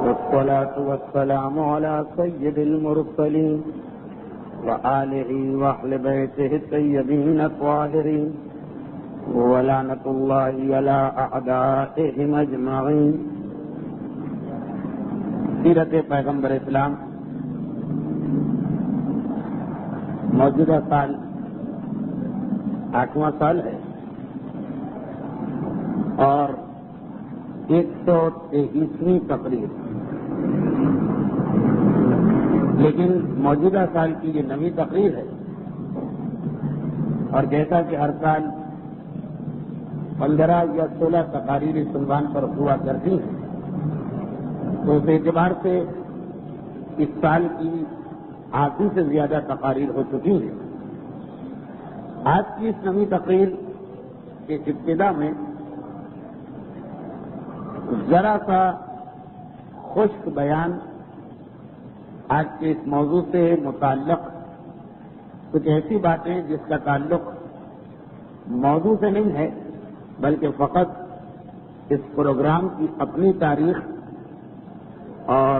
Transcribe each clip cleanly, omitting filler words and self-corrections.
والصلاة والسلام على سيد المرسلين وآله وأهل بيته الطيبين الطاهرين ولعنة الله على أعدائهم أجمعين. سیرت پیغمبر اسلام موجودہ سال 8واں سال ہے اور 123ویں تقریر، لیکن موجودہ سال کی یہ 9ویں تقریر ہے. اور جیسا کہ ہر سال 15 یا 16 تقاریر اس عنوان پر ہوا کرتی ہیں، تو اس اعتبار سے اس سال کی 80 سے زیادہ تقاریر ہو چکی ہیں. آج کی اس 9ویں تقریر کے ابتدا میں ذرا سا خشک بیان آج کے اس موضوع سے متعلق کچھ ایسی باتیں جس کا تعلق موضوع سے نہیں ہے بلکہ فقط اس پروگرام کی اپنی تاریخ اور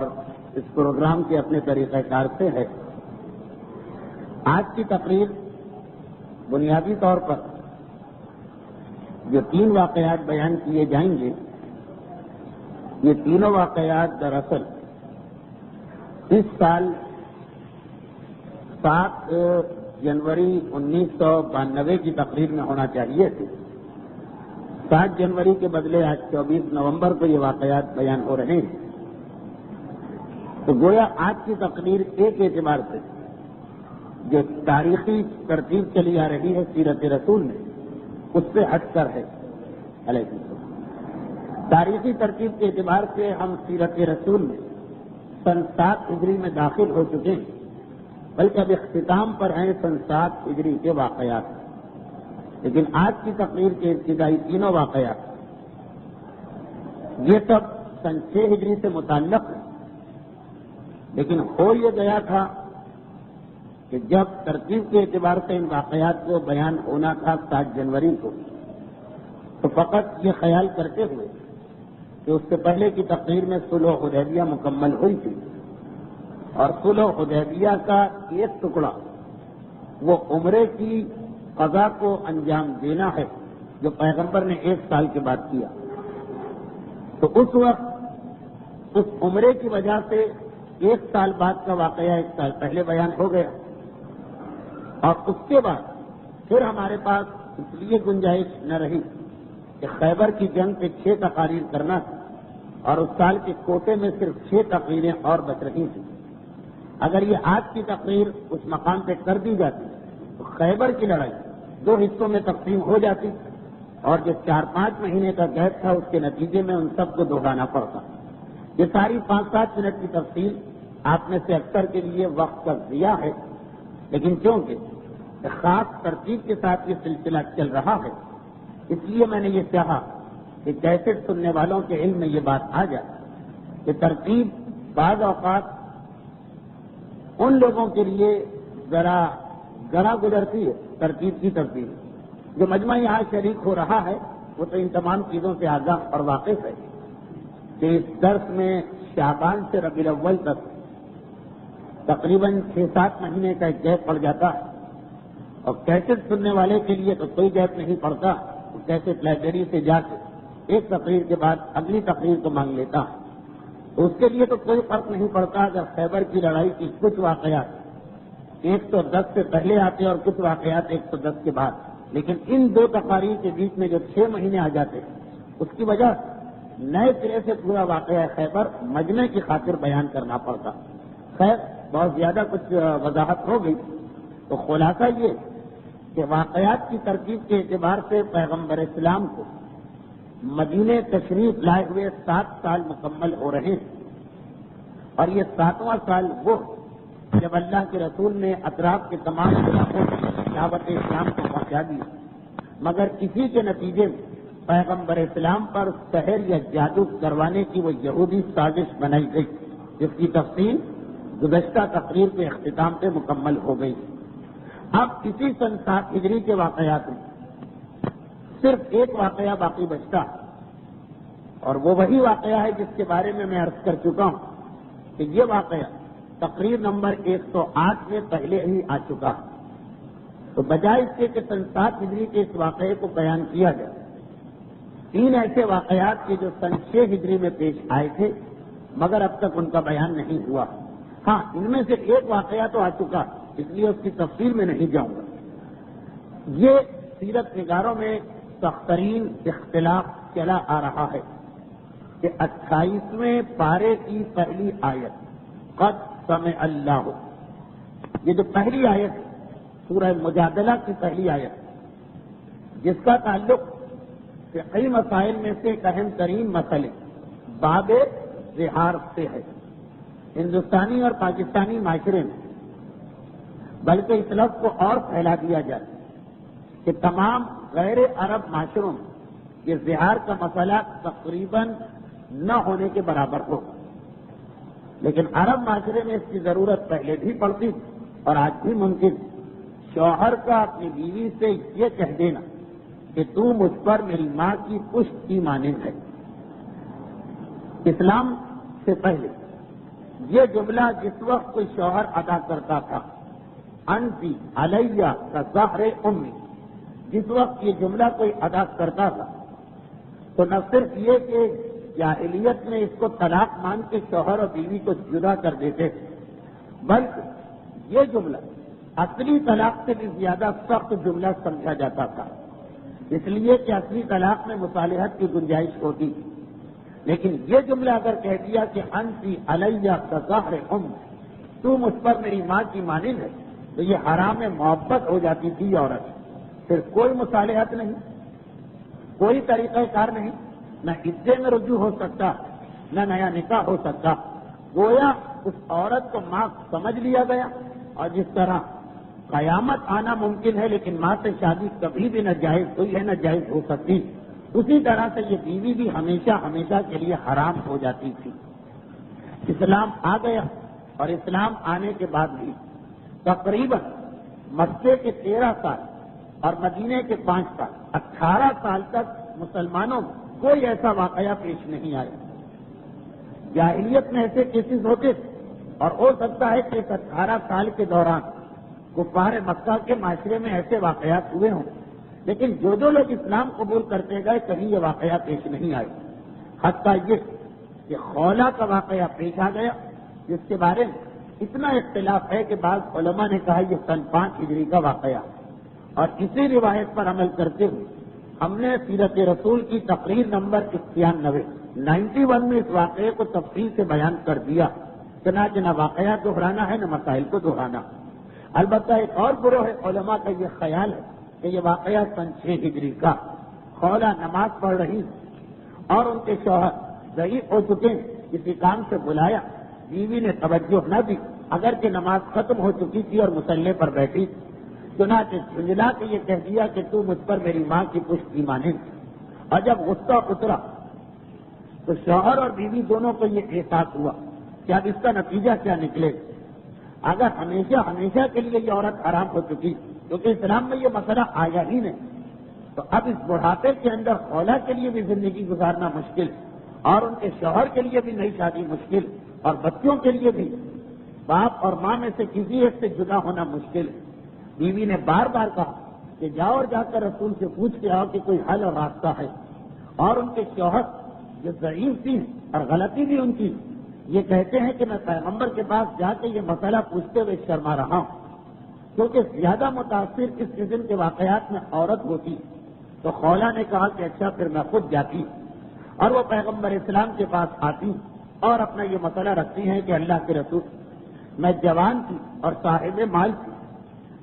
اس پروگرام کے اپنے طریقہ کار سے ہے. آج کی تقریر بنیادی طور پر جو 3 واقعات بیان کیے جائیں گے، یہ تینوں واقعات دراصل اس سال 7 جنوری 1992 کی تقریر میں ہونا چاہیے تھے. 7 جنوری کے بدلے آج 24 نومبر کو یہ واقعات بیان ہو رہے ہیں. تو گویا آج کی تقریر ایک اعتبار سے جو تاریخی ترتیب چلی آ رہی ہے سیرت رسول میں، اس سے ہٹ کر ہے. علیہ السلام تاریخی ترتیب کے اعتبار سے ہم سیرت رسول میں سن 7 ہجری میں داخل ہو چکے ہیں، بلکہ اب اختتام پر ہیں سن 7 ہجری کے واقعات. لیکن آج کی تقریر کے ابتدائی تینوں واقعات یہ سب سن 6 ہجری سے متعلق ہیں. لیکن ہو یہ گیا تھا کہ جب ترتیب کے اعتبار سے ان واقعات کو بیان ہونا تھا 7 جنوری کو، تو فقط یہ خیال کرتے ہوئے کہ اس سے پہلے کی تقریر میں صلح حدیبیہ مکمل ہوئی تھی، اور صلح حدیبیہ کا ایک ٹکڑا وہ عمرے کی قضا کو انجام دینا ہے جو پیغمبر نے 1 سال کے بعد کیا. تو اس وقت اس عمرے کی وجہ سے 1 سال بعد کا واقعہ 1 سال پہلے بیان ہو گیا، اور اس کے بعد پھر ہمارے پاس اس لیے گنجائش نہ رہی کہ خیبر کی جنگ پہ 6 تقاریر کرنا تھا، اور اس سال کے کوٹے میں صرف 6 تقریریں اور بچ رہی تھیں. اگر یہ آج کی تقریر اس مقام پہ کر دی جاتی تو خیبر کی لڑائی 2 حصوں میں تقسیم ہو جاتی، اور جو 4-5 مہینے کا گیپ تھا اس کے نتیجے میں ان سب کو دہرانا پڑتا. یہ ساری 5-7 منٹ کی تفصیل آپ میں سے اکثر کے لیے وقت کا ضیاع ہے، لیکن چونکہ خاص ترتیب کے ساتھ یہ سلسلہ چل رہا ہے، اس لیے میں نے یہ چاہا کہ کیسٹ سننے والوں کے علم میں یہ بات آ جائے کہ ترتیب بعض اوقات ان لوگوں کے لیے ذرا گڑا گزرتی ہے. ترتیب کی ترتیب جو مجمع یہاں شریک ہو رہا ہے وہ تو ان تمام چیزوں سے آگاہ اور واقف ہے کہ اس درس میں شعبان سے ربیع الاول تک تقریباً 6-7 مہینے کا ایک گیپ پڑ جاتا ہے، اور کیسٹ سننے والے کے لیے تو کوئی گیپ نہیں پڑتا. کیسٹ لائبریری سے جا کے ایک تقریر کے بعد اگلی تقریر کو مانگ لیتا ہے. تو اس کے لیے تو کوئی فرق نہیں پڑتا اگر خیبر کی لڑائی کی کچھ واقعات 110 سے پہلے آتے اور کچھ واقعات 110 کے بعد. لیکن ان 2 تقاریر کے بیچ میں جو 6 مہینے آ جاتے ہیں، اس کی وجہ نئے سرے سے پورا واقعہ خیبر مجمع کی خاطر بیان کرنا پڑتا. خیر بہت زیادہ کچھ وضاحت ہو گئی، تو خلاصہ یہ کہ واقعات کی ترتیب کے اعتبار سے پیغمبر اسلام کو مدینے تشریف لائے ہوئے 7 سال مکمل ہو رہے ہیں، اور یہ 7واں سال وہ جب اللہ کے رسول نے اطراف کے تمام علاقوں میں دعوت اسلام کو پہنچا دی، مگر اسی کے نتیجے میں پیغمبر اسلام پر سحر یا جادو کروانے کی وہ یہودی سازش بنائی گئی، جس کی تفصیل گزشتہ تقریر کے اختتام پہ مکمل ہو گئی. اب اسی سن 7 ہجری کے واقعات میں صرف ایک واقعہ باقی بچتا اور وہ وہی واقعہ ہے جس کے بارے میں عرض کر چکا ہوں کہ یہ واقعہ تقریر نمبر 108 میں پہلے ہی آ چکا ہے. تو بجائے اس کے کہ سن 7 ہجری کے اس واقعے کو بیان کیا جائے، 3 ایسے واقعات کے جو سن 6 ہجری میں پیش آئے تھے مگر اب تک ان کا بیان نہیں ہوا. ہاں، ان میں سے ایک واقعہ تو آ چکا، اس لیے اس کی تفصیل میں نہیں جاؤں گا. یہ سیرت نگاروں میں سخت ترین اختلاف چلا آ رہا ہے کہ 28ویں پارے کی پہلی آیت قد سمع اللہ، یہ جو پہلی آیت سورہ مجادلہ کی پہلی آیت جس کا تعلق فقہی مسائل میں سے ایک اہم ترین مسئلے باب زہار سے ہے. ہندوستانی اور پاکستانی معاشرے میں بلکہ اس لفظ کو اور پھیلا دیا جائے کہ تمام غیر عرب معاشروں میں یہ زہار کا مسئلہ تقریباً نہ ہونے کے برابر ہو، لیکن عرب معاشرے میں اس کی ضرورت پہلے بھی پڑتی اور آج بھی ممکن. شوہر کا اپنی بیوی سے یہ کہہ دینا کہ تو مجھ پر میری ماں کی پشت کی مانند ہے. اسلام سے پہلے یہ جملہ جس وقت کوئی شوہر ادا کرتا تھا انتی علیہ کا ظہر امی، جس وقت یہ جملہ کوئی ادا کرتا تھا تو نہ صرف یہ کہ جاہلیت میں اس کو طلاق مان کے شوہر اور بیوی کو جدا کر دیتے تھے، بلکہ یہ جملہ اصلی طلاق سے بھی زیادہ سخت جملہ سمجھا جاتا تھا، اس لیے کہ اصلی طلاق میں مصالحت کی گنجائش ہوتی. لیکن یہ جملہ اگر کہہ دیا کہ انتی علیہ کا ظہر ام، تو مجھ پر میری ماں کی مانند ہے، تو یہ حرام محبت ہو جاتی تھی عورت. پھر کوئی مصالحت نہیں، کوئی طریقہ کار نہیں، نہ عدے میں رجوع ہو سکتا، نہ نیا نکاح ہو سکتا. گویا اس عورت کو ماں سمجھ لیا گیا، اور جس طرح قیامت آنا ممکن ہے لیکن ماں سے شادی کبھی بھی نہ جائز ہوئی ہے نہ جائز ہو سکتی، اسی طرح سے یہ بیوی بھی ہمیشہ ہمیشہ کے لیے حرام ہو جاتی تھی. اسلام آ گیا اور اسلام آنے کے بعد بھی تقریباً مکے کے 13 سال اور مدینے کے 5 سال 18 سال تک مسلمانوں میں کوئی ایسا واقعہ پیش نہیں آیا. جاہلیت میں ایسے کیسز ہوتے تھے اور ہو سکتا ہے کہ 18 سال کے دوران کفار مکہ کے معاشرے میں ایسے واقعات ہوئے ہوں، لیکن جو لوگ اسلام قبول کرتے گئے کہیں یہ واقعہ پیش نہیں آئے. حتیٰ یہ کہ خولہ کا واقعہ پیش آ گیا جس کے بارے میں اتنا اختلاف ہے کہ بعض علماء نے کہا یہ سن 5 ہجری کا واقعہ، اور اسی روایت پر عمل کرتے ہوئے ہم نے سیرت رسول کی تقریر نمبر 91 میں اس واقعے کو تفصیل سے بیان کر دیا. چنانچہ نہ واقعہ دہرانا ہے نہ مسائل کو دہرانا. البتہ ایک اور گروہ علماء کا یہ خیال ہے کہ یہ واقعہ سن 6 ہجری کا. خولہ نماز پڑھ رہی اور ان کے شوہر ضعیف ہو چکے، کسی کام سے بلایا، بیوی نے توجہ نہ دی اگرچہ نماز ختم ہو چکی تھی اور مصلے پر بیٹھی. چنانچہ جھنجلا کے یہ کہہ دیا کہ تو مجھ پر میری ماں کی پشت کی مانند. اور جب غصہ اترا تو شوہر اور بیوی دونوں کو یہ احساس ہوا کہ اب اس کا نتیجہ کیا نکلے. اگر ہمیشہ ہمیشہ کے لیے یہ عورت حرام ہو چکی کیونکہ اسلام میں یہ مسئلہ آیا ہی نہیں، تو اب اس بڑھاپے کے اندر خولہ کے لیے بھی زندگی گزارنا مشکل اور ان کے شوہر کے لیے بھی نئی شادی مشکل اور بچوں کے لیے بھی باپ اور ماں میں سے کسی ایک سے جدا ہونا مشکل. بیوی نے بار بار کہا کہ جاؤ اور جا کر رسول سے پوچھ کے آؤ کہ کوئی حل اور راستہ ہے. اور ان کے شوہر جو ضعیف تھی اور غلطی بھی ان کی، یہ کہتے ہیں کہ میں پیغمبر کے پاس جا کے یہ مسئلہ پوچھتے ہوئے شرما رہا ہوں کیونکہ زیادہ متاثر اس قسم کے واقعات میں عورت ہوتی. تو خولہ نے کہا کہ اچھا پھر میں خود جاتی اور وہ پیغمبر اسلام کے پاس آتی اور اپنا یہ مسئلہ رکھتی ہیں کہ اللہ کے رسول میں جوان تھی اور صاحب مال تھی،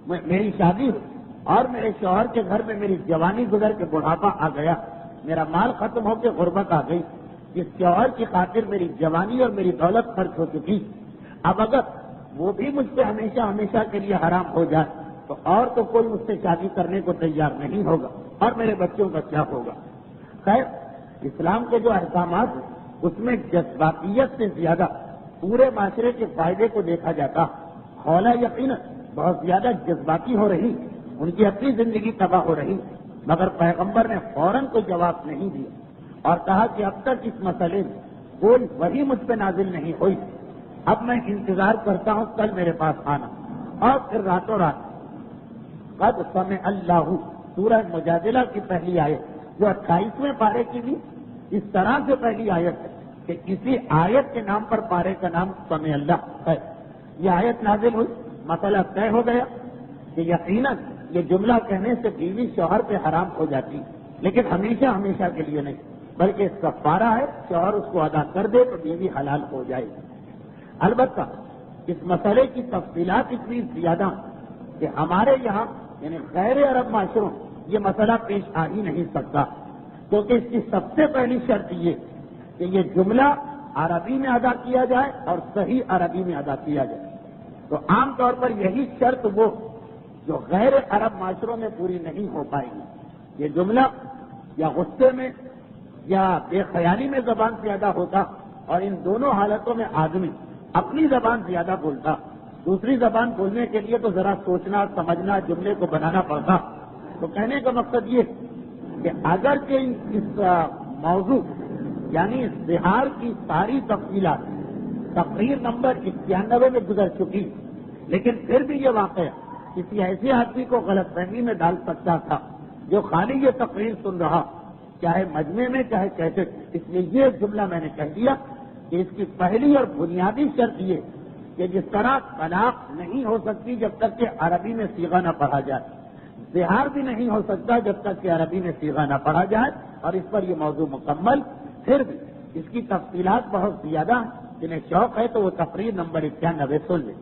میری شادی ہوئی اور میرے شوہر کے گھر میں میری جوانی گزر کے بڑھاپا آ گیا، میرا مال ختم ہو کے غربت آ گئی، جس شوہر کی خاطر میری جوانی اور میری دولت خرچ ہو چکی، اب اگر وہ بھی مجھ سے ہمیشہ ہمیشہ کے لیے حرام ہو جائے تو اور تو کوئی مجھ سے شادی کرنے کو تیار نہیں ہوگا اور میرے بچوں کا کیا ہوگا. خیر، اسلام کے جو احکامات ہیں اس میں جذباتیت سے زیادہ پورے معاشرے کے فائدے کو دیکھا جاتا. خولہ یقیناً بہت زیادہ جذباتی ہو رہی، ان کی اپنی زندگی تباہ ہو رہی، مگر پیغمبر نے فوراً کوئی جواب نہیں دیا اور کہا کہ اب تک اس مسئلے میں کوئی وحی مجھ پہ نازل نہیں ہوئی، اب میں انتظار کرتا ہوں کل میرے پاس آنا۔ اور پھر راتوں رات قد سمع اللہ، سورہ مجادلہ کی پہلی آیت جو 28ویں پارے کی بھی اس طرح سے پہلی آیت ہے کہ کسی آیت کے نام پر پارے کا نام سمع اللہ ہے۔ یہ آیت نازل ہوئی، مسئلہ طے ہو گیا کہ یقیناً یہ جملہ کہنے سے بیوی شوہر پہ حرام ہو جاتی، لیکن ہمیشہ ہمیشہ کے لیے نہیں، بلکہ اس کفارہ ہے، شوہر اس کو ادا کر دے تو بیوی حلال ہو جائے گی۔ البتہ اس مسئلے کی تفصیلات اتنی زیادہ کہ ہمارے یہاں یعنی غیر عرب معاشروں یہ مسئلہ پیش آ ہی نہیں سکتا، کیونکہ اس کی سب سے پہلی شرط یہ کہ یہ جملہ عربی میں ادا کیا جائے اور صحیح عربی میں ادا کیا جائے۔ تو عام طور پر یہی شرط وہ جو غیر عرب معاشروں میں پوری نہیں ہو پائے گی۔ یہ جملہ یا غصے میں یا بے خیالی میں زبان سے ادا ہوتا، اور ان دونوں حالتوں میں آدمی اپنی زبان زیادہ بولتا، دوسری زبان بولنے کے لیے تو ذرا سوچنا سمجھنا جملے کو بنانا پڑتا۔ تو کہنے کا مقصد یہ کہ اگر کہ اس موضوع یعنی زہار کی ساری تفصیلات تقریر نمبر 91 میں گزر چکی، لیکن پھر بھی یہ واقعہ کسی ایسے آدمی کو غلط فہمی میں ڈال سکتا تھا جو خالی یہ تقریر سن رہا، چاہے مجمع میں چاہے کیسے، اس لیے یہ جملہ میں نے کہہ دیا کہ اس کی پہلی اور بنیادی شرط یہ کہ جس طرح طلاق نہیں ہو سکتی جب تک کہ عربی میں صیغہ نہ پڑھا جائے، زہار بھی نہیں ہو سکتا جب تک کہ عربی میں صیغہ نہ پڑھا جائے، اور اس پر یہ موضوع مکمل۔ پھر بھی اس کی تفصیلات بہت زیادہ ہیں، جنہیں شوق ہے تو وہ تقریر نمبر 91 سن لیں۔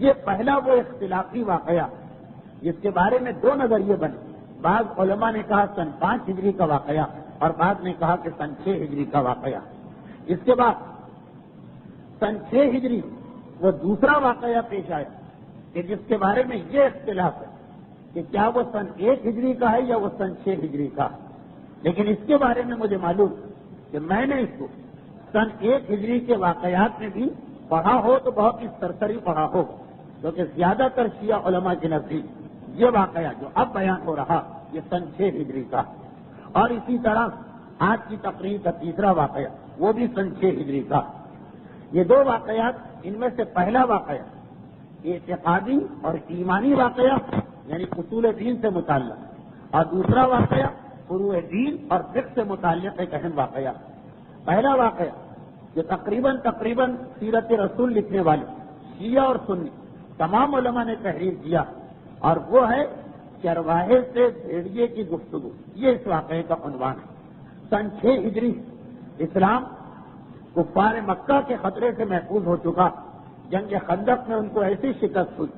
یہ پہلا وہ اختلافی واقعہ جس کے بارے میں دو نظریے بنے، بعض علماء نے کہا سن 5 ہجری کا واقعہ اور بعض نے کہا کہ سن 6 ہجری کا واقعہ۔ اس کے بعد سن 6 ہجری وہ دوسرا واقعہ پیش آیا کہ جس کے بارے میں یہ اختلاف ہے کہ کیا وہ سن 1 ہجری کا ہے یا وہ سن 6 ہجری کا ہے، لیکن اس کے بارے میں مجھے معلوم کہ میں نے اس کو سن 1 ہجری کے واقعات میں بھی پڑھا ہو تو بہت ہی سرسری پڑھا ہو، کیونکہ زیادہ تر شیعہ علماء کے نزدیک یہ واقعہ جو اب بیان ہو رہا یہ سن 6 ہجری کا، اور اسی طرح آج کی تقریر کا تیسرا واقعہ وہ بھی سن 6 ہجری کا۔ یہ دو واقعات، ان میں سے پہلا واقعہ اعتقادی اور ایمانی واقعہ یعنی اصول دین سے متعلق، اور دوسرا واقعہ فروع دین اور فقہ سے متعلق ایک اہم واقعہ۔ پہلا واقعہ جو تقریباً سیرت رسول لکھنے والے شیعہ اور سنی تمام علماء نے تحریر کیا، اور وہ ہے چرواہے سے بھیڑیے کی گفتگو، یہ اس واقعے کا عنوان ہے۔ سن 6 ہجری اسلام کفار مکہ کے خطرے سے محفوظ ہو چکا، جنگ خندق میں ان کو ایسی شکست ہوئی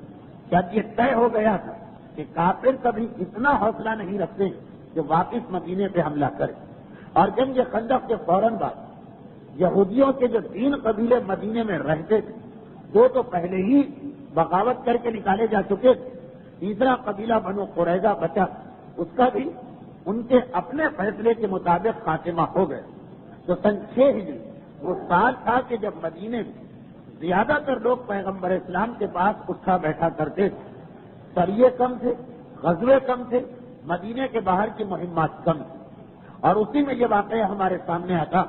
کہ اب یہ طے ہو گیا تھا کہ کافر کبھی اتنا حوصلہ نہیں رکھتے کہ واپس مدینے پہ حملہ کرے، اور جنگ خندق کے فوراً بعد یہودیوں کے جو 3 قبیلے مدینے میں رہتے تھے، 2 تو پہلے ہی بغاوت کر کے نکالے جا چکے تھے، تیسرا قبیلہ بنو قریظہ بچا، اس کا بھی ان کے اپنے فیصلے کے مطابق خاتمہ ہو گئے۔ تو سن 6 ہجری وہ سال تھا کہ جب مدینے میں زیادہ تر لوگ پیغمبر اسلام کے پاس اٹھا بیٹھا کرتے تھے، سریے کم تھے، غزوے کم تھے، مدینے کے باہر کی مہمات کم تھی، اور اسی میں یہ واقعہ ہمارے سامنے آتا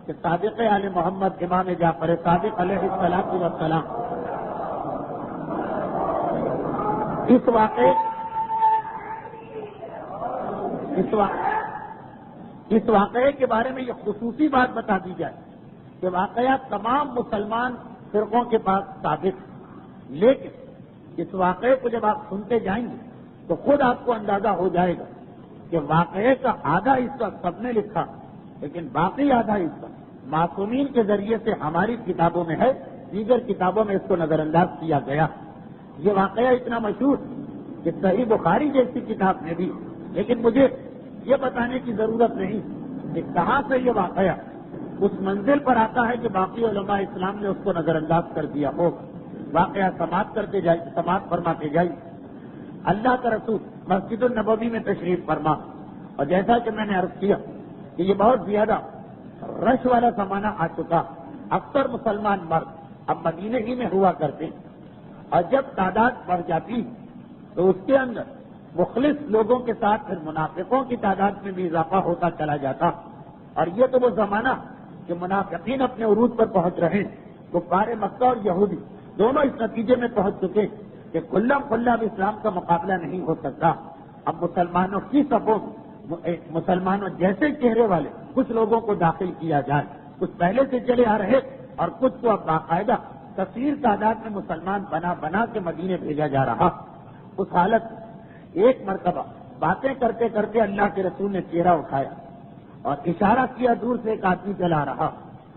کہ صادق آل محمد امام جعفر صادق علیہ السلام اس واقعے کے بارے میں یہ خصوصی بات بتا دی جائے کہ واقعہ تمام مسلمان فرقوں کے پاس ثابت ہے، لیکن اس واقعے کو جب آپ سنتے جائیں گے تو خود آپ کو اندازہ ہو جائے گا کہ واقعے کا آدھا حصہ سب نے لکھا، لیکن باقی آدھا حصہ معصومین کے ذریعے سے ہماری کتابوں میں ہے، دیگر کتابوں میں اس کو نظر انداز کیا گیا۔ یہ واقعہ اتنا مشہور کہ صحیح بخاری جیسی کتاب میں بھی، لیکن مجھے یہ بتانے کی ضرورت نہیں کہ کہاں سے یہ واقعہ اس منزل پر آتا ہے کہ باقی علماء اسلام نے اس کو نظر انداز کر دیا ہو۔ واقعہ سماعت فرماتے جائیے۔ اللہ کا رسول مسجد النبوی میں تشریف فرما، اور جیسا کہ میں نے عرض کیا کہ یہ بہت زیادہ رش والا زمانہ آ چکا، اکثر مسلمان مرد اب مدینے ہی میں ہوا کرتے، اور جب تعداد بڑھ جاتی تو اس کے اندر مخلص لوگوں کے ساتھ پھر منافقوں کی تعداد میں بھی اضافہ ہوتا چلا جاتا. اور یہ تو وہ زمانہ کہ منافقین اپنے عروج پر پہنچ رہے ہیں. کفار مکہ اور یہودی دونوں اس نتیجے میں پہنچ چکے کہ کھلم کھلا اب اسلام کا مقابلہ نہیں ہو سکتا. اب مسلمانوں کی صفوں مسلمانوں جیسے چہرے والے کچھ لوگوں کو داخل کیا جائے. کچھ پہلے سے چلے آ رہے اور کچھ کو اب باقاعدہ کثیر تعداد میں مسلمان بنا بنا کے مدینے بھیجا جا رہا. اس حالت ایک مرتبہ باتیں کرتے کرتے اللہ کے رسول نے چہرہ اٹھایا اور اشارہ کیا. دور سے ایک آدمی چلا رہا,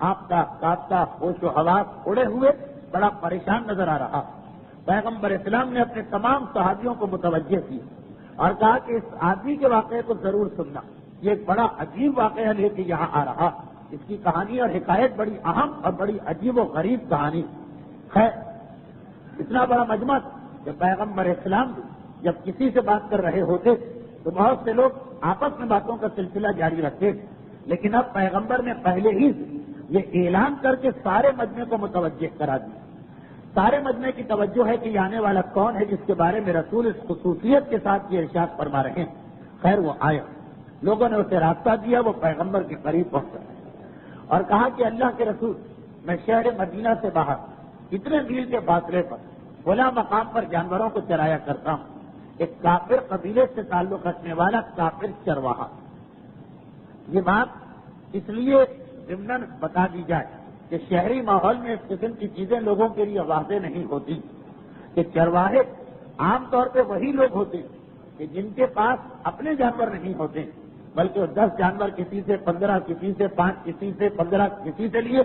ہانپتا کاپتا ہوش و حواس اڑے ہوئے, بڑا پریشان نظر آ رہا. پیغمبر اسلام نے اپنے تمام صحابیوں کو متوجہ کیا اور کہا کہ اس آدمی کے واقعے کو ضرور سننا. یہ ایک بڑا عجیب واقعہ لے کے یہاں آ رہا. اس کی کہانی اور حکایت بڑی اہم اور بڑی عجیب و غریب کہانی ہے. اتنا بڑا مجمع کہ پیغمبر اسلام جب کسی سے بات کر رہے ہوتے تو بہت سے لوگ آپس میں باتوں کا سلسلہ جاری رکھتے, لیکن اب پیغمبر نے پہلے ہی یہ اعلان کر کے سارے مجمع کو متوجہ کرا دیا. سارے مجمع کی توجہ ہے کہ یہ آنے والا کون ہے جس کے بارے میں رسول اس خصوصیت کے ساتھ یہ ارشاد فرما رہے ہیں. خیر وہ آیا, لوگوں نے اسے راستہ دیا, وہ پیغمبر کے قریب پہنچا اور کہا کہ اللہ کے رسول, میں شہر مدینہ سے باہر اتنے میل کے فاصلے پر فلاں مقام پر جانوروں کو چرایا کرتا ہوں. ایک کافر قبیلے سے تعلق رکھنے والا کافر چرواہا. یہ بات اس لیے ضمن بتا دی جائے کہ شہری ماحول میں اس قسم کی چیزیں لوگوں کے لیے واضح نہیں ہوتی کہ چرواہے عام طور پہ وہی لوگ ہوتے کہ جن کے پاس اپنے جانور نہیں ہوتے, بلکہ 10 جانور کسی سے, 15 کسی سے, 5 کسی سے, 15 کسی سے لیے.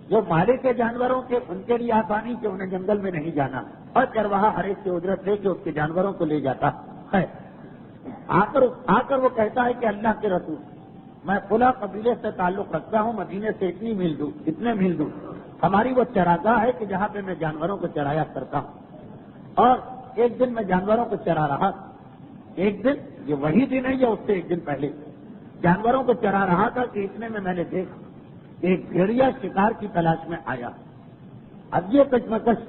جو مالک کے جانوروں کے ان کے لیے آسانی کہ انہیں جنگل میں نہیں جانا, اور چرواہا ہر ایک کی اجرت لے کے اس کے جانوروں کو لے جاتا ہے. آ کر وہ کہتا ہے کہ اللہ کے رسول, میں فلاں قبیلے سے تعلق رکھتا ہوں, مدینے سے اتنے میل دور ہماری وہ چراگاہ ہے کہ جہاں پہ میں جانوروں کو چرایا کرتا ہوں. اور ایک دن میں جانوروں کو چرا رہا, ایک دن, یہ وہی دن ہے یا اس سے ایک دن پہلے, جانوروں کو چرا رہا تھا کہ اتنے میں نے دیکھا ایک بھیڑیا شکار کی تلاش میں آیا. اب یہ کشمکش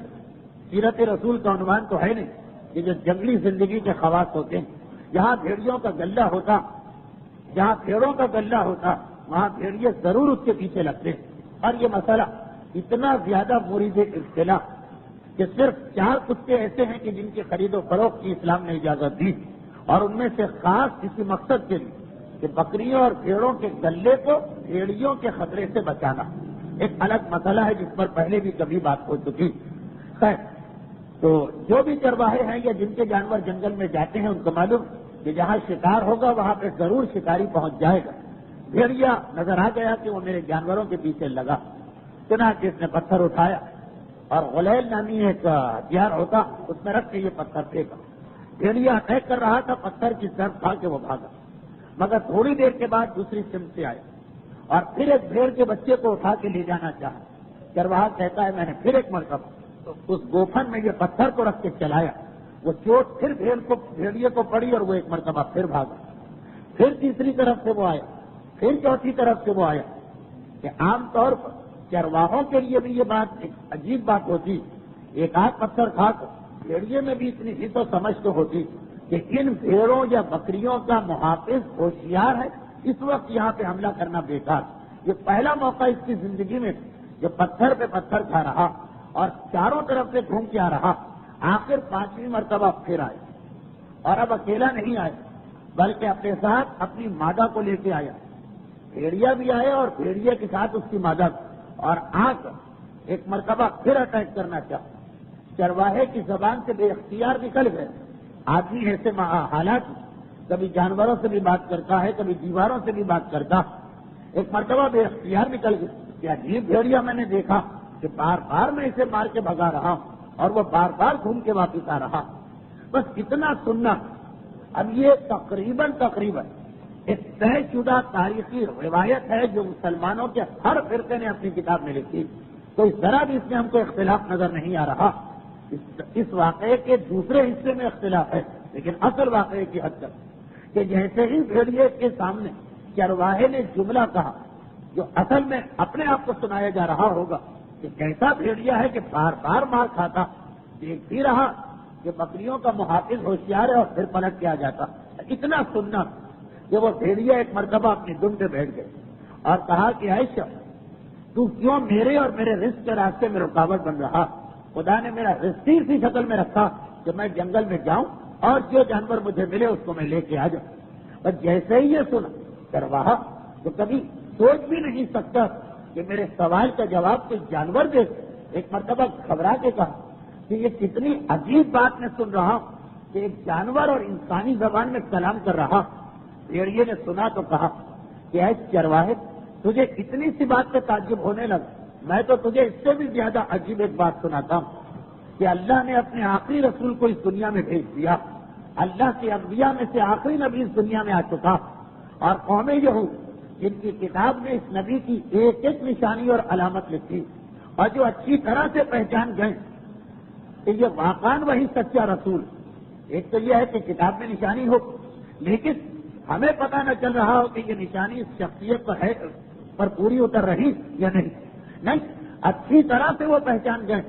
سیرت رسول کا عنوان تو ہے نہیں, یہ جو جنگلی زندگی کے خواص ہوتے ہیں, جہاں بھیڑیوں کا گلہ ہوتا, جہاں بھیڑوں کا گلہ ہوتا, وہاں بھیڑیے ضرور اس کے پیچھے لگتے. اور یہ مسئلہ اتنا زیادہ مرید ابتلا کہ صرف 4 کتے ایسے ہیں کہ جن کی خرید و فروخت کی اسلام نے اجازت دی, اور ان میں سے خاص کسی مقصد کے لیے کہ بکریوں اور بھیڑوں کے گلے کو بھیڑیوں کے خطرے سے بچانا. ایک الگ مسئلہ ہے جس پر پہلے بھی کبھی بات ہو چکی. خیر, تو جو بھی چرواہے ہیں یا جن کے جانور جنگل میں جاتے ہیں ان کو معلوم کہ جہاں شکار ہوگا وہاں پہ ضرور شکاری پہنچ جائے گا. بھیڑیا نظر آ گیا کہ وہ میرے جانوروں کے پیچھے لگا. چنانچہ اس نے پتھر اٹھایا اور غلیل نامی ایک ہتھیار ہوتا, اس میں رکھ کے یہ پتھر پھینکا. بھیڑیا اٹیک کر رہا تھا, پتھر کی طرف کھا کے وہ بھاگا, مگر تھوڑی دیر کے بعد دوسری سمت سے آیا اور پھر ایک بھیڑ کے بچے کو اٹھا کے لے جانا چاہا. چرواہا کہتا ہے میں نے پھر ایک مرتبہ اس گوفن میں یہ پتھر کو رکھ کے چلایا, وہ چوٹ پھر بھیڑیے کو پڑی اور وہ ایک مرتبہ پھر بھاگا. پھر تیسری طرف سے وہ آیا, پھر چوتھی طرف سے وہ آیا. کہ عام طور پر چرواہوں کے لیے بھی یہ بات ایک عجیب بات ہوتی, ایک آدھ پتھر کھا کر بھیڑیے میں بھی اتنی ہی تو سمجھ تو ہوتی کہ ان بھیڑوں یا بکریوں کا محافظ ہوشیار ہے, اس وقت یہاں پہ حملہ کرنا بیکار. یہ پہلا موقع اس کی زندگی میں جو پتھر پہ پتھر کھا رہا اور چاروں طرف سے گھوم کے آ رہا. آخر 5ویں مرتبہ پھر آئے, اور اب اکیلا نہیں آئے بلکہ اپنے ساتھ اپنی مادہ کو لے کے آیا. بھیڑیا بھی آیا اور بھیڑیا کے ساتھ اس کی مادہ, اور آ کر ایک مرتبہ پھر اٹیک کرنا چاہا. چرواہے کی زبان سے بے اختیار نکل گئے. آدمی ایسے حالات کبھی جانوروں سے بھی بات کرتا ہے, کبھی دیواروں سے بھی بات کرتا. ایک مرتبہ بے اختیار نکل گئی. کیا عجیب بھیڑیا میں نے دیکھا کہ بار بار میں اسے مار کے بھگا رہا ہوں اور وہ بار بار گھوم کے واپس آ رہا. بس اتنا سننا. اب یہ تقریباً ایک طے شدہ تاریخی روایت ہے جو مسلمانوں کے ہر فرقے نے اپنی کتاب میں لکھی. تو ذرا بھی اس میں ہم کو اختلاف نظر نہیں آ رہا. اس واقعے کے دوسرے حصے میں اختلاف ہے, لیکن اصل واقعے کی حد تک کہ جیسے ہی بھیڑیے کے سامنے چرواہے نے جملہ کہا جو اصل میں اپنے آپ کو سنایا جا رہا ہوگا کہ کیسا بھیڑیا ہے کہ بار بار مار کھاتا, دیکھ بھی رہا کہ بکریوں کا محافظ ہوشیار ہے اور پھر پلٹ کے آ جاتا. اتنا سننا کہ وہ بھیڑیا ایک مرتبہ اپنی دم پہ بیٹھ گئے اور کہا کہ عائشہ تو کیوں میرے اور میرے رزق کے راستے میں رکاوٹ بن رہا؟ خدا نے میرا رزق سی شکل میں رکھا کہ میں جنگل میں جاؤں اور جو جانور مجھے ملے اس کو میں لے کے آ جاؤں. اور جیسے ہی یہ سنا چرواہا تو کبھی سوچ بھی نہیں سکتا کہ میرے سوال کا جواب کوئی جانور دے. ایک مرتبہ گھبرا کے کہا کہ یہ کتنی عجیب بات میں سن رہا ہوں کہ ایک جانور اور انسانی زبان میں کلام کر رہا. بھیڑیے نے سنا تو کہا کہ اے چرواہے تجھے اتنی سی بات پہ تعجب ہونے لگا, میں تو تجھے اس سے بھی زیادہ عجیب ایک بات سناتا ہوں کہ اللہ نے اپنے آخری رسول کو اس دنیا میں بھیج دیا. اللہ کے انبیاء میں سے آخری نبی اس دنیا میں آ چکا اور قوم یہود جن کی کتاب میں اس نبی کی ایک ایک نشانی اور علامت لکھی اور جو اچھی طرح سے پہچان گئے کہ یہ واقعاً وہی سچا رسول. ایک تو یہ ہے کہ کتاب میں نشانی ہو لیکن ہمیں پتہ نہ چل رہا ہو کہ یہ نشانی اس شخصیت پر ہے پر پوری اتر رہی یا نہیں. اچھی طرح سے وہ پہچان گئے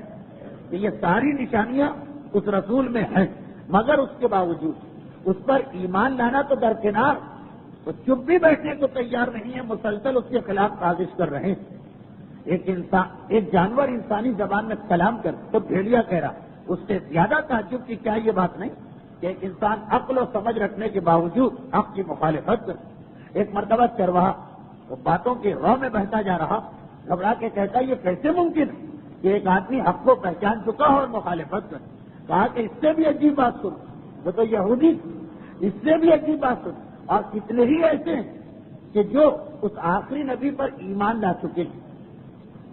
کہ یہ ساری نشانیاں اس رسول میں ہیں, مگر اس کے باوجود اس پر ایمان لانا تو درکنار, تو چپ بھی بیٹھنے کو تیار نہیں ہے, مسلسل اس کے خلاف سازش کر رہے ہیں. ایک جانور انسانی زبان میں کلام کر تو بھیڑیا کہہ رہا, اس سے زیادہ تعجب کی کیا یہ بات نہیں کہ ایک انسان عقل و سمجھ رکھنے کے باوجود حق کی مخالفت کر. ایک مرتبہ چرواہا وہ باتوں کے رو میں بہتا جا رہا, گھبرا کے کہتا یہ کیسے ممکن ہے کہ ایک آدمی حق کو پہچان چکا ہو اور مخالفت کر. کہا کہ اس سے بھی عجیب بات سن, وہ تو یہودی, اس سے بھی عجیب بات سن. اور کتنے ہی ایسے ہیں کہ جو اس آخری نبی پر ایمان لا چکے ہیں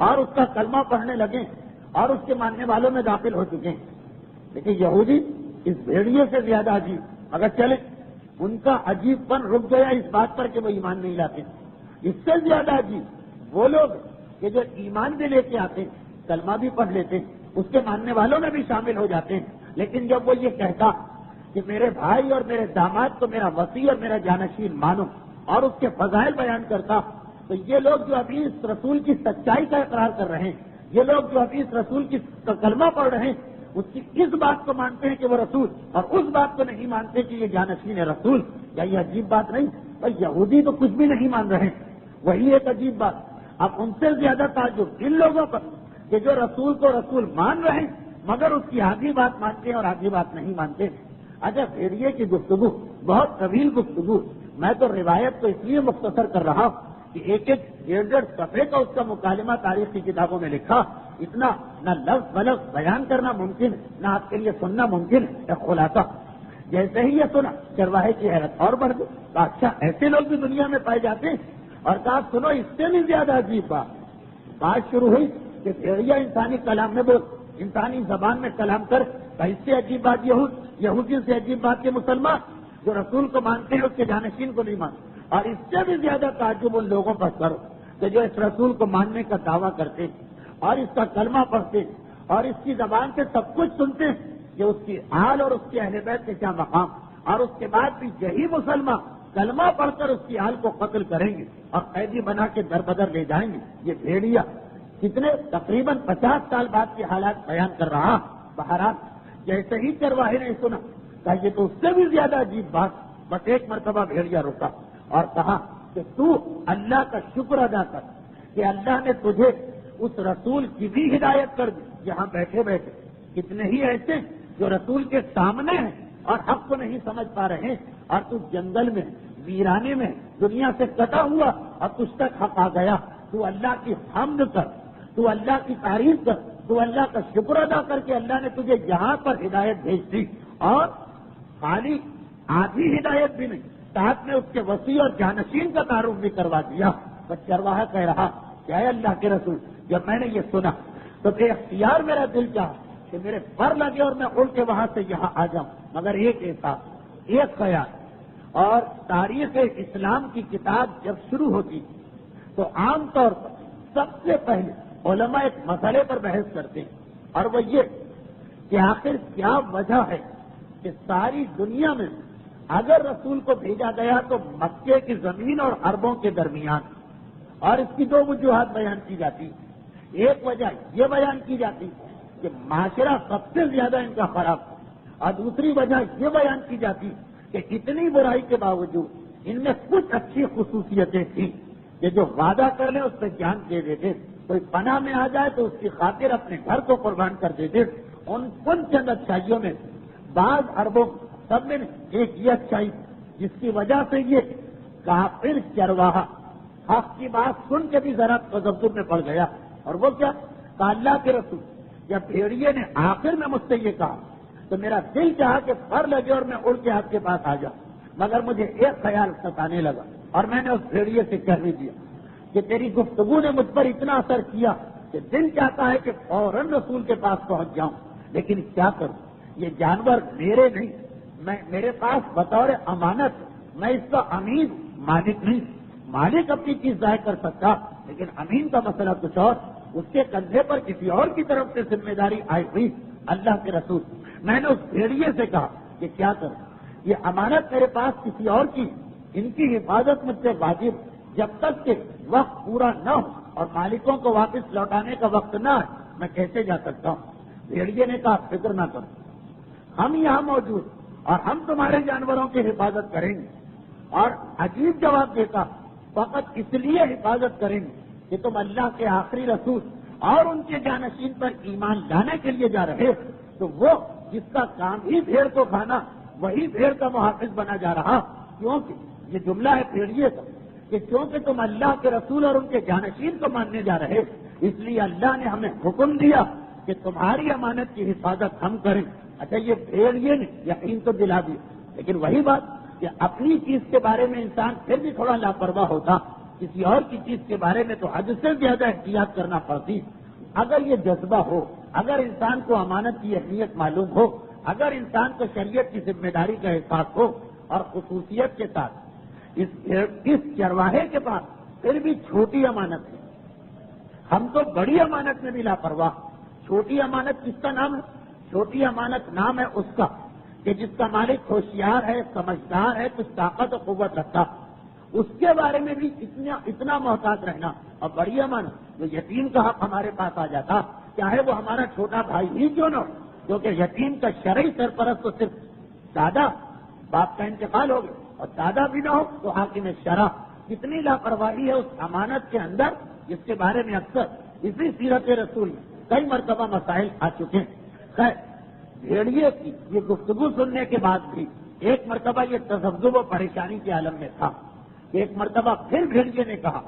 اور اس کا کلمہ پڑھنے لگے اور اس کے ماننے والوں میں داخل ہو چکے ہیں. لیکن یہودی اس بھیڑیے سے زیادہ عجیب, اگر چلے ان کا عجیب پن رک گیا اس بات پر کہ وہ ایمان نہیں لاتے. اس سے زیادہ عجیب وہ لوگ کہ جو ایمان بھی لے کے آتے ہیں, کلمہ بھی پڑھ لیتے ہیں, اس کے ماننے والوں میں بھی شامل ہو جاتے ہیں, لیکن جب وہ یہ کہتا کہ میرے بھائی اور میرے داماد کو میرا وسیع اور میرا جانشین مانو اور اس کے فضائل بیان کرتا, تو یہ لوگ جو ابھی اس رسول کی سچائی کا اقرار کر رہے ہیں, یہ لوگ جو ابھی اس رسول کی کلمہ پڑھ رہے ہیں, اس کی اس بات کو مانتے ہیں کہ وہ رسول اور اس بات کو نہیں مانتے کہ یہ جانشین رسول. کیا یہ عجیب بات نہیں؟ اور یہودی تو کچھ بھی نہیں مان رہے ہیں, وہی ایک عجیب بات. اب ان سے زیادہ تعجب ان لوگوں پر کہ جو رسول کو رسول مان رہے ہیں مگر اس کی آدھی بات مانتے ہیں اور آدھی بات نہیں مانتے. اچھا بھیڑیے کی گفتگو بہت طویل گفتگو, میں تو روایت کو اس لیے مختصر کر رہا ہوں کہ ایک ایک 1.5 صفحے کا اس کا مکالمہ تاریخ کی کتابوں میں لکھا. اتنا نہ لفظ بلفظ بیان کرنا ممکن نہ آپ کے لیے سننا ممکن ہے. خلاصہ جیسے ہی یہ سنا چرواہے کی حیرت اور بڑھ گئی. اچھا ایسے لوگ بھی دنیا میں پائے جاتے ہیں؟ اور کہا سنو اس سے بھی زیادہ عجیب بات شروع ہوئی کہ بھیڑیا انسانی کلام میں بول, انسانی زبان میں کلام کر. اس سے عجیب بات یہودی سے عجیب بات کے مسلمان جو رسول کو مانتے ہیں اس کے جانشین کو نہیں مانتے. اور اس سے بھی زیادہ تعجب ان لوگوں پر کرو کہ جو اس رسول کو ماننے کا دعویٰ کرتے اور اس کا کلمہ پڑھتے اور اس کی زبان سے سب کچھ سنتے ہیں کہ اس کی آل اور اس کے اہل بیت کے کیا مقام, اور اس کے بعد بھی یہی مسلمان کلمہ پڑھ کر اس کی آل کو قتل کریں گے اور قیدی بنا کے در بدر لے جائیں گے. یہ بھیڑیا کتنے تقریباً 50 سال بعد کے حالات بیان کر رہا. بہرحال جیسے ہی چرواہے نے سنا کہ یہ تو اس سے بھی زیادہ عجیب بات. بس ایک مرتبہ بھیڑیا رکا اور کہا کہ تو اللہ کا شکر ادا کر کہ اللہ نے تجھے اس رسول کی بھی ہدایت کر دی. یہاں بیٹھے بیٹھے کتنے ہی ایسے جو رسول کے سامنے ہیں اور حق کو نہیں سمجھ پا رہے ہیں, اور تو جنگل میں ویرانے میں دنیا سے کٹا ہوا اور تجھ تک حق آ گیا. تو اللہ کی حمد کر, تو اللہ کی تعریف کر, تو اللہ کا شکر ادا کر کے اللہ نے تجھے یہاں پر ہدایت بھیج دی. اور خالی آدھی ہدایت بھی نہیں, ساتھ میں اس کے وسیع اور جانشین کا تعارف بھی کروا دیا. بس چرواہا کہہ رہا کیا ہے اللہ کے رسول, جب میں نے یہ سنا تو بے اختیار میرا دل چاہا کہ میرے پر لگے اور میں اڑ کے وہاں سے یہاں آ جاؤں. مگر ایک احساس, ایک خیال, اور تاریخ اسلام کی کتاب جب شروع ہوتی تو عام طور پر سب سے پہلے علماء ایک مسئلے پر بحث کرتے ہیں, اور وہ یہ کہ آخر کیا وجہ ہے کہ ساری دنیا میں اگر رسول کو بھیجا گیا تو مکے کی زمین اور عربوں کے درمیان, اور اس کی 2 وجوہات بیان کی جاتی. ایک وجہ یہ بیان کی جاتی کہ معاشرہ سب سے زیادہ ان کا خراب, اور دوسری وجہ یہ بیان کی جاتی کہ اتنی برائی کے باوجود ان میں کچھ اچھی خصوصیتیں تھیں کہ جو وعدہ کر لیں اس پہ جان دے دیتے، کوئی پناہ میں آ جائے تو اس کی خاطر اپنے گھر کو قربان کر دیتے۔ ان چند اچھائیوں میں بعض اربوں سب میں ایک یہ اچھائی جس کی وجہ سے یہ کافر چرواہا حق کی بات سن کے بھی ذرا تذبذب میں پڑ گیا، اور وہ کیا کہ اللہ کے رسول جب بھیڑیے نے آخر میں مجھ سے یہ کہا تو میرا دل چاہا کہ پر لگے اور میں اڑ کے آپ کے پاس آ جاؤں، مگر مجھے ایک خیال ستانے لگا اور میں نے اس بھیڑیے سے کہہ بھی دیا کہ تیری گفتگو نے مجھ پر اتنا اثر کیا کہ دل چاہتا ہے کہ فوراً رسول کے پاس پہنچ جاؤں، لیکن کیا کروں، یہ جانور میرے نہیں، میرے پاس بطور امانت، میں اس کا امین مالک نہیں، مالک اپنی چیز ضائع کر سکتا لیکن امین کا مسئلہ کچھ اور، اس کے کندھے پر کسی اور کی طرف سے ذمہ داری آئی ہوئی۔ اللہ کے رسول میں نے اس بھیڑیے سے کہا کہ کیا کروں، یہ امانت میرے پاس کسی اور کی، ان کی حفاظت مجھ سے واجب، جب تک کہ وقت پورا نہ ہو اور مالکوں کو واپس لوٹانے کا وقت نہ آئے میں کیسے جا سکتا ہوں۔ بھیڑیے نے کہا فکر نہ کرو، ہم یہاں موجود اور ہم تمہارے جانوروں کی حفاظت کریں گے، اور عجیب جواب دیتا فقط اس لیے حفاظت کریں گے کہ تم اللہ کے آخری رسول اور ان کے جانشین پر ایمان لانے کے لیے جا رہے، تو وہ جس کا کام ہی بھیڑ کو کھانا وہی بھیڑ کا محافظ بنا جا رہا، کیونکہ یہ جملہ ہے بھیڑیے کا کہ کیونکہ تم اللہ کے رسول اور ان کے جانشین کو ماننے جا رہے، اس لیے اللہ نے ہمیں حکم دیا کہ تمہاری امانت کی حفاظت ہم کریں۔ اچھا یہ بھیڑیے نے یقین تو دلا دیا، لیکن وہی بات کہ اپنی چیز کے بارے میں انسان پھر بھی تھوڑا لاپرواہ ہوتا، کسی اور کی چیز کے بارے میں تو حد سے زیادہ احتیاط کرنا پڑتی۔ اگر یہ جذبہ ہو، اگر انسان کو امانت کی اہمیت معلوم ہو، اگر انسان کو شریعت کی ذمہ داری کا احساس ہو، اور خصوصیت کے ساتھ اس چرواہے کے پاس پھر بھی چھوٹی امانت ہے، ہم تو بڑی امانت میں بھی لاپرواہ۔ چھوٹی امانت کس کا نام ہے؟ چھوٹی امانت نام ہے اس کا کہ جس کا مالک ہوشیار ہے، سمجھدار ہے، کچھ طاقت و قوت رکھتا، اس کے بارے میں بھی اتنا محتاط رہنا۔ اور بڑی امانت جو یتیم کا حق ہمارے پاس آ جاتا، چاہے وہ ہمارا چھوٹا بھائی ہی کیوں نہ ہو، کیونکہ یتیم کا شرعی سرپرست تو صرف دادا، باپ کا انتقال ہو گیا، اور دادا بھی نہ ہو تو حاکم شرع۔ کتنی لاپرواہی ہے اس امانت کے اندر، جس کے بارے میں اکثر اسی سیرت رسول میں کئی مرتبہ مسائل آ چکے ہیں۔ خیر، بھیڑیے کی یہ گفتگو سننے کے بعد بھی ایک مرتبہ یہ تذبذب و پریشانی کے عالم میں تھا۔ ایک مرتبہ پھر بھیڑیے نے کہا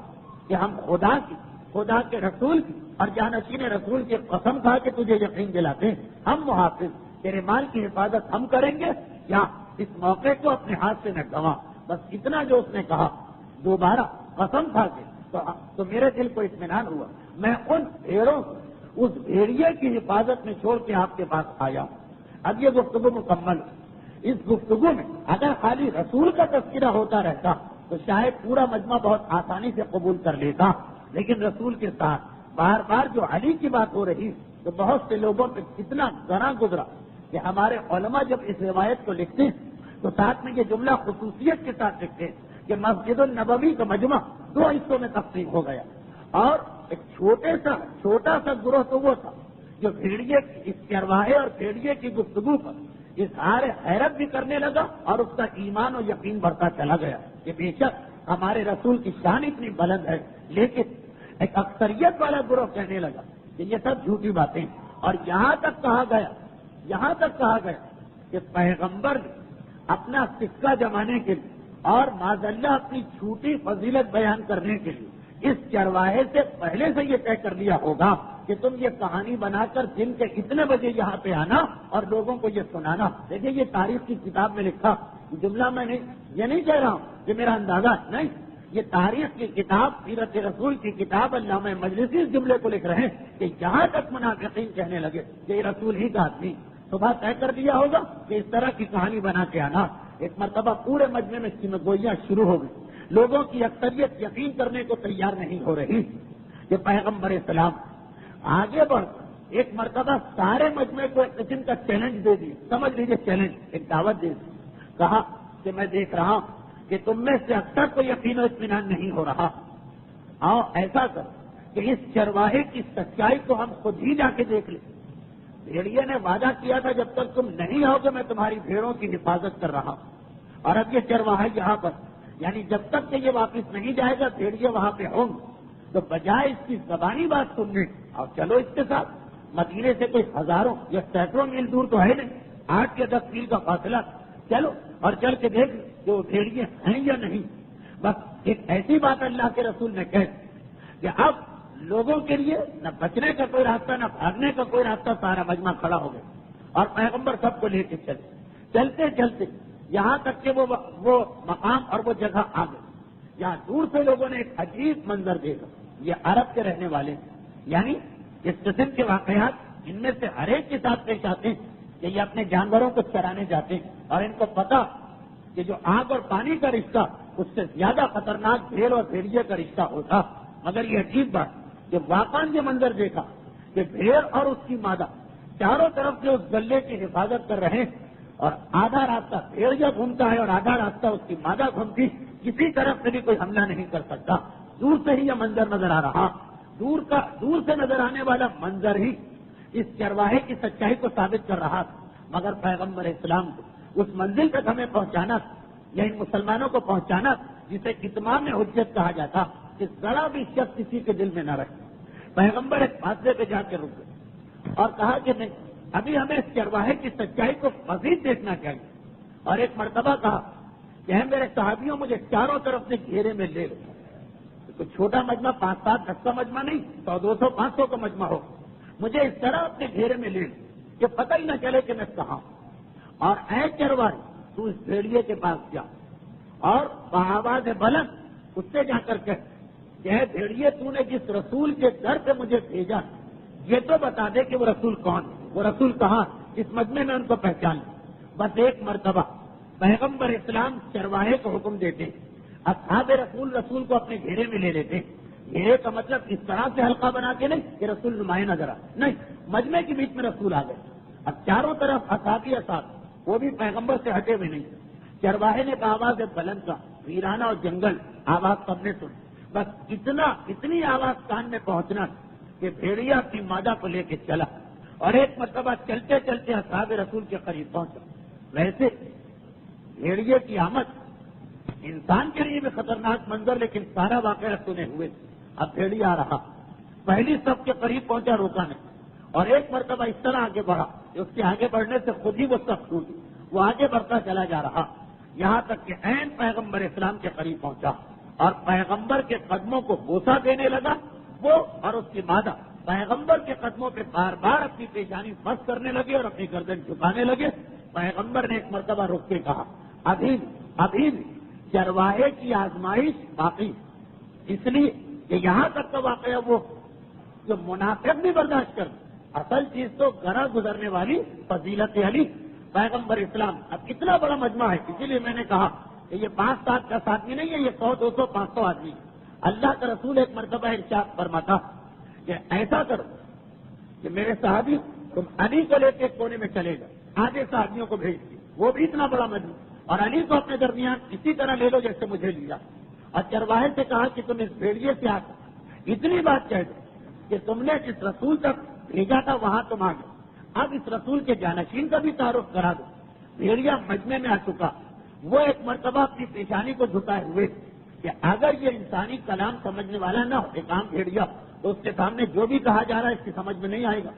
کہ ہم خدا کے رسول کی اور جانشین رسول کی قسم کھا کے تجھے یقین دلاتے ہیں، ہم محافظ، تیرے مال کی حفاظت ہم کریں گے، یا اس موقع کو اپنے ہاتھ سے نہ گنوا۔ بس اتنا جو اس نے کہا دوبارہ قسم کھا کے تو میرے دل کو اطمینان ہوا۔ میں ان بھیڑوں کو اس بھیڑیے کی حفاظت میں چھوڑ کے آپ کے پاس آیا ہوں۔ اب یہ گفتگو مکمل، اس گفتگو میں اگر خالی رسول کا تذکرہ ہوتا رہتا تو شاید پورا مجمع بہت آسانی سے قبول کر لیتا، لیکن رسول کے ساتھ بار بار جو علی کی بات ہو رہی تو بہت سے لوگوں پہ اتنا گنا گزرا کہ ہمارے علماء جب اس روایت کو لکھتے ہیں تو ساتھ میں یہ جملہ خصوصیت کے ساتھ لکھتے ہیں کہ مسجد النبوی کا مجمع 2 حصوں میں تقسیم ہو گیا، اور ایک چھوٹا سا گروہ تو وہ تھا جو بھیڑیے اس چرواہے اور بھیڑیے کی گفتگو پر اظہار حیرت بھی کرنے لگا، اور اس کا ایمان و یقین بڑھتا چلا گیا کہ بے شک ہمارے رسول کی شان اتنی بلند ہے، لیکن ایک اکثریت والا گروہ کہنے لگا کہ یہ سب جھوٹی باتیں، اور یہاں تک کہا گیا کہ پیغمبر نے اپنا سکہ جمانے کے لیے اور معذاللہ اپنی جھوٹی فضیلت بیان کرنے کے لیے اس چرواہے سے پہلے سے یہ طے کر لیا ہوگا کہ تم یہ کہانی بنا کر دن کے اتنے بجے یہاں پہ آنا اور لوگوں کو یہ سنانا۔ دیکھیے یہ تاریخ کی کتاب میں لکھا جملہ، میں یہ نہیں کہہ رہا ہوں کہ میرا اندازہ نہیں، یہ تاریخ کی کتاب، سیرت رسول کی کتاب، علامہ مجلسی اس جملے کو لکھ رہے ہیں کہ یہاں تک منافقین کہنے لگے کہ یہ رسول ہی کا آدمی، صبح طے کر دیا ہوگا کہ اس طرح کی کہانی بنا کے آنا۔ ایک مرتبہ پورے مجمع میں سمگوئیاں شروع ہو گئی، لوگوں کی اکثریت یقین کرنے کو تیار نہیں ہو رہی کہ پیغمبر اسلام آگے بڑھ ایک مرتبہ سارے مجمع کو ایک قسم کا چیلنج دے دی، سمجھ لیجیے چیلنج، ایک دعوت دے دی، کہا کہ میں دیکھ رہا ہوں کہ تم میں سے اکثر کو یقین و اطمینان نہیں ہو رہا، آؤ ایسا کر کہ اس چرواہے کی سچائی کو ہم خود ہی جا کے دیکھ لیں، بھیڑیے نے وعدہ کیا تھا جب تک تم نہیں آؤ گے میں تمہاری بھیڑوں کی حفاظت کر رہا ہوں، اور اب یہ چرواہا یہاں پر، یعنی جب تک کہ یہ واپس نہیں جائے گا بھیڑیے وہاں پہ ہوں گے، تو بجائے اس کی زبانی بات سننے اور چلو اس کے ساتھ، مدینے سے کوئی ہزاروں یا سینکڑوں میل دور تو ہے نہیں، 8 یا 10 میل کا فاصلہ، چلو اور چل کے دیکھ کہ وہ بھیڑیے ہیں یا نہیں۔ بس ایک ایسی بات اللہ کے رسول نے کہی کہ اب لوگوں کے لیے نہ بچنے کا کوئی راستہ نہ بھاگنے کا کوئی راستہ، سارا مجمع کھڑا ہو گیا اور پیغمبر سب کو لے کے چلتے چلتے یہاں تک کہ وہ مقام اور وہ جگہ آ گئی، یہاں دور سے لوگوں نے ایک عجیب منظر دیکھا۔ یہ عرب کے رہنے والے یعنی اس قسم کے واقعات ان میں سے ہر ایک کے ساتھ پیش آتے ہیں کہ یہ اپنے جانوروں کو چرانے جاتے ہیں اور ان کو پتا کہ جو آگ اور پانی کا رشتہ اس سے زیادہ خطرناک بھیڑ اور بھیڑیے کا رشتہ ہوتا، مگر یہ عجیب بات کہ واقعاً یہ منظر دیکھا کہ بھیڑ اور اس کی مادہ چاروں طرف سے اس گلے کی حفاظت کر رہے ہیں، اور آدھا راستہ بھیڑیا گھومتا ہے اور آدھا راستہ اس کی مادہ گھومتی، کسی طرف سے بھی کوئی حملہ نہیں کر سکتا۔ دور سے ہی یہ منظر نظر آ رہا، دور سے نظر آنے والا منظر ہی اس چرواہے کی سچائی کو ثابت کر رہا تھا، مگر پیغمبر اسلام کو اس منزل تک ہمیں پہنچانا یا ان مسلمانوں کو پہنچانا جسے اتمام حجت کہا جاتا کہ ذرا بھی شک کسی کے دل میں نہ رکھے۔ پیغمبر ایک فاصلے پہ جا کے رک گئے اور کہا کہ نہیں، ابھی ہمیں اس چرواہے کی سچائی کو مزید دیکھنا چاہیے، اور ایک مرتبہ کہا کہ ہے میرے صحابیوں مجھے چاروں طرف سے گھیرے میں لے لو۔ کوئی چھوٹا مجمع 5-7-10 کا مجمع نہیں، 100-200-500 کا مجمع ہو، مجھے اس طرح اپنے گھیرے میں لے لو کہ پتہ ہی نہ چلے کہ میں کہاں ہوں، اور اے چرواہے تو اس بھیڑیے کے پاس جا اور بآواز بلند اس سے جا کر کہ اے بھیڑیے تو نے جس رسول کے در پہ مجھے بھیجا یہ تو بتا دے کہ وہ رسول کون ہے، وہ رسول کہاں، اس مجمع میں ان کو پہچان لوں۔ بس ایک مرتبہ پیغمبر اسلام چرواہے کو حکم دیتے، اصحاب رسول کو اپنے گھیرے میں لے لیتے۔ گھیرے کا مطلب اس طرح سے حلقہ بنا کے نہیں کہ رسول نمایاں نظر آئے، نہیں، مجمع کے بیچ میں رسول آ گئے، اب چاروں طرف اصحابی وہ بھی پیغمبر سے ہٹے ہوئے نہیں۔ چرواہے نے آواز بلند کا ویرانہ اور جنگل آواز سب نے سنی، بس اتنی آواز کان میں پہنچنا کہ بھیڑیا اپنی مادہ کو لے کے چلا، اور ایک مرتبہ چلتے چلتے اصحاب رسول کے قریب پہنچا۔ ویسے بھیڑیے کی آمد انسان کے لیے بھی خطرناک منظر، لیکن سارا واقعہ سنے ہوئے۔ اب بھیڑیا آ رہا، پہلی صف کے قریب پہنچا، روکا نہیں، اور ایک مرتبہ اس طرح آگے بڑھا کہ اس کے آگے بڑھنے سے خود ہی وہ صف ٹوٹی، وہ آگے بڑھتا چلا جا رہا، یہاں تک کہ عین پیغمبر اسلام کے قریب پہنچا اور پیغمبر کے قدموں کو بوسہ دینے لگا۔ وہ اور اس کی مادہ پیغمبر کے قدموں پہ بار بار اپنی پیشانی بس کرنے لگے اور اپنی گردن جھکانے لگے۔ پیغمبر نے ایک مرتبہ رک کے کہا ابھی چرواہے کی آزمائش باقی، اس لیے کہ یہاں تک کا واقعہ وہ جو منافق بھی برداشت کر، اصل چیز تو گرا گزرنے والی فضیلت علی پیغمبر اسلام۔ اب اتنا بڑا مجمع ہے، اسی لیے میں نے کہا کہ یہ 5-7-10 آدمی نہیں ہے، یہ 100-200-500 آدمی۔ اللہ کا رسول ایک مرتبہ ارشاد فرماتا کہ ایسا کرو کہ میرے صحابی تم علی کو لے کے کونے میں چلے گا، آدھے صحابیوں کو بھیج دی، وہ بھی اتنا بڑا مجمع، اور علی کو اپنے درمیان اسی طرح لے لو جیسے مجھے لیا، اور چرواہے سے کہا کہ تم اس بھیڑیے سے آ کر اتنی بات کہہ دو کہ تم نے جس رسول تک بھیجا تھا وہاں تم آ گئے، اب اس رسول کے جانشین کا بھی تعارف کرا دو۔ بھیڑیا مجمع میں آ چکا، وہ ایک مرتبہ اپنی پیشانی کو جھکائے ہوئے کہ اگر یہ انسانی کلام سمجھنے والا نہ ہو، ایک عام بھیڑیا، تو اس کے سامنے جو بھی کہا جا رہا ہے اس کی سمجھ میں نہیں آئے گا۔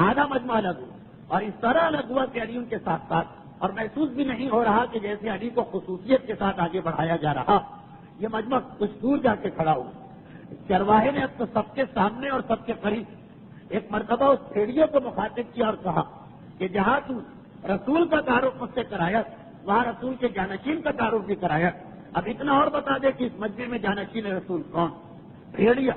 آدھا مجمع الگ ہوا، اور اس طرح الگ ہوا کہ علی ان کے ساتھ ساتھ، اور محسوس بھی نہیں ہو رہا کہ جیسے علی کو خصوصیت کے ساتھ آگے بڑھایا جا رہا۔ یہ مجمع کچھ دور جا کے کھڑا ہوا، چرواہے نے اب تو سب کے سامنے اور سب کے قریب ایک مرتبہ اس بھیڑیے کو مخاطب کیا اور کہا کہ جہاں تو رسول کا تعارف مجھ سے کرایا، وہاں رسول کے جانشین کا تعارف بھی کرایا، اب اتنا اور بتا دے کہ اس مجمع میں جانشین رسول کون۔ بھیڑیا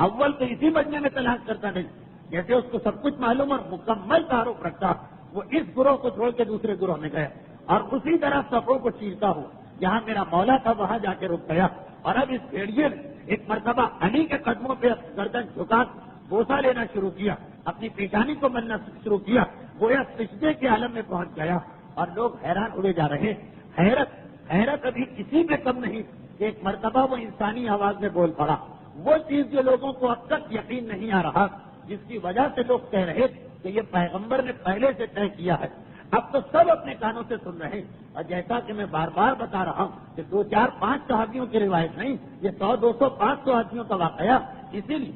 اول تو اسی مجمع میں تلاش کرتا نہیں، جیسے اس کو سب کچھ معلوم اور مکمل تعارف رکھتا، وہ اس گروہ کو چھوڑ کے دوسرے گروہ میں گیا اور اسی طرح صفوں کو چیرتا ہو، جہاں میرا مولا تھا وہاں جا کے رک گیا، اور اب اس بھیڑیے نے ایک مرتبہ علی کے قدموں پہ گردن جھکا بوسہ لینا شروع کیا، اپنی پیشانی کو ملنا شروع کیا، گویا سجدے کے عالم میں پہنچ گیا، اور لوگ حیران ہوئے جا رہے۔ حیرت ابھی کسی میں کم نہیں کہ ایک مرتبہ وہ انسانی آواز میں بول پڑا، وہ چیز جو لوگوں کو اب تک یقین نہیں آ رہا، جس کی وجہ سے لوگ کہہ رہے کہ یہ پیغمبر نے پہلے سے طے کیا ہے. اب تو سب اپنے کانوں سے سن رہے ہیں. اور جیسا کہ میں بار بار بتا رہا ہوں کہ 2 4 5 صحابیوں کی روایت نہیں، یہ 100 200 500 آدمیوں کا واقعہ. اسی لیے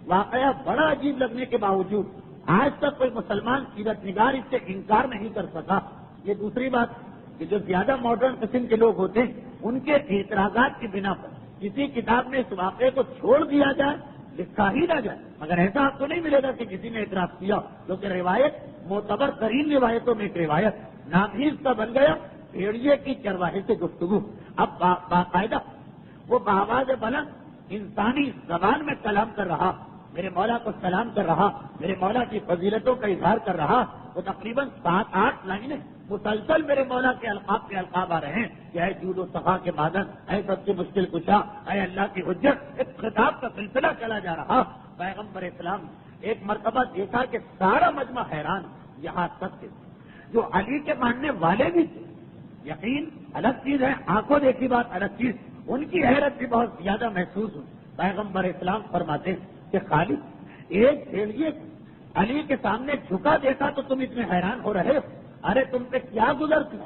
واقعہ بڑا عجیب لگنے کے باوجود آج تک کوئی مسلمان سیرت نگار اس سے انکار نہیں کر سکا. یہ دوسری بات کہ جو زیادہ ماڈرن قسم کے لوگ ہوتے ہیں ان کے اعتراضات کی بنا پر کسی کتاب میں اس واقعے کو چھوڑ دیا جائے، لکھا ہی نہ جائے. مگر ایسا آپ کو نہیں ملے گا کہ کسی نے اعتراض کیا، کیونکہ روایت معتبر ترین روایتوں میں ایک روایت. نام ہی اس کا بن گیا بھیڑیے کی چرواہے سے گفتگو. اب باقاعدہ وہ بآواز بلند انسانی زبان میں کلام کر رہا، میرے مولا کو سلام کر رہا، میرے مولا کی فضیلتوں کا اظہار کر رہا. وہ تقریباً 7 8 لائنیں مسلسل میرے مولا کے القاب پہ القاب آ رہے ہیں کہ اے جود و صفا کے مادن، اے سب سے مشکل کشا، اے اللہ کی حجت. ایک خطاب کا سلسلہ چلا جا رہا. پیغمبر اسلام ایک مرتبہ دیکھا کہ سارا مجمع حیران. یہاں تک کہ جو علی کے ماننے والے بھی تھے، یقین الگ چیز ہے، آنکھوں دیکھی بات الگ چیز، ان کی حیرت بھی بہت زیادہ محسوس ہوئی. پیغمبر اسلام فرماتے کہ خالد ایک بھیڑیے علی کے سامنے جھکا دیکھا تو تم اتنے حیران ہو رہے ہو. ارے تم پہ کیا گزرتی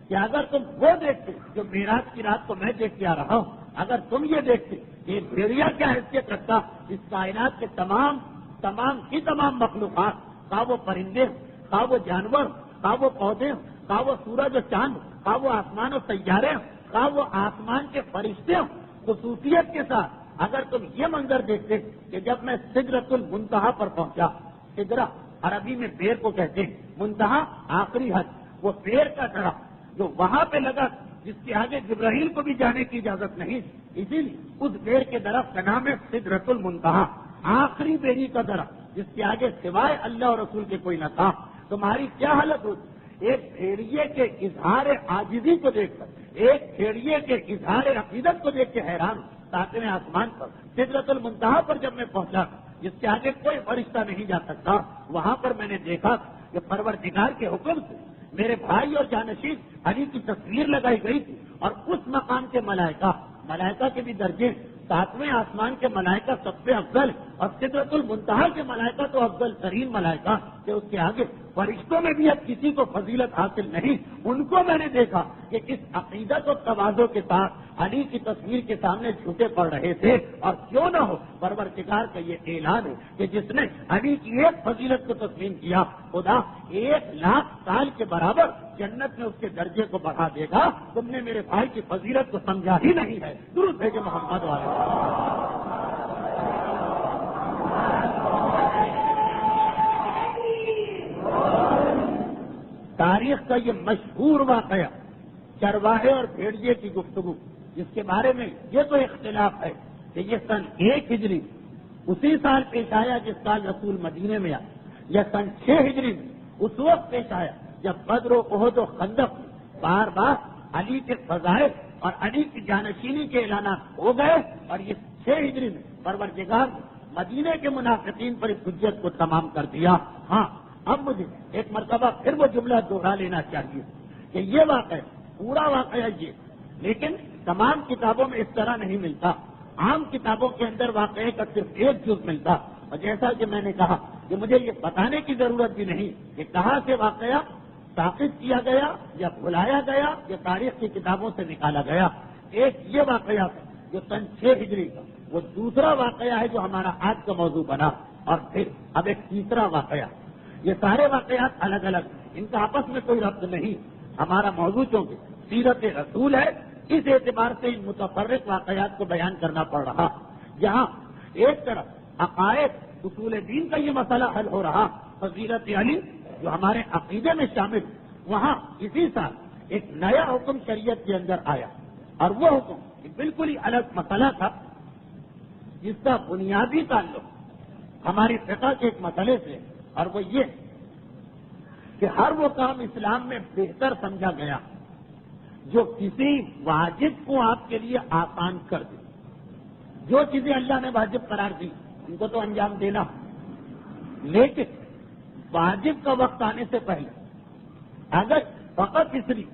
کہ اگر تم وہ دیکھتے جو میراج کی رات کو میں دیکھ کے آ رہا ہوں، اگر تم یہ دیکھتے کہ بھیڑیا کیا حیثیت رکھتا اس کائنات کے تمام مخلوقات، خواہ وہ پرندے، خواہ وہ جانور، خواہ وہ پودے، خواہ وہ سورج و چاند، خواہ وہ آسمان و سیارے، خواہ وہ آسمان کے فرشتے، خصوصیت کے ساتھ اگر تم یہ منظر دیکھتے کہ جب میں سدرۃ المنتہا پر پہنچا، سدرہ عربی میں پیر کو کہتے ہیں، منتہا آخری حد، وہ پیر کا درخت جو وہاں پہ لگا جس کے آگے جبرائیل کو بھی جانے کی اجازت نہیں، اسی لیے اس پیر کے درخت کا نام ہے سدرۃ المنتہا، آخری بیری کا درخت جس کے آگے سوائے اللہ اور رسول کے کوئی نہ تھا. تمہاری کیا حالت ہوتی ایک بھیڑیے کے اظہار عاجزی کو دیکھ کر، ایک بھیڑیے کے اظہار عقیدت کو دیکھ کے حیران. 7ویں آسمان پر سدرۃ المنتہا پر جب میں پہنچا جس کے آگے کوئی فرشتہ نہیں جا سکتا، وہاں پر میں نے دیکھا کہ پروردگار کے حکم سے میرے بھائی اور جانشین علی کی تصویر لگائی گئی تھی، اور اس مقام کے ملائکہ کے بھی درجے 7ویں آسمان کے ملائکہ سب سے افضل، اور سدرۃ المنتہا کے ملائکہ تو افضل ترین ملائکہ کہ اس کے آگے فرشتوں میں بھی اب کسی کو فضیلت حاصل نہیں. ان کو میں نے دیکھا کہ کس عقیدت و تواضع کے ساتھ علی کی تصویر کے سامنے جھوٹے پڑ رہے تھے. اور کیوں نہ ہو، پروردگار کا یہ اعلان ہے کہ جس نے علی کی ایک فضیلت کو تسلیم کیا، خدا 1,00,000 سال کے برابر جنت میں اس کے درجے کو بڑھا دے گا. تم نے میرے بھائی کی فضیلت کو سمجھا ہی نہیں ہے. درود بھیجے محمد والے. تاریخ کا یہ مشہور واقعہ چرواہے اور بھیڑیے کی گفتگو، جس کے بارے میں یہ تو اختلاف ہے کہ یہ سن 1 ہجری اسی سال پیش آیا جس سال رسول مدینے میں آیا، یا سن 6 ہجری میں اس وقت پیش آیا جب بدر و احد و خندق بار بار علی کے فضائل اور علی کی جانشینی کے اعلانات ہو گئے. اور یہ 6 ہجری میں پروردگار مدینے کے منافقین پر اس حجت کو تمام کر دیا. ہاں، اب مجھے ایک مرتبہ پھر وہ جملہ دوہرا لینا چاہیے کہ یہ واقعہ پورا واقعہ یہ، لیکن تمام کتابوں میں اس طرح نہیں ملتا. عام کتابوں کے اندر واقعے کا صرف ایک جز ملتا. اور جیسا کہ میں نے کہا کہ مجھے یہ بتانے کی ضرورت بھی نہیں کہ کہاں سے واقعہ ساقط کیا گیا یا بھلایا گیا یا تاریخ کی کتابوں سے نکالا گیا. ایک یہ واقعہ جو سن 6 ہجری کا، وہ دوسرا واقعہ ہے جو ہمارا آج کا موضوع بنا، اور پھر اب ایک تیسرا واقعہ. یہ سارے واقعات الگ الگ، ان کا آپس میں کوئی ربط نہیں. ہمارا موضوع چونکہ سیرت رسول ہے، اس اعتبار سے ان متفرق واقعات کو بیان کرنا پڑ رہا. جہاں ایک طرف عقائد اصول دین کا یہ مسئلہ حل ہو رہا، فضیلت علی جو ہمارے عقیدے میں شامل، وہاں اسی سال ایک نیا حکم شریعت کے اندر آیا، اور وہ حکم بالکل ہی الگ مسئلہ تھا جس کا بنیادی تعلق ہماری فقہ کے ایک مسئلے سے، اور وہ یہ کہ ہر وہ کام اسلام میں بہتر سمجھا گیا جو کسی واجب کو آپ کے لیے آسان کر دے. جو چیزیں اللہ نے واجب قرار دی ان کو تو انجام دینا، لیکن واجب کا وقت آنے سے پہلے اگر فقط اس لیے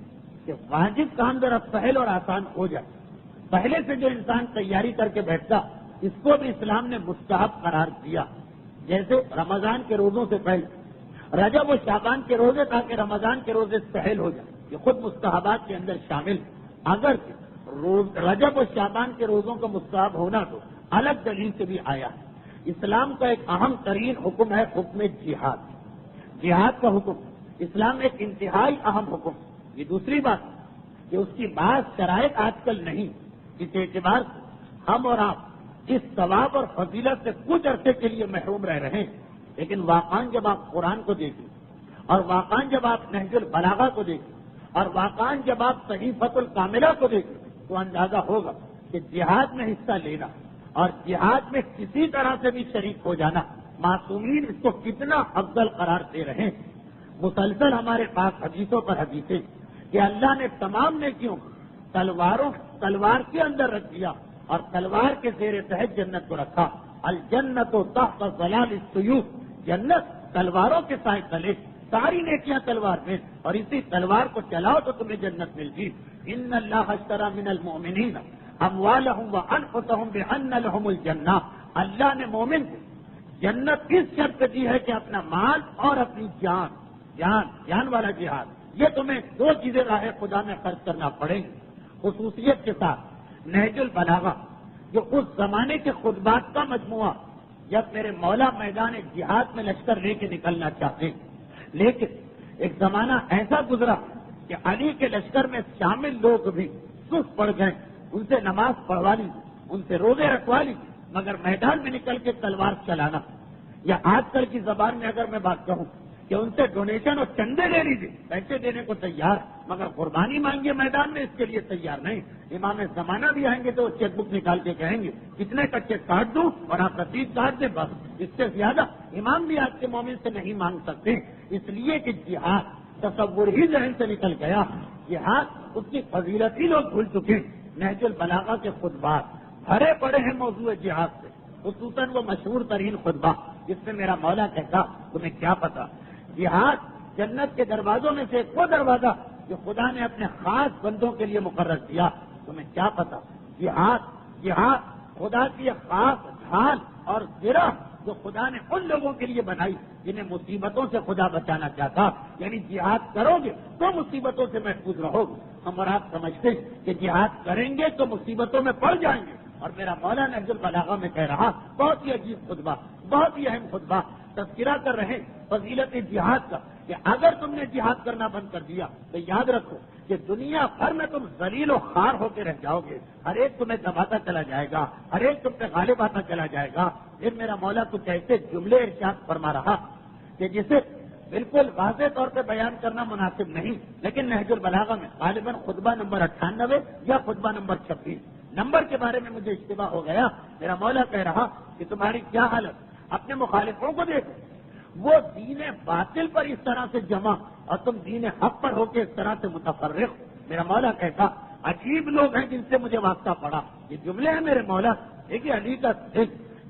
کہ واجب کام ذرا سہل اور آسان ہو جائے، پہلے سے جو انسان تیاری کر کے بیٹھتا، اس کو بھی اسلام نے مستحب قرار دیا. جیسے رمضان کے روزوں سے پہلے رجب و شعبان کے روزے تاکہ رمضان کے روزے سہل ہو جائے، یہ خود مستحبات کے اندر شامل۔ اگر رجب و شعبان کے روزوں کا مستحب ہونا تو الگ دلیل سے بھی آیا ہے۔ اسلام کا ایک اہم ترین حکم ہے حکم جہاد، جہاد کا حکم اسلام میں ایک انتہائی اہم حکم۔ یہ دوسری بات کہ اس کی بعض شرائط آج کل نہیں، اس اعتبار سے ہم اور آپ اس ثواب اور فضیلت سے کچھ عرصے کے لیے محروم رہ رہے ہیں، لیکن واقعاً جب آپ قرآن کو دیکھیں اور واقعاً جب آپ نہج البلاغہ کو دیکھیں اور واقعاً جب آپ صحیفۃ الکاملہ کو دیکھیں تو اندازہ ہوگا کہ جہاد میں حصہ لینا اور جہاد میں کسی طرح سے بھی شریک ہو جانا معصومین اس کو کتنا افضل قرار دے رہے ہیں۔ مسلسل ہمارے پاس حدیثوں پر حدیثیں کہ اللہ نے تمام نیکیوں کو تلوار کے اندر رکھ دیا اور تلوار کے زیر تحت جنت کو رکھا۔ الجنت تحت ظلال السیوف، جنت تلواروں کے سائے تلے، ساری نیکیاں تلوار میں، اور اسی تلوار کو چلاؤ تو تمہیں جنت مل گی۔ ان اللہ اشتری من المؤمنین اموالہم وانفسہم بان لہم الجنہ، اللہ نے مومن کو جنت اس شرط پہ دی ہے کہ اپنا مال اور اپنی جان والا جہاد، یہ تمہیں دو چیزیں راہ خدا میں خرچ کرنا پڑیں گی۔ خصوصیت کے ساتھ نہج البلاغہ جو اس زمانے کے خطبات کا مجموعہ، جب میرے مولا میدان جہاد میں لشکر لے کے نکلنا چاہتے ہیں، لیکن ایک زمانہ ایسا گزرا کہ علی کے لشکر میں شامل لوگ بھی سست پڑ گئے، ان سے نماز پڑھوا لی، ان سے روزے رکھوا لی، مگر میدان میں نکل کے تلوار چلانا، یا آج کل کی زبان میں اگر میں بات کہوں کہ ان سے ڈونیشن اور چندے لے لیجیے، پیسے دینے کو تیار، مگر قربانی مانگیے میدان میں، اس کے لیے تیار نہیں۔ امام زمانہ بھی آئیں گے تو وہ چیک بک نکال کے کہیں گے کتنے کا چیک کاٹ دوں اور آپ رسید کاٹ دیں، بس اس سے زیادہ امام بھی آج کے مومن سے نہیں مانگ سکتے، اس لیے کہ جہاد تصور ہی ذہن سے نکل گیا، جہاد اس کی فضیلت ہی لوگ بھول چکے۔ نہج البلاغہ کے خطبات بھرے پڑے ہیں موضوع جہاد سے، خصوصاً وہ مشہور ترین خطبہ جس میں میرا مولا کہتا تمہیں کیا پتا، جہاد جنت کے دروازوں میں سے ایک وہ دروازہ جو خدا نے اپنے خاص بندوں کے لیے مقرر کیا، تمہیں کیا پتا، جہاد خدا کی ایک خاص ڈھال اور گرہ جو خدا نے ان لوگوں کے لیے بنائی جنہیں مصیبتوں سے خدا بچانا چاہتا، یعنی جہاد کرو گے تو مصیبتوں سے محفوظ رہو گے۔ ہم اور آپ سمجھتے کہ جہاد کریں گے تو مصیبتوں میں پڑ جائیں گے، اور میرا مولا نہج البلاغہ میں کہہ رہا، بہت ہی عجیب خطبہ، بہت ہی اہم خطبہ، تذکرہ کر رہے فضیلت جہاد کا کہ اگر تم نے جہاد کرنا بند کر دیا تو یاد رکھو کہ دنیا بھر میں تم ذلیل و خوار ہو کے رہ جاؤ گے، ہر ایک تمہیں دباتا چلا جائے گا، ہر ایک تم پہ غالب آتا چلا جائے گا۔ پھر میرا مولا کچھ ایسے جملے ارشاد فرما رہا کہ جسے بالکل واضح طور پہ بیان کرنا مناسب نہیں، لیکن نہج البلاغہ میں غالباً خطبہ نمبر 98 یا خطبہ نمبر 26 نمبر کے بارے میں مجھے اشتباہ ہو گیا۔ میرا مولا کہہ رہا کہ تمہاری کیا حالت، اپنے مخالفوں کو دیکھو، وہ دین باطل پر اس طرح سے جمع اور تم دین حق پر ہو کے اس طرح سے متفرق۔ میرا مولا کہتا عجیب لوگ ہیں جن سے مجھے واسطہ پڑا، یہ جملے ہیں میرے مولا۔ دیکھیے علی کا دل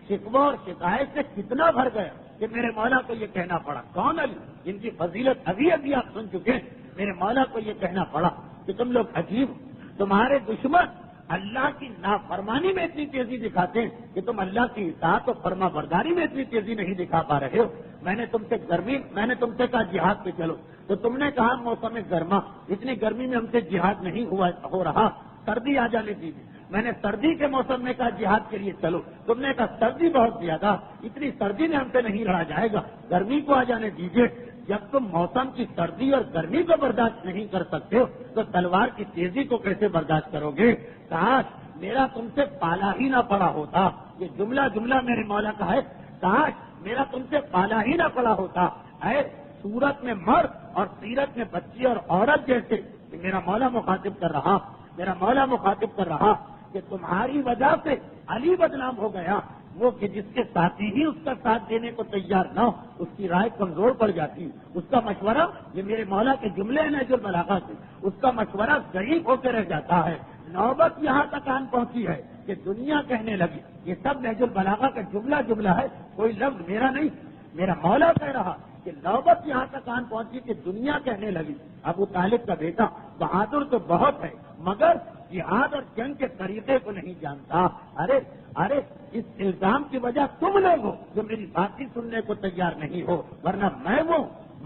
شکوہ اور شکایت سے کتنا بھر گیا کہ میرے مولا کو یہ کہنا پڑا، کون علی جن کی فضیلت ابھی آپ سن چکے ہیں، میرے مولا کو یہ کہنا پڑا کہ تم لوگ عجیب، تمہارے دشمن اللہ کی نافرمانی میں اتنی تیزی دکھاتے ہیں کہ تم اللہ کی اطاعت و فرما برداری میں اتنی تیزی نہیں دکھا پا رہے ہو۔ میں نے تم سے کہا جہاد پہ چلو تو تم نے کہا موسم گرما، اتنی گرمی میں ہم سے جہاد نہیں ہو رہا، سردی آ جانے دیجیے۔ میں نے سردی کے موسم میں کہا جہاد کے لیے چلو، تم نے کہا سردی بہت زیادہ، اتنی سردی میں ہم سے نہیں رہا جائے گا، گرمی کو آ جانے دیجیے۔ جب تم موسم کی سردی اور گرمی کو برداشت نہیں کر سکتے ہو تو تلوار کی تیزی کو کیسے برداشت کرو گے؟ کاش میرا تم سے پالا ہی نہ پڑا ہوتا، یہ جملہ میرے مولا کا ہے، کاش میرا تم سے پالا ہی نہ پڑا ہوتا، اے صورت میں مرد اور سیرت میں بچی اور عورت جیسے۔ میرا مولا مخاطب کر رہا کہ تمہاری وجہ سے علی بدنام ہو گیا، وہ کہ جس کے ساتھی ہی اس کا ساتھ دینے کو تیار نہ ہو، اس کی رائے کمزور پڑ جاتی، اس کا مشورہ، یہ میرے مولا کے جملے ہیں نہج البلاغہ سے، اس کا مشورہ ضعیف ہو کے رہ جاتا ہے۔ نوبت یہاں تک آن پہنچی ہے کہ دنیا کہنے لگی، یہ سب نہج البلاغہ کا جملہ ہے، کوئی لفظ میرا نہیں، میرا مولا کہہ رہا کہ کہ نوبت یہاں تک آن پہنچی کہ دنیا کہنے لگی ابو طالب کا بیٹا بہادر تو بہت ہے مگر جہاد اور جنگ کے طریقے کو نہیں جانتا. ارے اس الزام کی وجہ تم لوگ ہو جو میری باتیں سننے کو تیار نہیں ہو, ورنہ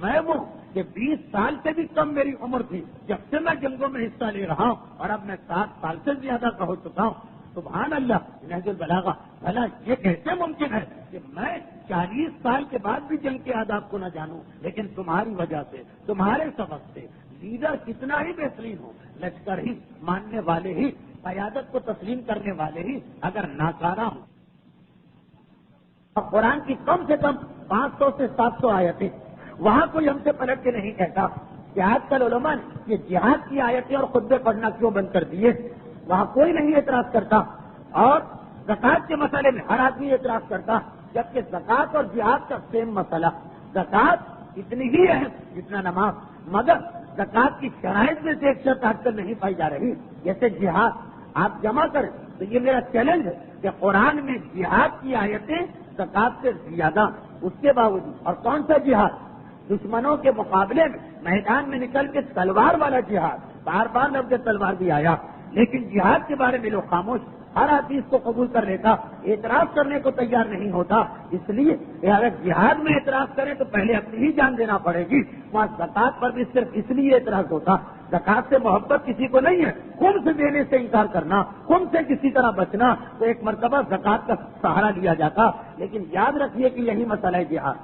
میں وہ کہ 20 سال سے بھی کم میری عمر تھی جب سے میں جنگوں میں حصہ لے رہا ہوں, اور اب میں 7 سال سے زیادہ کا ہو چکا ہوں. سبحان اللہ. نہج البلاغہ. بھلا یہ کیسے ممکن ہے کہ میں 40 سال کے بعد بھی جنگ کے آداب کو نہ جانوں, لیکن تمہاری وجہ سے, تمہارے سبب سے لیڈر کتنا ہی بہترین ہو, لشکر ہی ماننے والے ہی, قیادت کو تسلیم کرنے والے ہی اگر ناکارہ ہوں. قرآن کی کم سے کم 500 سے 700 آیتیں, وہاں کوئی ہم سے پلٹ کے نہیں کہتا کہ آج کل علماء نے یہ جہاد کی آیتیں اور خطبے پڑھنا کیوں بند کر دیے. وہاں کوئی نہیں اعتراض کرتا, اور زکوٰۃ کے مسئلے میں ہر آدمی اعتراض کرتا, جبکہ زکوٰۃ اور جہاد کا سیم مسئلہ. زکوٰۃ اتنی ہی ہے جتنا نماز, مگر زکوٰۃ کی شرائط میں سے ایک شرط آج کل نہیں پائی جا رہی, جیسے جہاد. آپ جمع کریں تو یہ میرا چیلنج ہے کہ قرآن میں جہاد کی آیتیں زکوٰۃ سے زیادہ, اس کے باوجود. اور کون سا جہاد؟ دشمنوں کے مقابلے میں میدان میں نکل کے تلوار والا جہاد. بار بار لفظ تلوار بھی آیا, لیکن جہاد کے بارے میں لوگ خاموش. ہر آدمی اس کو قبول کر لیتا, اعتراض کرنے کو تیار نہیں ہوتا. اس لیے اگر جہاد میں اعتراض کریں تو پہلے اپنی ہی جان دینا پڑے گی. وہاں زکوٰۃ پر بھی صرف اس لیے اعتراض ہوتا, زکوٰۃ سے محبت کسی کو نہیں ہے, خود سے دینے سے انکار کرنا, خود سے کسی طرح بچنا, تو ایک مرتبہ زکوٰۃ کا سہارا لیا جاتا. لیکن یاد رکھیے کہ یہی مسئلہ ہے جہاد.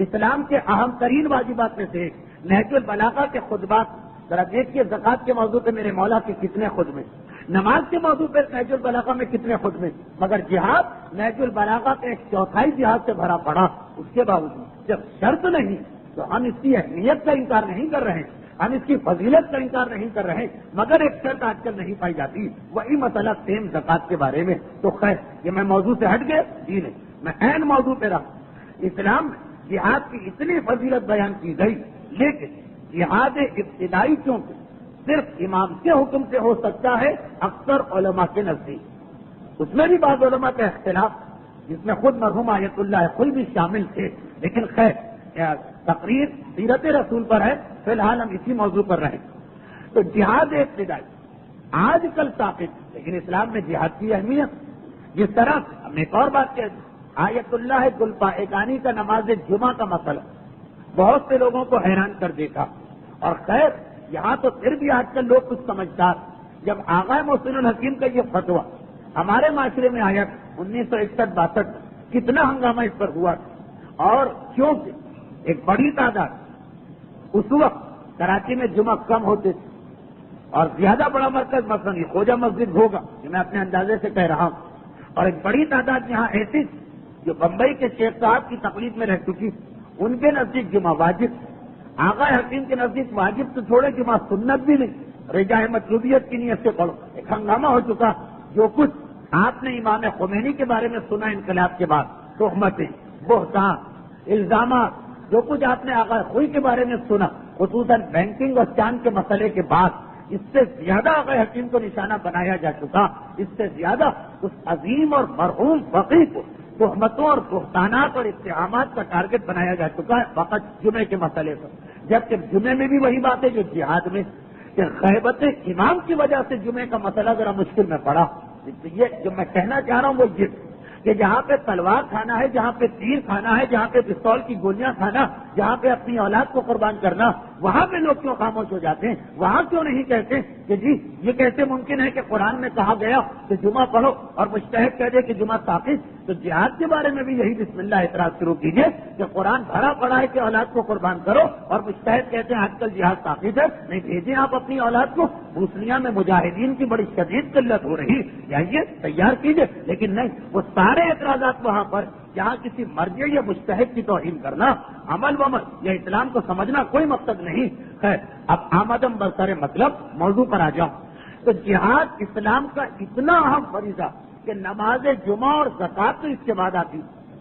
اسلام کے اہم ترین واجبات میں سے ایک نہج البلاغہ کے خطبات. ذرا دیکھیے زکوٰۃ کے موضوع پہ میرے مولا کے کتنے خطبے, نماز کے موضوع پہ نہج البلاغہ میں کتنے خطبے, مگر جہاد نہج البلاغہ کا 1/4 جہاد سے بھرا پڑا. اس کے باوجود جب شرط نہیں تو ہم اس کی اہمیت کا انکار نہیں کر رہے, ہم اس کی فضیلت کا انکار نہیں کر رہے, مگر ایک شرط آج کل نہیں پائی جاتی. وہی مسئلہ سیم زکوٰۃ کے بارے میں. تو خیر یہ میں موضوع سے ہٹ گئے جی نہیں, میں عین موضوع پہ رہا. اسلام میں جہاد کی اتنی فضیلت بیان کی گئی, لیکن جہاد ابتدائی کیونکہ صرف امام کے حکم سے ہو سکتا ہے اکثر علماء کے نزدیک. اس میں بھی بعض علماء کا اختلاف, جس میں خود مرحوم آیت اللہ خود بھی شامل تھے. لیکن خیر تقریر سیرت رسول پر ہے, فی الحال ہم اسی موضوع پر رہیں. تو جہاد ابتدائی آج کل ثابت, لیکن اسلام میں جہاد کی اہمیت جس طرح ہم نے ایک اور بات کہہ دی, آیت اللہ گلپائگانی کا نماز جمعہ کا مسئلہ بہت سے لوگوں کو حیران کر دیتا. اور خیر یہاں تو پھر بھی آج کل لوگ کچھ سمجھدار. جب آغا محسن الحکیم کا یہ فتویٰ ہمارے معاشرے میں آیا 1961-62 کتنا ہنگامہ اس پر ہوا, اور کیونکہ ایک بڑی تعداد اس وقت کراچی میں جمعہ کم ہوتے تھے, اور زیادہ بڑا مرکز مثلا یہ خوجہ مسجد ہوگا, یہ میں اپنے اندازے سے کہہ رہا ہوں, اور ایک بڑی تعداد یہاں ایسی جو بمبئی کے شیخ صاحب کی تقلید میں رہ چکی, ان کے نزدیک جمعہ واجب. آغا حکیم کے نزدیک واجب تو چھوڑے, جمعہ سنت بھی نہیں, رجاء مطلوبیت کی نیت سے پڑھو. ایک ہنگامہ ہو چکا. جو کچھ آپ نے امام خمینی کے بارے میں سنا انقلاب کے بعد, تہمتیں, بہتان, الزامات, جو کچھ آپ نے آغا خوئی کے بارے میں سنا, خصوصاً بینکنگ اور چاند کے مسئلے کے بعد, اس سے زیادہ آغا حکیم کو نشانہ بنایا جا چکا. اس سے زیادہ اس عظیم اور مرحوم فقیہ کو تہمتوں اور بہتانات اور اتہامات کا ٹارگٹ بنایا جا چکا ہے فقط جمعے کے مسئلے پر. جبکہ جمعے میں بھی وہی بات ہے جو جہاد میں, کہ غیبت امام کی وجہ سے جمعے کا مسئلہ ذرا مشکل میں پڑا. یہ جو میں کہنا چاہ رہا ہوں وہ یہ کہ جہاں پہ تلوار کھانا ہے, جہاں پہ تیر کھانا ہے, جہاں پہ پستول کی گولیاں کھانا, جہاں پہ اپنی اولاد کو قربان کرنا, وہاں پہ لوگ کیوں خاموش ہو جاتے ہیں؟ وہاں کیوں نہیں کہتے کہ جی یہ کیسے ممکن ہے کہ قرآن میں کہا گیا کہ جمعہ پڑھو اور مجتہد کہہ دے کہ جمعہ ثابت. تو جہاد کے بارے میں بھی یہی بسم اللہ اعتراض شروع کیجیے کہ قرآن بھرا پڑا ہے کہ اولاد کو قربان کرو, اور مجتہد کہتے ہیں آج کل جہاد ثابت ہے, نہیں بھیجیں آپ اپنی اولاد کو. بوسنیا میں مجاہدین کی بڑی شدید قلت ہو رہی, جائیے تیار کیجیے. لیکن نہیں, وہ سارے اعتراضات وہاں پر جہاں کسی مرجع یا مجتہد کی توہین کرنا, عمل ومل یا اسلام کو سمجھنا کوئی مقصد نہیں. خیر اب آمدم برسر مطلب موضوع پر آ جاؤں. تو جہاد اسلام کا اتنا اہم فریضہ کہ نماز جمعہ اور زکوٰۃ تو اس کے بعد آتی.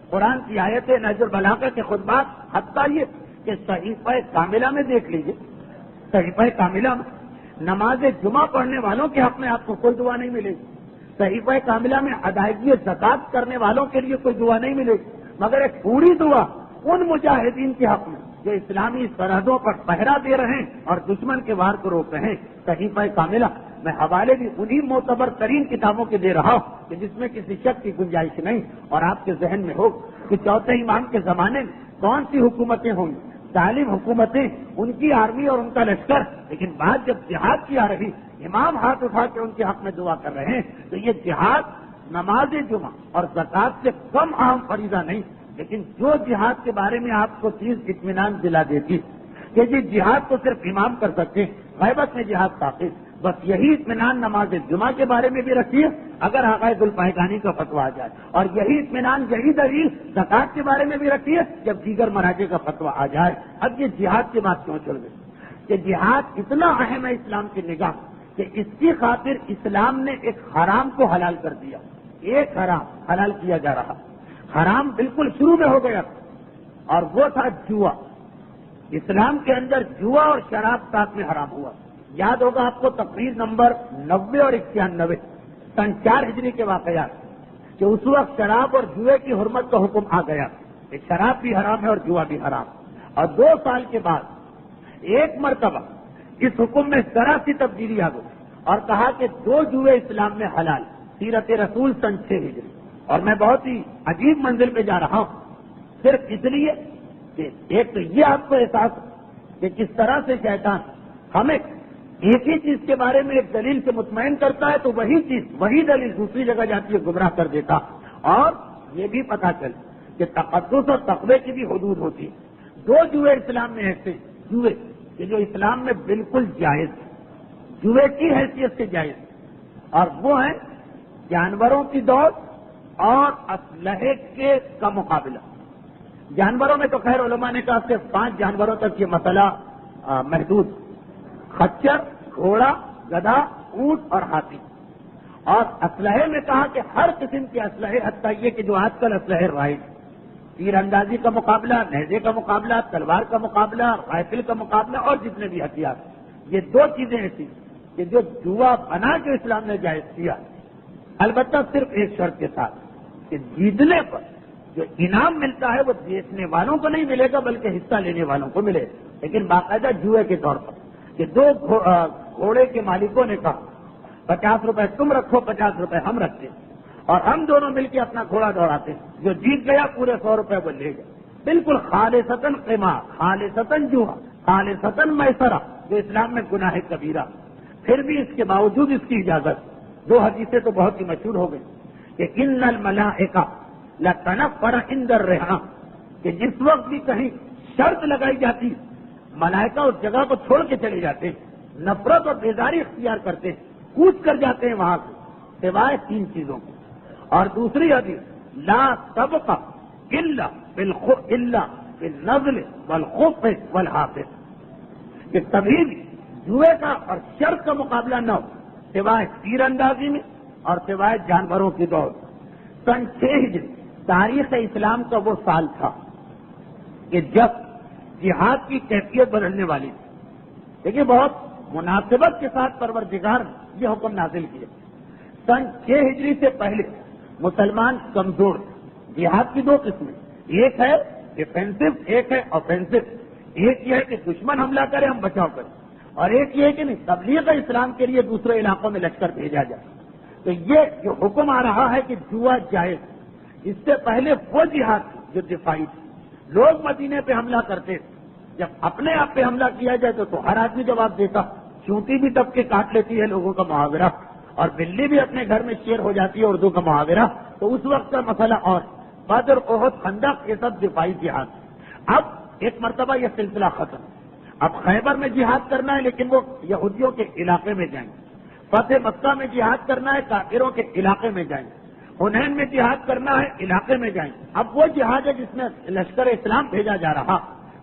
قرآن کی آیت نہج البلاغہ کے خطبات, حتیٰ یہ کہ صحیفہ کاملہ میں دیکھ لیجیے, صحیفہ کاملہ میں نماز جمعہ پڑھنے والوں کے حق میں آپ کو کوئی دعا نہیں ملے گی. صحیفہ کاملہ میں ادائیگی زکوٰۃ کرنے والوں کے لیے کوئی دعا نہیں ملے گی, مگر ایک پوری دعا ان مجاہدین کے حق میں جو اسلامی سرحدوں پر پہرا دے رہے ہیں اور دشمن کے وار کو روک رہے ہیں، صحیفہ کاملہ میں حوالے بھی انہی معتبر ترین کتابوں کے دے رہا ہوں کہ جس میں کسی شک کی گنجائش نہیں، اور آپ کے ذہن میں ہو کہ چوتھے امام کے زمانے میں کون سی حکومتیں ہوں گی، ظالم حکومتیں، ان کی آرمی اور ان کا لشکر، لیکن بات جب جہاد کی آ رہی، امام ہاتھ اٹھا کے ان کے حق میں دعا کر رہے ہیں، تو یہ جہاد نماز جمعہ اور زکوٰۃ سے کم اہم فریضہ نہیں، لیکن جو جہاد کے بارے میں آپ کو چیز اطمینان دلا دیتی کہ جی جہاد کو صرف امام کر سکتے ہیں، غیبت میں جہاد کافی، بس یہی اطمینان نماز جمعہ کے بارے میں بھی رکھیے اگر عقائد الفائقانی کا فتویٰ آ جائے، اور یہی اطمینان، یہی دلیل زکوٰۃ کے بارے میں بھی رکھیے جب دیگر مراجع کا فتویٰ آ جائے۔ اب یہ جہاد کی بات کیوں چل گئی کہ جہاد اتنا اہم ہے اسلام کی نگاہ کہ اس کی خاطر اسلام نے ایک حرام کو حلال کر دیا، ایک حرام حلال کیا جا رہا، حرام بالکل شروع میں ہو گیا اور وہ تھا جوا۔ اسلام کے اندر جوا اور شراب ساتھ میں حرام ہوا۔ یاد ہوگا آپ کو تقریر نمبر 90 اور 91 سن 4 ہجری کے واقعات کہ اس وقت شراب اور جوئے کی حرمت کا حکم آ گیا کہ شراب بھی حرام ہے اور جوا بھی حرام، اور 2 سال کے بعد ایک مرتبہ اس حکم میں ذرا سی تبدیلی آ گئی اور کہا کہ 2 جوئے اسلام میں حلال، سیرت رسول سن 6 ہجری۔ اور میں بہت ہی عجیب منزل پہ جا رہا ہوں صرف اس لیے کہ ایک تو یہ آپ کو احساس کہ کس طرح سے شیطان ہمیں ایک ہی چیز کے بارے میں ایک دلیل سے مطمئن کرتا ہے تو وہی چیز، وہی دلیل دوسری جگہ جاتی ہے گمراہ کر دیتا، اور یہ بھی پتہ چل کہ تقدس اور تقوی کی بھی حدود ہوتی ہے۔ 2 جوئے اسلام میں ایسے جوئے کہ جو اسلام میں بالکل جائز ہے، جوئے کی حیثیت سے جائز، اور وہ ہیں جانوروں کی دوڑ اور اسلحے کے کا مقابلہ۔ جانوروں میں تو خیر علماء نے کہا صرف 5 جانوروں تک یہ مسئلہ محدود، خچر، گھوڑا، گدھا، اونٹ اور ہاتھی، اور اسلحے میں کہا کہ ہر قسم کے اسلحے، حتیٰ یہ کہ جو آج کل اسلحے رائج، تیر اندازی کا مقابلہ، نیزے کا مقابلہ، تلوار کا مقابلہ، رائفل کا مقابلہ اور جتنے بھی ہتھیار، یہ 2 چیزیں ایسی کہ جو جوا بنا جو اسلام نے جائز کیا، البتہ صرف ایک شرط کے ساتھ کہ جیتنے پر جو انعام ملتا ہے وہ دیکھنے والوں کو نہیں ملے گا بلکہ حصہ لینے والوں کو ملے، لیکن باقاعدہ جوئے کے طور پر کہ 2 گھوڑے کے مالکوں نے کہا 50 روپے تم رکھو، 50 روپے ہم رکھتے ہیں، اور ہم دونوں مل کے اپنا گھوڑا دوڑاتے ہیں، جو جیت گیا پورے 100 روپے وہ لے گیا۔ بالکل خالصتاً قمار، خالصتاً جوا، خالصتاً میسرہ، جو اسلام میں گناہ کبیرہ، پھر بھی اس کے باوجود اس کی اجازت۔ 2 حدیثیں تو بہت ہی مشہور ہو گئی کہ ان الملائکہ لتنفر عند الرحا، کہ جس وقت بھی کہیں شرط لگائی جاتی ملائکہ اس جگہ کو چھوڑ کے چلے جاتے ہیں، نفرت اور بیزاری اختیار کرتے ہیں، کوچ کر جاتے ہیں وہاں سے سوائے 3 چیزوں کو۔ اور دوسری حدیث لا سبق الا بالنزل والخف والحافظ، کہ کبھی بھی جوئے کا اور شرط کا مقابلہ نہ ہو سوائے تیر اندازی میں اور سوائے جانوروں کی دوڑ۔ سن 6 ہجری تاریخ اسلام کا وہ سال تھا کہ جب جہاد کی کیفیت بدلنے والی تھی، لیکن بہت مناسبت کے ساتھ پروردگار نے یہ حکم نازل کیا۔ سن 6 ہجری سے پہلے مسلمان کمزور، جہاد کی 2 قسمیں، ایک ہے ڈیفینسو، ایک ہے آفینسو، ایک یہ ہے کہ دشمن حملہ کرے ہم بچاؤ کریں، اور ایک یہ ہے کہ نہیں تبلیغ اسلام کے لیے دوسرے علاقوں میں لشکر بھیجا جائے۔ تو یہ جو حکم آ رہا ہے کہ جوا جائز، اس سے پہلے وہ جہاد جو دفاعی تھی، لوگ مدینے پہ حملہ کرتے تھے، جب اپنے آپ پہ حملہ کیا جائے تو ہر آدمی جواب دیتا، چونٹی بھی دب کے کاٹ لیتی ہے لوگوں کا محاورہ، اور بلی بھی اپنے گھر میں شیر ہو جاتی ہے اردو کا محاورہ، تو اس وقت کا مسئلہ اور بدر، احد، خندق، یہ سب دفاعی جہاد۔ اب ایک مرتبہ یہ سلسلہ ختم، اب خیبر میں جہاد کرنا ہے لیکن وہ یہودیوں کے علاقے میں جائیں، فتح مکہ میں جہاد کرنا ہے کافروں کے علاقے میں جائیں، حنین میں جہاد کرنا ہے علاقے میں جائیں۔ اب وہ جہاد ہے جس میں لشکر اسلام بھیجا جا رہا،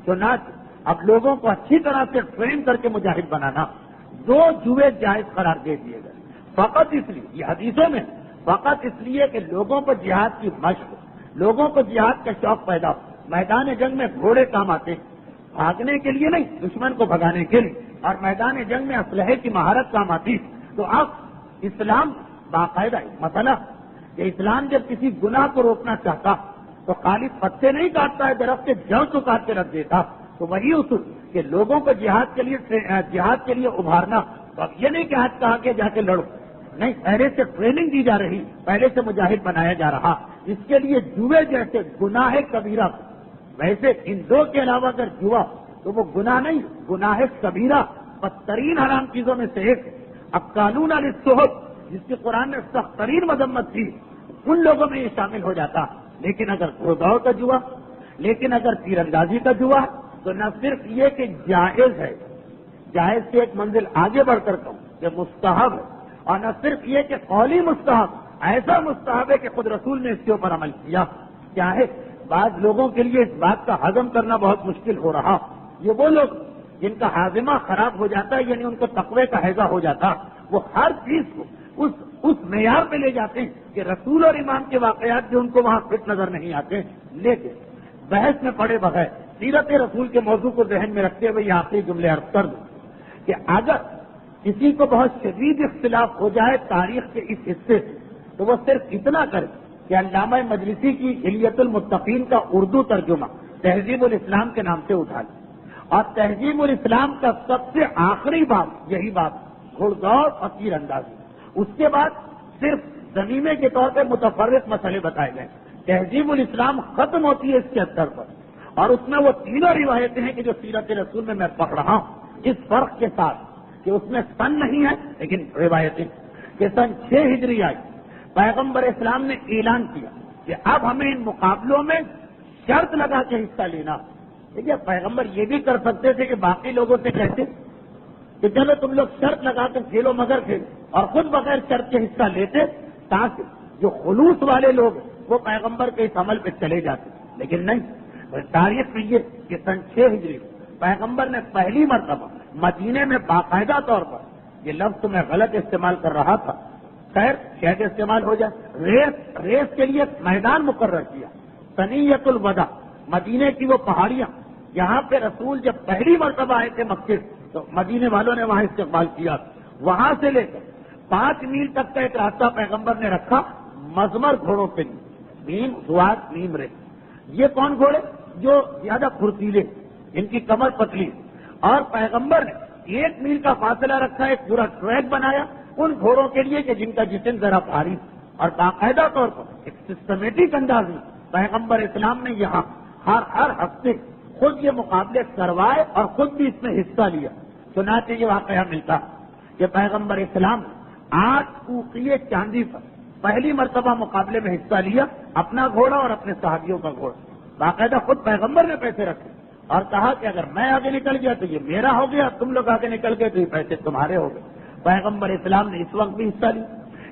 چنانچہ اب لوگوں کو اچھی طرح سے ٹرین کر کے مجاہد بنانا، 2 جوئے جائز قرار دے دیے گئے، فقط اس لیے، یہ حدیثوں میں فقط اس لیے کہ لوگوں کو جہاد کی مشق، لوگوں کو جہاد کا شوق پیدا ہو۔ میدان جنگ میں گھوڑے کام آتے ہیں، بھاگنے کے لیے نہیں، دشمن کو بھگانے کے لیے، اور میدان جنگ میں اسلحے کی مہارت کام آتی۔ تو اب اسلام باقاعدہ مسئلہ کہ اسلام جب کسی گناہ کو روکنا چاہتا تو خالی پتے نہیں کاٹتا ہے، درخت کے جڑ کو کاٹ کے رکھ دیتا. تو وہی اصول کہ لوگوں کو جہاد کے لیے ابھارنا. تو اب یہ نہیں کہ آج کہا کہ جا کے لڑو، نہیں، پہلے سے ٹریننگ دی جا رہی، پہلے سے مجاہد بنایا جا رہا. اس کے لیے جوئے جیسے گناہ کبیرہ، ویسے ان دو کے علاوہ اگر جوا تو وہ گناہ نہیں، گناہ کبیرہ، بدترین حرام چیزوں میں سے ایک. اب قانون الصحب جس کی قرآن میں سخت ترین مذمت تھی، ان لوگوں میں یہ شامل ہو جاتا. لیکن اگر گھوڑ دوڑ کا جوا، لیکن اگر تیر اندازی کا جوا، تو نہ صرف یہ کہ جائز ہے، جائز سے ایک منزل آگے بڑھ کر کہوں کہ مستحب ہے، اور نہ صرف یہ کہ قولی مستحب، ایسا مستحب ہے کہ خود رسول نے اس کے اوپر عمل کیا. کیا ہے؟ بعض لوگوں کے لیے اس بات کا ہضم کرنا بہت مشکل ہو رہا. یہ وہ لوگ جن کا ہاضمہ خراب ہو جاتا ہے، یعنی ان کو تقوی کا ہیضہ ہو جاتا، وہ ہر چیز کو اس معیار پہ لے جاتے ہیں کہ رسول اور امام کے واقعات جو ان کو وہاں فٹ نظر نہیں آتے. لیکن بحث میں پڑے بغیر سیرت رسول کے موضوع کو ذہن میں رکھتے ہوئے یہ آخری جملے عرض کر دوں کہ اگر کسی کو بہت شدید اختلاف ہو جائے تاریخ کے اس حصے سے، تو وہ صرف اتنا کرے کہ علامہ مجلسی کی حلیت المتقین کا اردو ترجمہ تہذیب الاسلام کے نام سے اٹھا لے، اور تہذیب الاسلام کا سب سے آخری باب یہی بات، گھڑ دوڑ اور تیر اندازی. اس کے بعد صرف زمینے کے طور پہ متفرق مسئلے بتائے گئے. تہذیب الاسلام ختم ہوتی ہے اس کے اثر پر، اور اس میں وہ تینوں روایتیں ہیں کہ جو سیرت رسول میں پڑھ رہا ہوں، اس فرق کے ساتھ کہ اس میں سن نہیں ہے لیکن روایتیں کہ سن 6 ہجری آئی، پیغمبر اسلام نے اعلان کیا کہ اب ہمیں ان مقابلوں میں شرط لگا کے حصہ لینا. دیکھیے پیغمبر یہ بھی کر سکتے تھے کہ باقی لوگوں سے کہتے کہ چلو تم لوگ شرط لگا کر کھیلو مگر کھیلو، اور خود بغیر شرط کے حصہ لیتے تاکہ جو خلوص والے لوگ وہ پیغمبر کے اس عمل پہ چلے جاتے. لیکن نہیں، تاریخ میں یہ کہ سن 6 ہجری پیغمبر نے پہلی مرتبہ مدینے میں باقاعدہ طور پر، یہ لفظ میں غلط استعمال کر رہا تھا، خیر شاید استعمال ہو جائے، ریس کے لیے میدان مقرر کیا. ثنیۃ الوداع، مدینے کی وہ پہاڑیاں، یہاں پہ رسول جب پہلی مرتبہ آئے تھے مکے تو مدینے والوں نے وہاں استقبال کیا. وہاں سے لے کر 5 میل تک کا ایک راستہ پیغمبر نے رکھا مزمر گھوڑوں کے لیے، نیم سواد نیم رے. یہ کون گھوڑے؟ جو زیادہ پھرتیلے، ان کی کمر پتلی، اور پیغمبر نے 1 میل کا فاصلہ رکھا، ایک پورا ٹریک بنایا ان گھوڑوں کے لیے کہ جن کا جسم ذرا بھاری، اور باقاعدہ طور پر ایک سسٹمیٹک انداز میں پیغمبر اسلام نے یہاں ہر ہفتے خود یہ مقابلے کروائے اور خود بھی اس میں حصہ لیا. چنانچہ یہ واقعہ ملتا کہ پیغمبر اسلام 8 اوقیے چاندی پر پہلی مرتبہ مقابلے میں حصہ لیا، اپنا گھوڑا اور اپنے صحابیوں کا گھوڑا. باقاعدہ خود پیغمبر نے پیسے رکھے اور کہا کہ اگر میں آگے نکل گیا تو یہ میرا ہو گیا، تم لوگ آگے نکل گئے تو یہ پیسے تمہارے ہو گئے. پیغمبر اسلام نے اس وقت بھی حصہ لیا.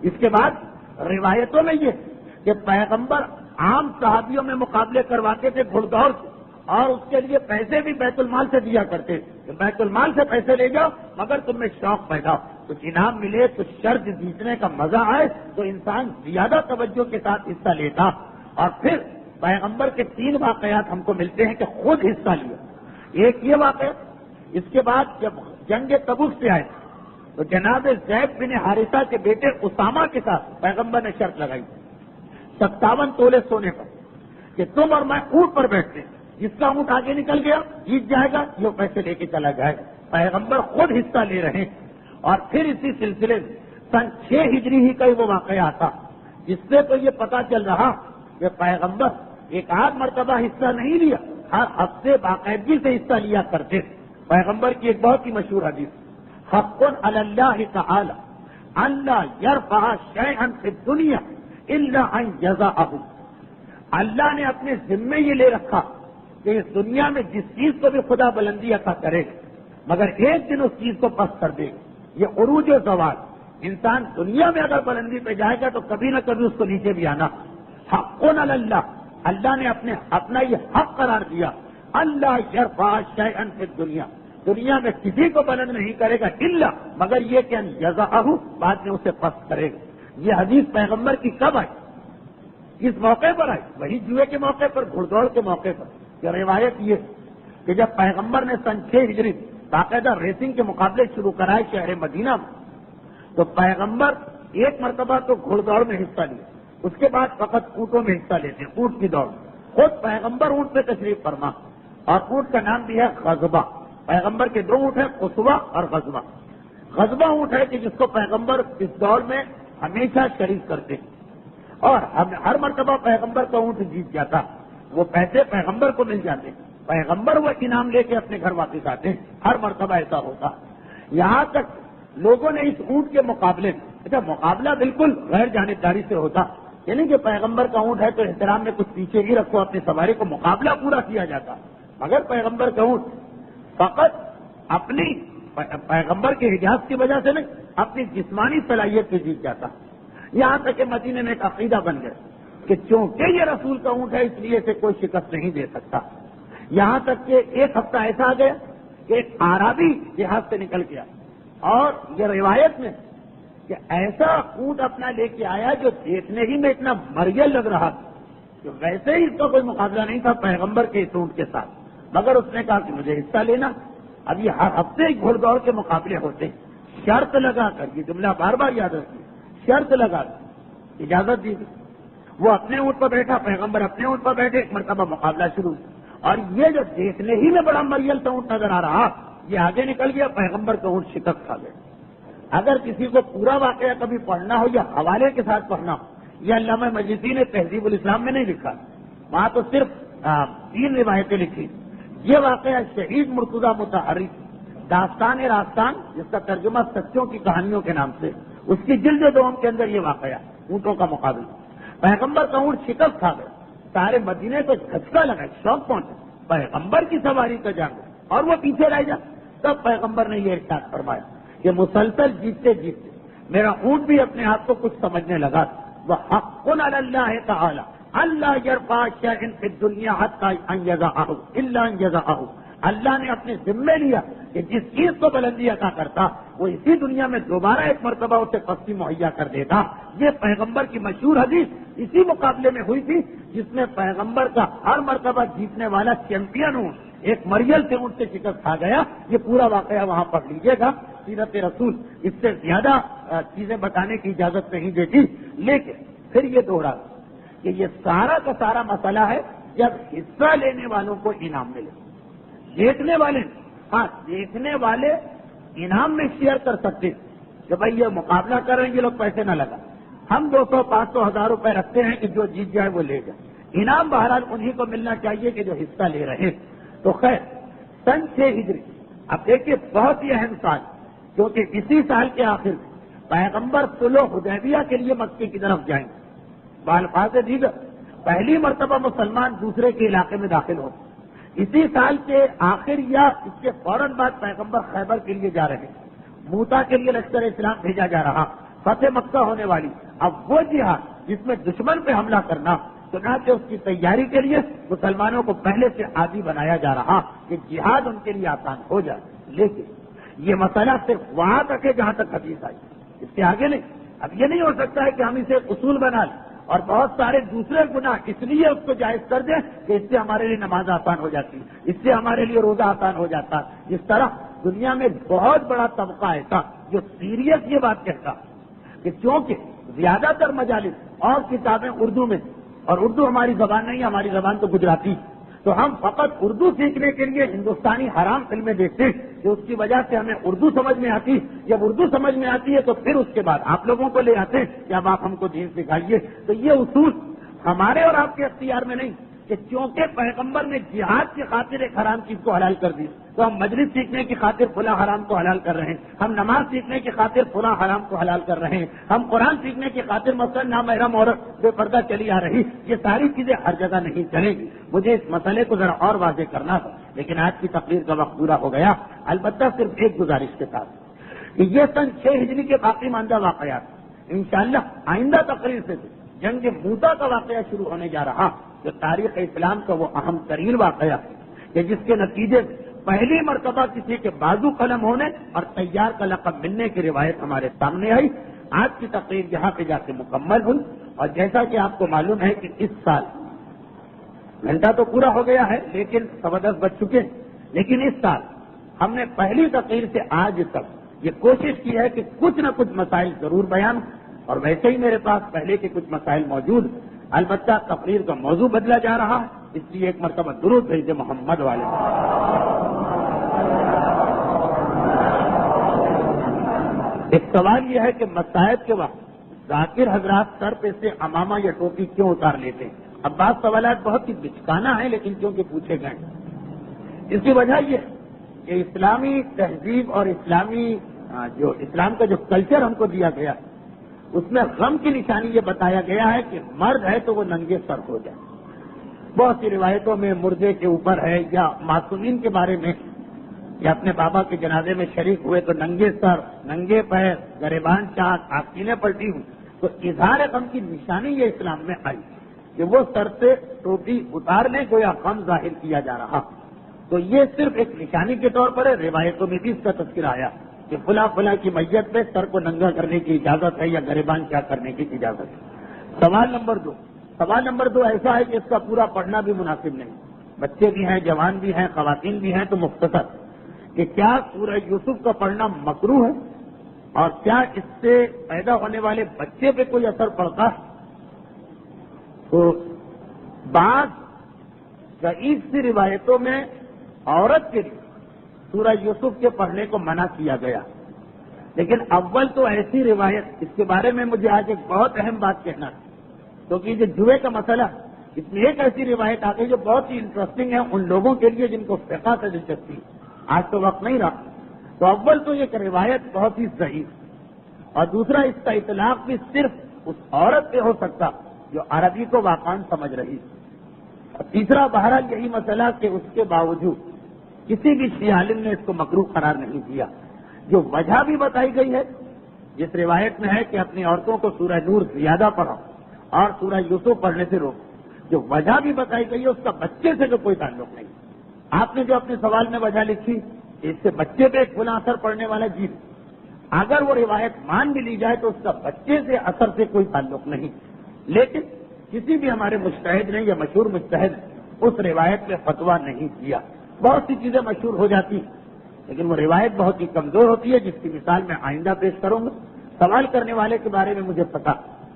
اس کے بعد روایتوں میں یہ کہ پیغمبر عام صحابیوں میں مقابلے کرواتے تھے گھڑ دوڑ سے، اور اس کے لیے پیسے بھی بیت المال سے دیا کرتے کہ بیت المال سے پیسے لے جاؤ مگر تم میں شوق پیدا ہو، کچھ انعام ملے، کچھ شرط جیتنے کا مزہ آئے تو انسان زیادہ توجہ کے ساتھ حصہ لیتا. اور پھر پیغمبر کے 3 واقعات ہم کو ملتے ہیں کہ خود حصہ لیا. ایک یہ واقعہ، اس کے بعد جب جنگ تبوک سے آئے تو جناب زید بن حارثہ کے بیٹے اسامہ کے ساتھ پیغمبر نے شرط لگائی 57 تولے سونے پر کہ تم اور میں اونٹ پر بیٹھتے ہیں، جس کا اونٹ آگے نکل گیا جیت جائے گا، یہ پیسے لے کے چلا جائے گا. پیغمبر خود حصہ لے رہے ہیں. اور پھر اسی سلسلے میں سن 6 ہجری ہی کا وہ واقعہ آتا جس سے تو یہ پتا چل رہا کہ پیغمبر ایک آدھ مرتبہ حصہ نہیں لیا، ہر ہفتے باقاعدگی سے حصہ لیا کرتے. پیغمبر کی ایک بہت ہی مشہور حدیث، حق علی اللہ تعالی اللہ یرفع شیئا فی الدنیا الا ان یضعہ. اللہ نے اپنے ذمے یہ لے رکھا کہ اس دنیا میں جس چیز کو بھی خدا بلندی عطا کرے مگر ایک دن اس چیز کو پست کر دے گا. یہ عروج و زوال، انسان دنیا میں اگر بلندی پہ جائے گا تو کبھی نہ کبھی اس کو نیچے بھی آنا. حق علی اللہ، اللہ نے اپنا یہ حق قرار دیا، اللہ یرفع شیئا فی الدنیا، دنیا میں کسی کو بلند نہیں کرے گا الا مگر یہ کہ ان یضعہ، بعد میں اسے پست کرے گا. یہ حدیث پیغمبر کی کب آئی؟ کس موقع پر آئی؟ وہی جوئے کے موقع پر، گھڑ دوڑ کے موقع پر. یہ روایت یہ کہ جب پیغمبر نے سن 6 ہجری باقاعدہ ریسنگ کے مقابلے شروع کرائے شہر مدینہ میں، تو پیغمبر ایک مرتبہ تو گھڑ دوڑ میں حصہ لیا، اس کے بعد فقط اونٹوں میں حصہ لیتے، اونٹ کی دوڑ. خود پیغمبر اونٹ پہ تشریف فرما، اور اونٹ کا نام بھی ہے غضبہ۔ پیغمبر کے 2 اونٹ ہیں، قصوہ اور غضبہ۔ غضبہ اونٹ ہے کہ جس کو پیغمبر اس دور میں ہمیشہ شریک کرتے ہیں، اور ہر مرتبہ پیغمبر کا اونٹ جیت جاتا، وہ پیسے پیغمبر کو مل جاتے، پیغمبر وہ انعام لے کے اپنے گھر واپس آتے، ہر مرتبہ ایسا ہوتا۔ یہاں تک لوگوں نے اس اونٹ کے مقابلے میں، اچھا مقابلہ بالکل غیر جانبداری سے ہوتا، یعنی کہ پیغمبر کا اونٹ ہے تو احترام میں کچھ پیچھے ہی رکھو اپنی سواری کو، مقابلہ پورا کیا جاتا، مگر پیغمبر کا اونٹ فقط اپنی پیغمبر کے اعجاز کی وجہ سے نہیں، اپنی جسمانی صلاحیت سے جیت جاتا۔ یہاں تک کہ مدینے میں ایک عقیدہ بن گیا کہ چونکہ یہ رسول کا اونٹ ہے اس لیے اسے کوئی شکست نہیں دے سکتا۔ یہاں تک کہ ایک ہفتہ ایسا آ گیا کہ ایک عربی جہاز سے نکل گیا، اور یہ روایت میں کہ ایسا اونٹ اپنا لے کے آیا جو دیکھنے ہی میں اتنا مریل لگ رہا تھا کہ ویسے ہی اس کا کوئی مقابلہ نہیں تھا پیغمبر کے اس اونٹ کے ساتھ، مگر اس نے کہا کہ مجھے حصہ لینا۔ اب یہ ہر ہفتے گھوڑ دوڑ کے مقابلے ہوتے، شرط لگا کر، یہ جملہ بار بار یاد رکھیے، شرط لگا کر اجازت دی گئی۔ وہ اپنے اونٹ پر بیٹھا، پیغمبر اپنے اونٹ پر بیٹھے، ایک مرتبہ مقابلہ شروع، اور یہ جو دیکھنے ہی میں بڑا مریل سا اونٹ نظر آ رہا یہ آگے نکل گیا، پیغمبر کا اونٹ شکست کھا گیا۔ اگر کسی کو پورا واقعہ کبھی پڑھنا ہو یا حوالے کے ساتھ پڑھنا ہو، یہ علامہ مجلسی نے تہذیب الاسلام میں نہیں لکھا، وہاں تو صرف 3 روایتیں لکھی۔ یہ واقعہ شہید مرتضیٰ متحری داستان راستان، جس کا ترجمہ سچوں کی کہانیوں کے نام سے، اس کی جلد 2 کے اندر یہ واقعہ اونٹوں کا مقابلہ۔ پیغمبر کا اونٹ شکست کھا گیا، سارے مدینے کو جھٹکا لگا، شوق پہنچا، پیغمبر کی سواری کا جانو، اور وہ پیچھے رہ جا۔ تب پیغمبر نے یہ ارشاد فرمایا کہ مسلسل جیتتے جیتتے میرا اونٹ بھی اپنے آپ کو کچھ سمجھنے لگا، وہ حق علی اللہ تعالی اللہ یرفع شیئا فی الدنیا حتی ان یضعہ الا ان یضعہ، اللہ نے اپنے ذمے لیا کہ جس چیز کو بلندی عطا کرتا وہ اسی دنیا میں دوبارہ ایک مرتبہ اسے پستی مہیا کر دیتا۔ یہ پیغمبر کی مشہور حدیث اسی مقابلے میں ہوئی تھی جس میں پیغمبر کا ہر مرتبہ جیتنے والا چیمپئن اونٹ ایک مریل سے اونٹ سے شکست کھا گیا۔ یہ پورا واقعہ وہاں پڑھ لیجیے گا، سیرت رسول اس سے زیادہ چیزیں بتانے کی اجازت نہیں دیتی، لیکن پھر یہ دوہرا کہ یہ سارا کا سارا مسئلہ ہے جب حصہ لینے والوں کو انعام ملے، دیکھنے والے، ہاں دیکھنے والے انعام میں شیئر کر سکتے کہ بھائی یہ مقابلہ کر رہے ہیں یہ لوگ پیسے نہ لگا، ہم 200 500 1000 روپے رکھتے ہیں کہ جو جیت جائے وہ لے جائے، انعام بہرحال انہیں کو ملنا چاہیے کہ جو حصہ لے رہے ہیں۔ تو خیر سن 6 ہجری، اب دیکھیے بہت ہی اہم سال، کیونکہ اسی سال کے آخر میں پیغمبر صلح حدیبیہ کے لیے مکے کی طرف جائیں گے۔ بالفاظ دیگر پہلی مرتبہ مسلمان دوسرے کے علاقے میں داخل ہو، اسی سال کے آخر یا اس کے فوراً بعد پیغمبر خیبر کے لیے جا رہے ہیں، موتا کے لیے لشکر اسلام بھیجا جا رہا، فتح مکہ ہونے والی، اب وہ جہاد جس میں دشمن پہ حملہ کرنا، چنانچہ اس کی تیاری کے لیے مسلمانوں کو پہلے سے عادی بنایا جا رہا کہ جہاد ان کے لیے آسان ہو جائے۔ لیکن یہ مسئلہ صرف وہاں تک ہے جہاں تک حدیث آئی، اس سے آگے نہیں۔ اب یہ نہیں ہو سکتا ہے کہ ہم اسے اصول بنا لیں اور بہت سارے دوسرے گناہ اس لیے اس کو جائز کر دیں کہ اس سے ہمارے لیے نماز آسان ہو جاتی، اس سے ہمارے لیے روزہ آسان ہو جاتا۔ اس طرح دنیا میں بہت بڑا طبقہ ایسا جو سیریس یہ بات کہتا کہ چونکہ زیادہ تر مجالس اور کتابیں اردو میں، اور اردو ہماری زبان نہیں، ہماری زبان تو گجراتی، تو ہم فقط اردو سیکھنے کے لیے ہندوستانی حرام فلمیں دیکھتے ہیں کہ اس کی وجہ سے ہمیں اردو سمجھ میں آتی۔ جب اردو سمجھ میں آتی ہے تو پھر اس کے بعد آپ لوگوں کو لے آتے ہیں کہ اب آپ ہم کو دین سکھائیے۔ تو یہ اصول ہمارے اور آپ کے اختیار میں نہیں کہ چونکہ پیغمبر نے جہاد کی خاطر ایک حرام چیز کو حلال کر دی تو ہم مجلس سیکھنے کی خاطر فلاں حرام کو حلال کر رہے ہیں، ہم نماز سیکھنے کی خاطر فلاں حرام کو حلال کر رہے ہیں، ہم قرآن سیکھنے کی خاطر مثلا نامحرم عورت بے پردہ چلی آ رہی، یہ ساری چیزیں ہر جگہ نہیں چلیں گی۔ مجھے اس مسئلے کو ذرا اور واضح کرنا تھا، لیکن آج کی تقریر کا وقت پورا ہو گیا۔ البتہ صرف ایک گزارش کے ساتھ کہ یہ سن 6 ہجری کے باقی ماندہ واقعات انشاءاللہ آئندہ تقریر سے جنگ موتا کا واقعہ شروع ہونے جا رہا، جو تاریخ اسلام کا وہ اہم ترین واقعہ ہے کہ جس کے نتیجے پہلی مرتبہ کسی کے بازو قلم ہونے اور تیار کا لقب ملنے کی روایت ہمارے سامنے آئی۔ آج کی تقریر یہاں پہ جا کے مکمل ہوئی، اور جیسا کہ آپ کو معلوم ہے کہ اس سال گھنٹہ تو پورا ہو گیا ہے لیکن 10:15 بج چکے ہیں، لیکن اس سال ہم نے پہلی تقریر سے آج تک یہ کوشش کی ہے کہ کچھ نہ کچھ مسائل ضرور بیان، اور ویسے ہی میرے پاس پہلے کے کچھ مسائل موجود، البتہ تقریر کا موضوع بدلا جا رہا ہے اس لیے ایک مرتبہ درود بھیجے محمد والے. ایک سوال یہ ہے کہ مصائب کے وقت ذاکر حضرات سر پہ سے عمامہ یا ٹوپی کیوں اتار لیتے ہیں؟ اب بعض سوالات بہت ہی بچکانا ہیں لیکن کیونکہ پوچھے گئے. اس کی وجہ یہ ہے کہ اسلامی تہذیب اور اسلام کا جو کلچر ہم کو دیا گیا اس میں غم کی نشانی یہ بتایا گیا ہے کہ مرد ہے تو وہ ننگے سر ہو جائے. بہت سی روایتوں میں مردے کے اوپر ہے یا معصومین کے بارے میں یا اپنے بابا کے جنازے میں شریک ہوئے تو ننگے سر ننگے پیر گریبان چاک آستینیں پلٹی ہوئی. تو اظہار غم کی نشانی یہ اسلام میں آئی کہ وہ سر سے ٹوپی اتارنے کو یا غم ظاہر کیا جا رہا. تو یہ صرف ایک نشانی کے طور پر ہے. روایتوں میں بھی اس کا تذکرہ آیا کہ فلاں فلاں کی میت میں سر کو ننگا کرنے کی اجازت ہے یا گریبان چاک کرنے کی اجازت ہے. سوال نمبر دو ایسا ہے کہ اس کا پورا پڑھنا بھی مناسب نہیں. بچے بھی ہیں، جوان بھی ہیں، خواتین بھی ہیں، تو مختصر کہ کیا سورہ یوسف کا پڑھنا مکروہ ہے اور کیا اس سے پیدا ہونے والے بچے پہ کوئی اثر پڑتا ہے؟ تو بعض ضعیف سی روایتوں میں عورت کے لیے سورہ یوسف کے پڑھنے کو منع کیا گیا. لیکن اول تو ایسی روایت، اس کے بارے میں مجھے آج ایک بہت اہم بات کہنا ہے کیونکہ یہ جوئے کا مسئلہ، اس میں ایک ایسی روایت آ گئی جو بہت ہی انٹرسٹنگ ہے ان لوگوں کے لیے جن کو فقہ سے دلچسپی ہے. آج تو وقت نہیں رہا. تو اول تو یہ روایت بہت ہی ضعیف، اور دوسرا اس کا اطلاق بھی صرف اس عورت پہ ہو سکتا جو عربی کو واقعاً سمجھ رہی. اور تیسرا بہرحال یہی مسئلہ کہ اس کے باوجود کسی بھی شیعہ عالم نے اس کو مکروہ قرار نہیں دیا. جو وجہ بھی بتائی گئی ہے جس روایت میں ہے کہ اپنی عورتوں کو سورہ نور زیادہ پڑھو اور سورہ یوسف پڑھنے سے روکو، جو وجہ بھی بتائی گئی ہے اس کا بچے سے تو کوئی تعلق نہیں. آپ نے جو اپنے سوال میں وجہ لکھی اس سے بچے پہ ایک کھلا اثر پڑنے والا جیت، اگر وہ روایت مان بھی لی جائے تو اس کا بچے سے اثر سے کوئی تعلق نہیں. لیکن کسی بھی ہمارے مجتہد نے یا مشہور مجتہد اس روایت میں فتویٰ نہیں دیا. بہت سی چیزیں مشہور ہو جاتی ہیں لیکن وہ روایت بہت ہی کمزور ہوتی ہے، جس کی مثال میں آئندہ پیش کروں گا. سوال کرنے والے کے بارے میں مجھے پتا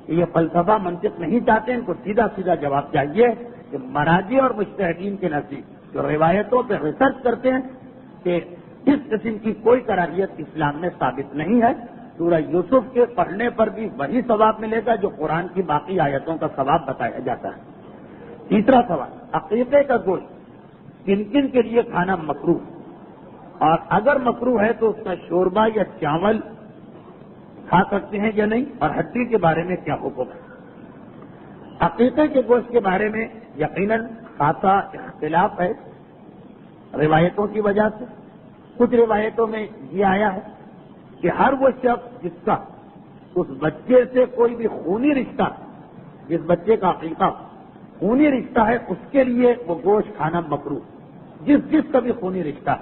کہ یہ فلسفہ منطق نہیں چاہتے، ان کو سیدھا سیدھا جواب چاہیے کہ مراجع اور مجتہدین کے نزدیک جو روایتوں پہ ریسرچ کرتے ہیں کہ اس قسم کی کوئی کراہیت اسلام میں ثابت نہیں ہے. سورہ یوسف کے پڑھنے پر بھی وہی ثواب ملے گا جو قرآن کی باقی آیتوں کا ثواب بتایا جاتا ہے. تیسرا سوال، عقیقے کا گوشت کن کن کے لیے کھانا مکروہ، اور اگر مکروہ ہے تو اس کا شوربہ یا چاول کھا سکتے ہیں یا نہیں، اور ہڈی کے بارے میں کیا حکم ہے؟ عقیقے کے گوشت کے بارے میں یقیناً خاصا اختلاف ہے روایتوں کی وجہ سے. کچھ روایتوں میں یہ آیا ہے کہ ہر وہ شخص جس کا اس بچے سے کوئی بھی خونی رشتہ، جس بچے کا عقیقہ خونی رشتہ ہے اس کے لیے وہ گوشت کھانا مکروہ. جس کا بھی خونی رشتہ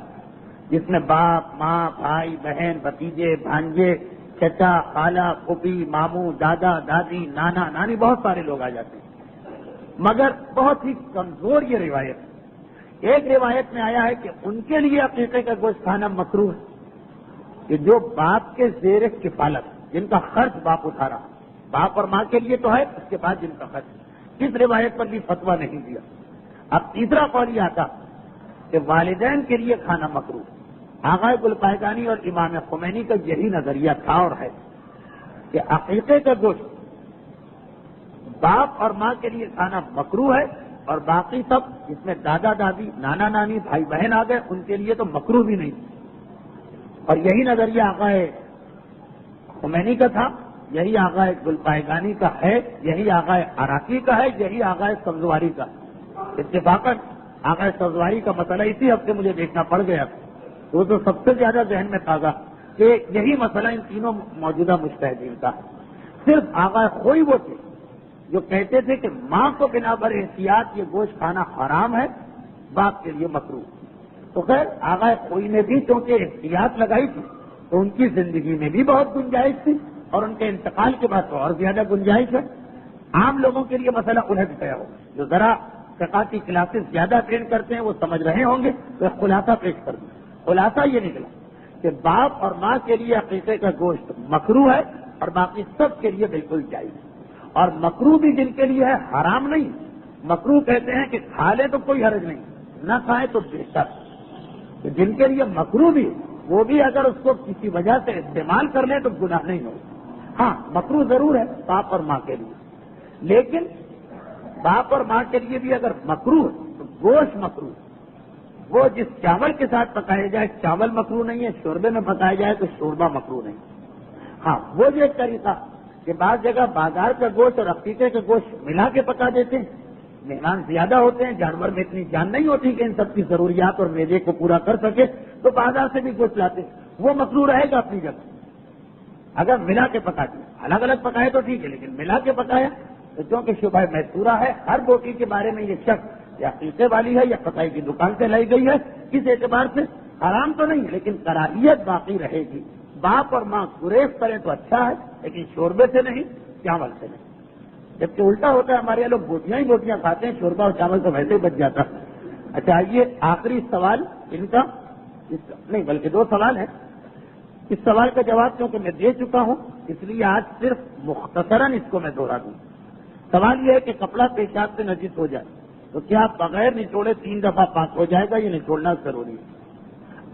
جس میں باپ ماں بھائی بہن بھتیجے بھانجے چچا خالہ پھوپھی ماموں دادا دادی نانا نانی بہت سارے لوگ آ جاتے ہیں. مگر بہت ہی کمزور یہ روایت ہے. ایک روایت میں آیا ہے کہ ان کے لیے عقیقے کا گوشت کھانا مکروہ ہے کہ جو باپ کے زیر کفالت، جن کا خرچ باپ اٹھا رہا، باپ اور ماں کے لیے تو ہے، اس کے بعد جن کا خرچ. اس روایت پر بھی فتویٰ نہیں دیا. اب تیسرا قول یہ آتا کہ والدین کے لیے کھانا مکروہ. آغا گلپائگانی اور امام خمینی کا یہی نظریہ تھا اور ہے کہ عقیقے کا گوشت باپ اور ماں کے لیے کھانا مکروہ ہے، اور باقی سب جس میں دادا دادی نانا نانی بھائی بہن آ گئے ان کے لیے تو مکروہ بھی نہیں. اور یہی نظریہ آغا خمینی کا تھا، یہی آغا گلپائگانی کا ہے، یہی آغا عراقی کا ہے، یہی آغا سبزواری کا. اتفاقاً آغا سبزواری کا مسئلہ اسی ہفتے مجھے دیکھنا پڑ گیا تو سب سے زیادہ ذہن میں تازہ کہ یہی مسئلہ ان تینوں موجودہ مجتہدین کا ہے. صرف آغا خوئی وہ تھے جو کہتے تھے کہ ماں کو بنا بر احتیاط یہ گوشت کھانا حرام ہے، باپ کے لیے مکروہ. تو خیر آغا خوئی نے بھی چونکہ احتیاط لگائی تھی تو ان کی زندگی میں بھی بہت گنجائش تھی اور ان کے انتقال کے بعد تو اور زیادہ گنجائش ہے. عام لوگوں کے لیے مسئلہ الجھ گیا ہو، جو ذرا ثقافتی کلاسز زیادہ ٹرین کرتے ہیں وہ سمجھ رہے ہوں گے تو ایک خلاصہ پیش کر دیں. خلاصہ یہ نکلا کہ باپ اور ماں کے لیے عقیقے کا گوشت مکروہ ہے اور باقی سب کے لیے بالکل جائز ہے. اور مکروہ بھی جن کے لیے ہے حرام نہیں. مکروہ کہتے ہیں کہ کھا لے تو کوئی حرج نہیں، نہ کھائے تو بہتر. تو جن کے لیے مکروہ بھی وہ بھی اگر اس کو کسی وجہ سے استعمال کر لیں تو گناہ نہیں ہوگا. ہاں مکروہ ضرور ہے باپ اور ماں کے لیے، لیکن باپ اور ماں کے لیے بھی اگر مکروہ تو گوشت مکروہ. وہ جس چاول کے ساتھ پکایا جائے چاول مکروہ نہیں ہے، شوربے میں پکایا جائے تو شوربہ مکروہ نہیں. ہاں وہ جو ایک طریقہ کہ بعض جگہ بازار کا گوشت اور عقیقے کا گوشت ملا کے پکا دیتے ہیں، مہمان زیادہ ہوتے ہیں، جانور میں اتنی جان نہیں ہوتی کہ ان سب کی ضروریات اور میوے کو پورا کر سکے، تو بازار سے بھی گوشت لاتے ہیں، وہ مکروہ رہے گا اپنی جگہ. اگر ملا کے پکا دیا، الگ الگ پکائے تو ٹھیک ہے، لیکن ملا کے پکایا تو کیونکہ شبہ محصورہ ہے ہر بوٹی کے بارے میں یہ شک یا عقیقے والی ہے یا قطعی کی دکان سے لائی گئی ہے، اس اعتبار سے حرام تو نہیں لیکن کراہیت باقی رہے گی. باپ اور ماں گریز کریں تو اچھا ہے، لیکن شوربے سے نہیں، چاول سے نہیں. جبکہ الٹا ہوتا ہے، ہمارے یہاں لوگ بوٹیاں ہی بوٹیاں کھاتے ہیں، شوربہ اور چاول تو ویسے ہی بچ جاتا. اچھا یہ آخری سوال ان کا نہیں بلکہ 2 سوال ہیں. اس سوال کا جواب کیونکہ میں دے چکا ہوں اس لیے آج صرف مختصراً اس کو میں دوہرا دوں. سوال یہ ہے کہ کپڑا پیشاب سے نجس ہو جائے تو کیا بغیر نچوڑے 3 دفعہ پاک ہو جائے گا؟ یہ نچوڑنا ضروری ہے.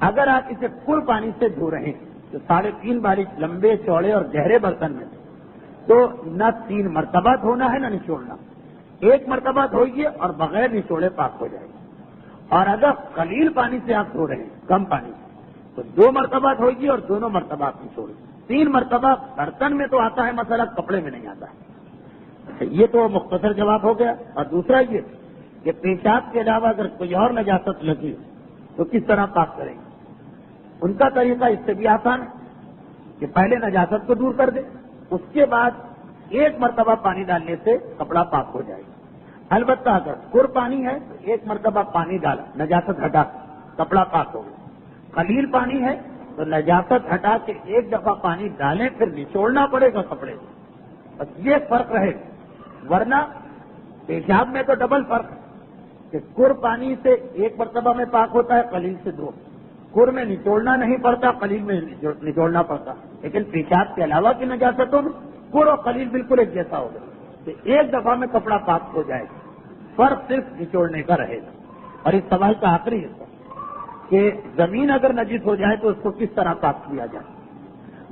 اگر آپ اسے کل پانی سے دھو رہے ہیں تو 3.5 بالش لمبے چوڑے اور گہرے برتن میں تو نہ 3 مرتبہ دھونا ہے نہ نچوڑنا، 1 مرتبہ دھوئیے اور بغیر نچوڑے پاک ہو جائے گا. اور اگر قلیل پانی سے آپ دھو رہے ہیں، کم پانی سے، تو 2 مرتبہ دھوئیے اور دونوں مرتبہ آپ نچوڑیے. 3 مرتبہ برتن میں تو آتا ہے مسئلہ، کپڑے میں نہیں آتا ہے. یہ تو مختصر جواب ہو گیا. اور دوسرا یہ کہ پیشاب کے علاوہ اگر کوئی اور نجاست لگی تو کس طرح پاک کریں گے؟ ان کا طریقہ اس سے بھی آسان ہے کہ پہلے نجاست کو دور کر دیں، اس کے بعد 1 مرتبہ پانی ڈالنے سے کپڑا پاک ہو جائے گا. البتہ اگر پر پانی ہے تو 1 مرتبہ پانی ڈالا، نجاست ہٹا کپڑا پاک ہو گیا. قلیل پانی ہے تو نجاست ہٹا کے 1 دفعہ پانی ڈالیں پھر نچوڑنا پڑے گا کپڑے کو. بس یہ فرق رہے گا. ورنہ پیشاب میں تو ڈبل فرق ہے کہ کر پانی سے 1 مرتبہ میں پاک ہوتا ہے، قلیل سے 2. کر میں نچوڑنا نہیں پڑتا، قلیل میں نچوڑنا پڑتا. لیکن پیشاب کے علاوہ کی نجاستوں میں کر اور قلیل بالکل ایک جیسا ہوگا تو 1 دفعہ میں کپڑا پاک ہو جائے گا. فرق صرف نچوڑنے کا رہے گا. اور اس سوال کا آخری حصہ کہ زمین اگر نجس ہو جائے تو اس کو کس طرح پاک کیا جائے؟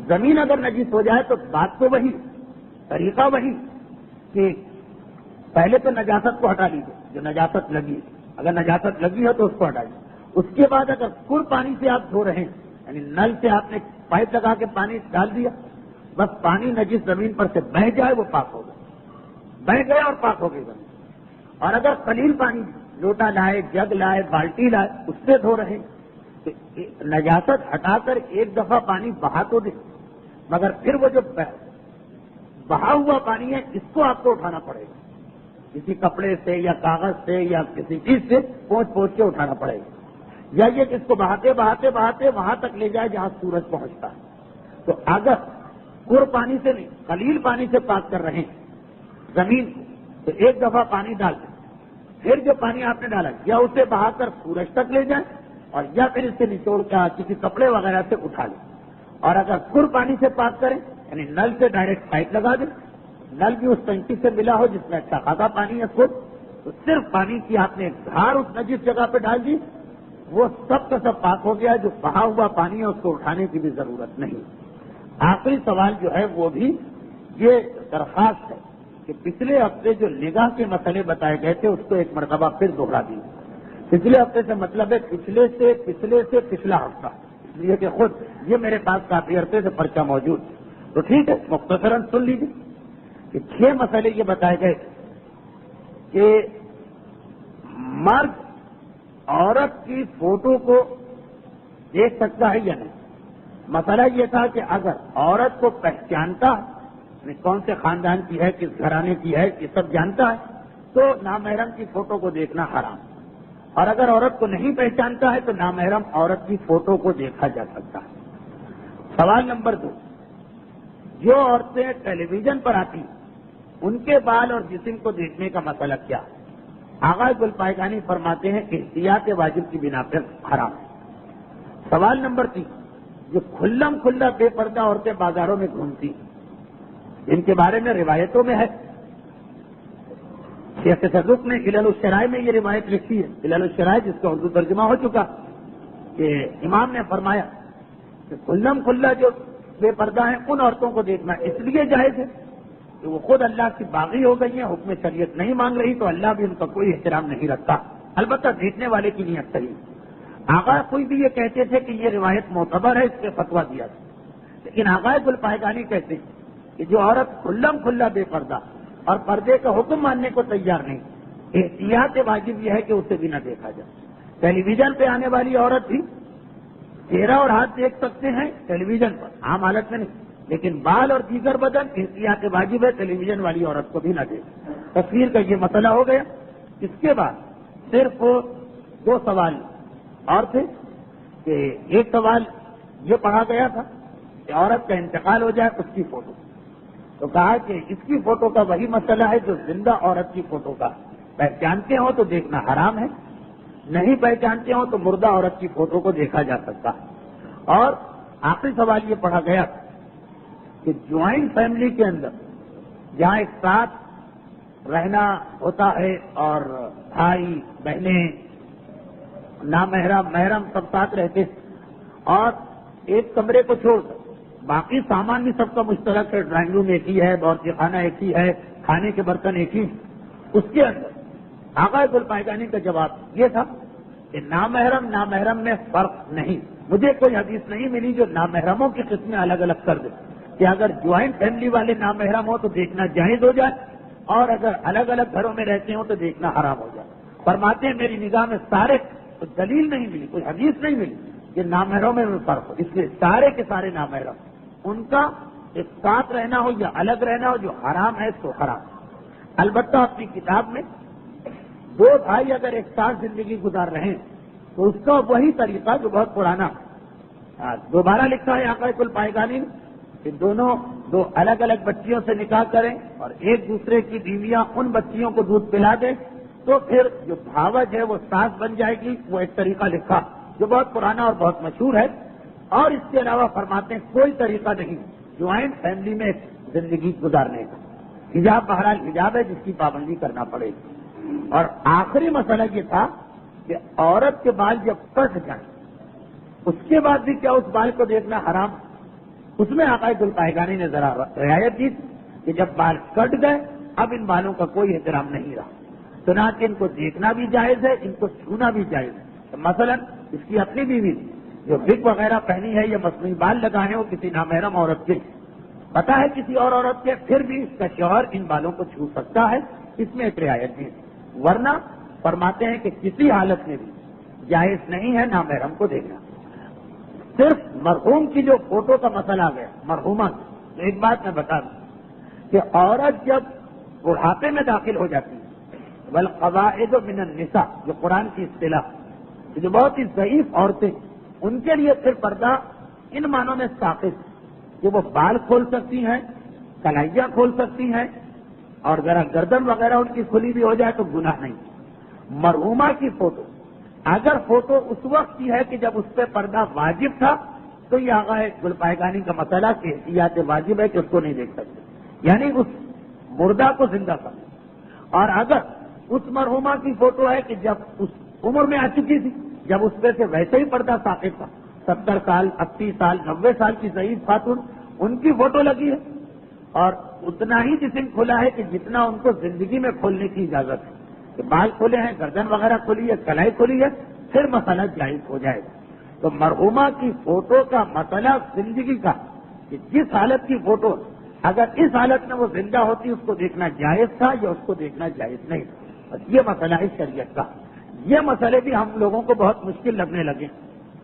زمین اگر نجس ہو جائے تو بات تو وہی، طریقہ وہی کہ پہلے تو نجاست کو ہٹا لیجیے جو نجاست لگی ہے. اگر نجاست لگی ہے تو اس کو ہٹائیے. اس کے بعد اگر کل پانی سے آپ دھو رہے ہیں، یعنی نل سے آپ نے پائپ لگا کے پانی ڈال دیا، بس پانی نجس زمین پر سے بہہ جائے وہ پاک ہوگا، بہہ گیا اور پاک ہو گئی زمین. اور اگر قلیل پانی لوٹا لائے، جگ لائے، بالٹی لائے، اس سے دھو رہے ہیں تو نجاست ہٹا کر 1 دفعہ پانی بہا تو دے، مگر پھر وہ جو بہا ہوا پانی ہے اس کو آپ کو اٹھانا پڑے گا، کسی کپڑے سے یا کاغذ سے یا کسی چیز سے پوچھ کے اٹھانا پڑے گا. یا یہ کہ اس کو بہاتے بہاتے بہاتے وہاں تک لے جائے جہاں سورج پہنچتا ہے. تو اگر کر پانی سے نہیں قلیل پانی سے پاک کر رہے ہیں زمین تو 1 دفعہ پانی ڈال دیں، پھر جو پانی آپ نے ڈالا یا اسے بہا کر سورج تک لے جائیں اور یا پھر اس سے نچوڑ کر کسی کپڑے وغیرہ سے اٹھا لیں. اور اگر کر پانی سے پاک کریں یعنی نل سے ڈائریکٹ پائپ لگا دیں، نل بھی اس ٹنکی سے ملا ہو جس میں اچھا خاصا پانی ہے خود، تو صرف پانی کی آپ نے دھار اس نجس جگہ پہ ڈال دی، وہ سب کا سب پاک ہو گیا. جو بہا ہوا پانی ہے اس کو اٹھانے کی بھی ضرورت نہیں. آخری سوال جو ہے وہ بھی یہ درخواست ہے کہ پچھلے ہفتے جو نگاہ کے مسئلے بتائے گئے تھے اس کو 1 مرتبہ پھر دوہرا دی. پچھلے ہفتے سے مطلب ہے پچھلے سے پچھلا ہفتہ، اس لیے کہ خود یہ میرے پاس کافی عرصے سے پرچہ موجود ہے. تو ٹھیک ہے مختصراً سن لیجیے کہ 6 مسئلے یہ بتائے گئے کہ مرد عورت کی فوٹو کو دیکھ سکتا ہے یا نہیں. مسئلہ یہ تھا کہ اگر عورت کو پہچانتا ہے، کون سے خاندان کی ہے، کس گھرانے کی ہے، یہ سب جانتا ہے تو نامحرم کی فوٹو کو دیکھنا حرام. اور اگر عورت کو نہیں پہچانتا ہے تو نامحرم عورت کی فوٹو کو دیکھا جا سکتا ہے. سوال نمبر 2، جو عورتیں ٹیلی ویژن پر آتی ہیں ان کے بال اور جسم کو دیکھنے کا مسئلہ کیا ہے؟ آغا گلپائگانی فرماتے ہیں کہ احتیاط واجب کی بنا پر حرام ہے. سوال نمبر 3، جو کھلم کھلا بے پردہ عورتیں بازاروں میں گھومتی ہیں ان کے بارے میں روایتوں میں ہے شیخ تصرف نے علل الشرائع میں یہ روایت لکھی ہے، علل الشرائع جس کا اردو ترجمہ ہو چکا، کہ امام نے فرمایا کہ کھلم کھلا جو بے پردہ ہیں ان عورتوں کو دیکھنا اس لیے جائز ہے کہ وہ خود اللہ کی باغی ہو گئی ہیں، حکم شریعت نہیں مان رہی، تو اللہ بھی ان کا کوئی احترام نہیں رکھتا، البتہ دیکھنے والے کی نیت صحیح۔ آغا کوئی بھی یہ کہتے تھے کہ یہ روایت معتبر ہے، اس پہ فتویٰ دیا تھا، لیکن آغا گلپائگانی کہتے ہیں کہ جو عورت کھلم کھلا بے پردہ اور پردے کا حکم ماننے کو تیار نہیں، احتیاط واجب یہ ہے کہ اسے بھی نہ دیکھا جائے۔ ٹیلی ویژن پہ آنے والی عورت بھی چہرہ اور ہاتھ دیکھ سکتے ہیں ٹیلی ویژن پر، عام حالت میں نہیں، لیکن بال اور دیگر بدن احتیاط واجب ہے، ٹیلی ویژن والی عورت کو بھی نہ دیکھے۔ تصویر کا یہ مسئلہ ہو گیا۔ اس کے بعد صرف 2 سوال اور تھے، کہ ایک سوال یہ پڑھا گیا تھا کہ عورت کا انتقال ہو جائے اس کی فوٹو، تو کہا کہ اس کی فوٹو کا وہی مسئلہ ہے جو زندہ عورت کی فوٹو کا، پہچانتے ہوں تو دیکھنا حرام ہے، نہیں پہچانتے ہوں تو مردہ عورت کی فوٹو کو دیکھا جا سکتا ہے۔ اور آخری سوال یہ پڑھا گیا کہ جوائنٹ فیملی کے اندر جہاں ایک ساتھ رہنا ہوتا ہے اور بھائی بہنیں نامحرم محرم سب ساتھ رہتے ہیں، اور ایک کمرے کو چھوڑ کر باقی سامان بھی سب کا مشترک ہے، ڈرائنگ روم ایک ہی ہے، باورچی خانہ ایک ہی ہے، کھانے کے برتن ایک ہی، اس کے اندر آغا گلپائگانی کا جواب یہ تھا کہ نامحرم میں فرق نہیں، مجھے کوئی حدیث نہیں ملی جو نامحرموں کی قسمیں الگ الگ کر دے، کہ اگر جوائنٹ فیملی والے نامحرم ہو تو دیکھنا جائز ہو جائے، اور اگر الگ الگ گھروں میں رہتے ہوں تو دیکھنا حرام ہو جائے۔ فرماتے ہیں میری نگاہ میں سارے دلیل نہیں ملی، کوئی حدیث نہیں ملی کہ نامحرم میں فرق ہو، اس لیے سارے کے سارے نامحرم ان کا ایک ساتھ رہنا ہو یا الگ رہنا ہو، جو حرام ہے تو حرام۔ البتہ اپنی کتاب میں 2 بھائی اگر ایک ساتھ زندگی گزار رہے ہیں تو اس کا وہی طریقہ جو بہت پرانا دوبارہ لکھا ہے آقا گلپائگانی نے کہ دونوں 2 الگ الگ بچیوں سے نکاح کریں اور ایک دوسرے کی بیویاں ان بچیوں کو دودھ پلا دیں تو پھر جو بھاوج ہے وہ ساس بن جائے گی، وہ ایک طریقہ لکھا جو بہت پرانا اور بہت مشہور ہے۔ اور اس کے علاوہ فرماتے ہیں کوئی طریقہ نہیں جوائنٹ فیملی میں زندگی گزارنے کا، حجاب بہرحال حجاب ہے جس کی پابندی کرنا پڑے گی۔ اور آخری مسئلہ یہ تھا کہ عورت کے بال جب کٹ جائیں اس کے بعد بھی کیا اس بال کو دیکھنا حرام؟ اس میں آقا گلپائگانی نے ذرا رعایت دی کہ جب بال کٹ گئے اب ان بالوں کا کوئی احترام نہیں رہا، چنانچہ ان کو دیکھنا بھی جائز ہے، ان کو چھونا بھی جائز ہے۔ مثلا اس کی اپنی بیوی جو وگ وغیرہ پہنی ہے یا مصنوعی بال لگائے ہیں وہ کسی نامحرم عورت کے پتا ہے کسی اور عورت کے، پھر بھی اس کا شوہر ان بالوں کو چھو سکتا ہے، اس میں ایک رعایت دی، ورنہ فرماتے ہیں کہ کسی حالت میں بھی جائز نہیں ہے نامحرم کو دیکھنا۔ صرف مرحوم کی جو فوٹو کا مسئلہ آ گیا، مرحومہ کی، ایک بات میں بتا دوں کہ عورت جب بڑھاپے میں داخل ہو جاتی ہے، والقواعد من النساء جو قرآن کی اصطلاح، جو بہت ہی ضعیف عورتیں ان کے لیے پھر پردہ ان معنوں میں ساقط کہ وہ بال کھول سکتی ہیں، کلائیاں کھول سکتی ہیں، اور ذرا گردن وغیرہ ان کی کھلی بھی ہو جائے تو گناہ نہیں۔ مرحومہ کی فوٹو اگر فوٹو اس وقت کی ہے کہ جب اس پہ پردہ واجب تھا تو یہ آقا گلپائگانی کا مسئلہ کہ احتیاط واجب ہے کہ اس کو نہیں دیکھ سکتے، یعنی اس مردہ کو زندہ کر۔ اور اگر اس مرحومہ کی فوٹو ہے کہ جب اس عمر میں آ چکی تھی، جب اس پہ سے ویسے ہی پردہ ساقط تھا، 70 سال 80 سال 90 سال کی ضعیف خاتون، ان کی فوٹو لگی ہے اور اتنا ہی جسم کھلا ہے کہ جتنا ان کو زندگی میں کھولنے کی اجازت ہے، کہ بال کھلے ہیں، گردن وغیرہ کھلی ہے، کلائی کھلی ہے، پھر مسئلہ جائز ہو جائے گا۔ تو مرحومہ کی فوٹو کا مسئلہ زندگی کا کہ جس حالت کی فوٹو اگر اس حالت میں وہ زندہ ہوتی اس کو دیکھنا جائز تھا یا اس کو دیکھنا جائز نہیں تھا، یہ مسئلہ ہے شریعت کا۔ یہ مسئلے بھی ہم لوگوں کو بہت مشکل لگنے لگے،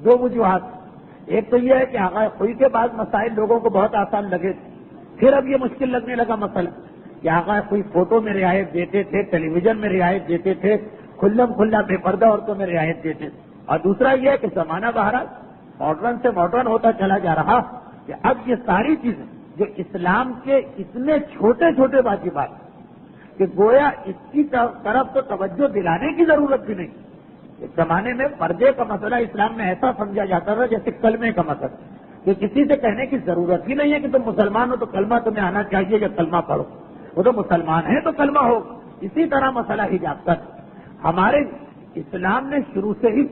2 وجوہات۔ ایک تو یہ ہے کہ آغا خوئی کے بعد مسائل لوگوں کو بہت آسان لگے، پھر اب یہ مشکل لگنے لگا مسئلہ کہ آغا کوئی فوٹو میں رعایت دیتے تھے، ٹیلی ویژن میں رعایت دیتے تھے، کھلم کھلا بے پردہ عورتوں میں رعایت دیتے تھے۔ اور دوسرا یہ ہے کہ زمانہ بہرحال ماڈرن سے ماڈرن ہوتا چلا جا رہا کہ اب یہ ساری چیزیں جو اسلام کے اتنے چھوٹے چھوٹے واجبات کہ گویا اس کی طرف تو توجہ دلانے کی ضرورت بھی نہیں۔ اس زمانے میں پردے کا مسئلہ اسلام میں ایسا سمجھا جاتا تھا جیسے کلمے کا مسئلہ، کہ کسی سے کہنے کی ضرورت ہی نہیں ہے کہ تم مسلمان ہو تو کلمہ تمہیں آنا چاہیے یا کلمہ پڑھو، وہ تو مسلمان ہے تو کلمہ ہو، اسی طرح مسئلہ حجاب کا ہمارے اسلام نے شروع سے ہی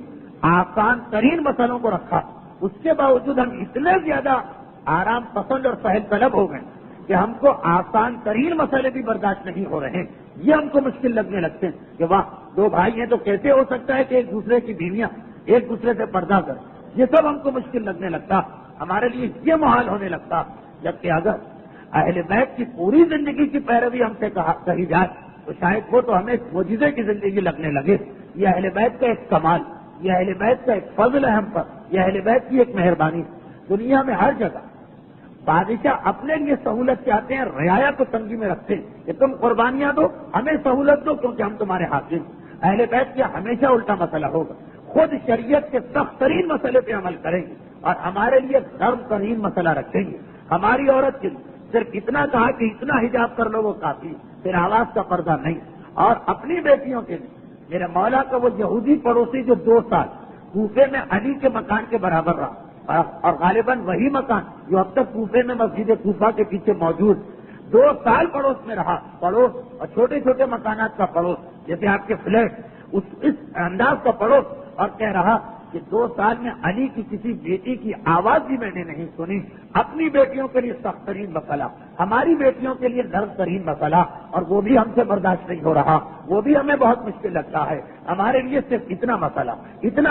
آسان ترین مسئلوں کو رکھا، اس کے باوجود ہم اتنے زیادہ آرام پسند اور سہل طلب ہو گئے کہ ہم کو آسان ترین مسئلے بھی برداشت نہیں ہو رہے ہیں، یہ ہم کو مشکل لگنے لگتے ہیں کہ واہ دو بھائی ہیں تو کیسے ہو سکتا ہے کہ ایک دوسرے کی بیویاں ایک دوسرے سے پردہ کریں، یہ سب ہم کو مشکل لگنے لگتا، ہمارے لیے یہ محال ہونے لگتا۔ جبکہ اگر اہل بیت کی پوری زندگی کی پیروی ہم سے کہی جائے تو شاید وہ تو ہمیں معجزے کی زندگی لگنے لگے۔ یہ اہل بیت کا ایک کمال، یہ اہل بیت کا ایک فضل ہے ہم پر، یہ اہل بیت کی ایک مہربانی۔ دنیا میں ہر جگہ بادشاہ اپنے لیے سہولت چاہتے ہیں، رعایا کو تنگی میں رکھتے ہیں کہ تم قربانیاں دو، ہمیں سہولت دو کیونکہ ہم تمہارے حاکم۔ اہل بیت کیا ہمیشہ الٹا مسئلہ ہوگا، خود شریعت کے سخت ترین مسئلے پہ عمل کریں گے اور ہمارے لیے نرم ترین مسئلہ رکھیں گے۔ ہماری عورت کے لیے صرف اتنا کہا کہ اتنا حجاب کر لو وہ کافی، پھر آواز کا پردہ نہیں۔ اور اپنی بیٹیوں کے لیے میرے مولا کا وہ یہودی پڑوسی جو 2 سال کوفے میں علی کے مکان کے برابر رہا، اور غالباً وہی مکان جو اب تک کوفے میں مسجد کوفہ کے پیچھے موجود، 2 سال پڑوس میں رہا، پڑوس اور چھوٹے چھوٹے مکانات کا پڑوس جیسے آپ کے فلیٹ، اس انداز کا پڑوس، اور کہہ رہا کہ 2 سال میں علی کی کسی بیٹی کی آواز بھی میں نے نہیں سنی۔ اپنی بیٹیوں کے لیے سخت ترین مسئلہ، ہماری بیٹیوں کے لیے نرم ترین مسئلہ، اور وہ بھی ہم سے برداشت نہیں ہو رہا، وہ بھی ہمیں بہت مشکل لگتا ہے۔ ہمارے لیے صرف اتنا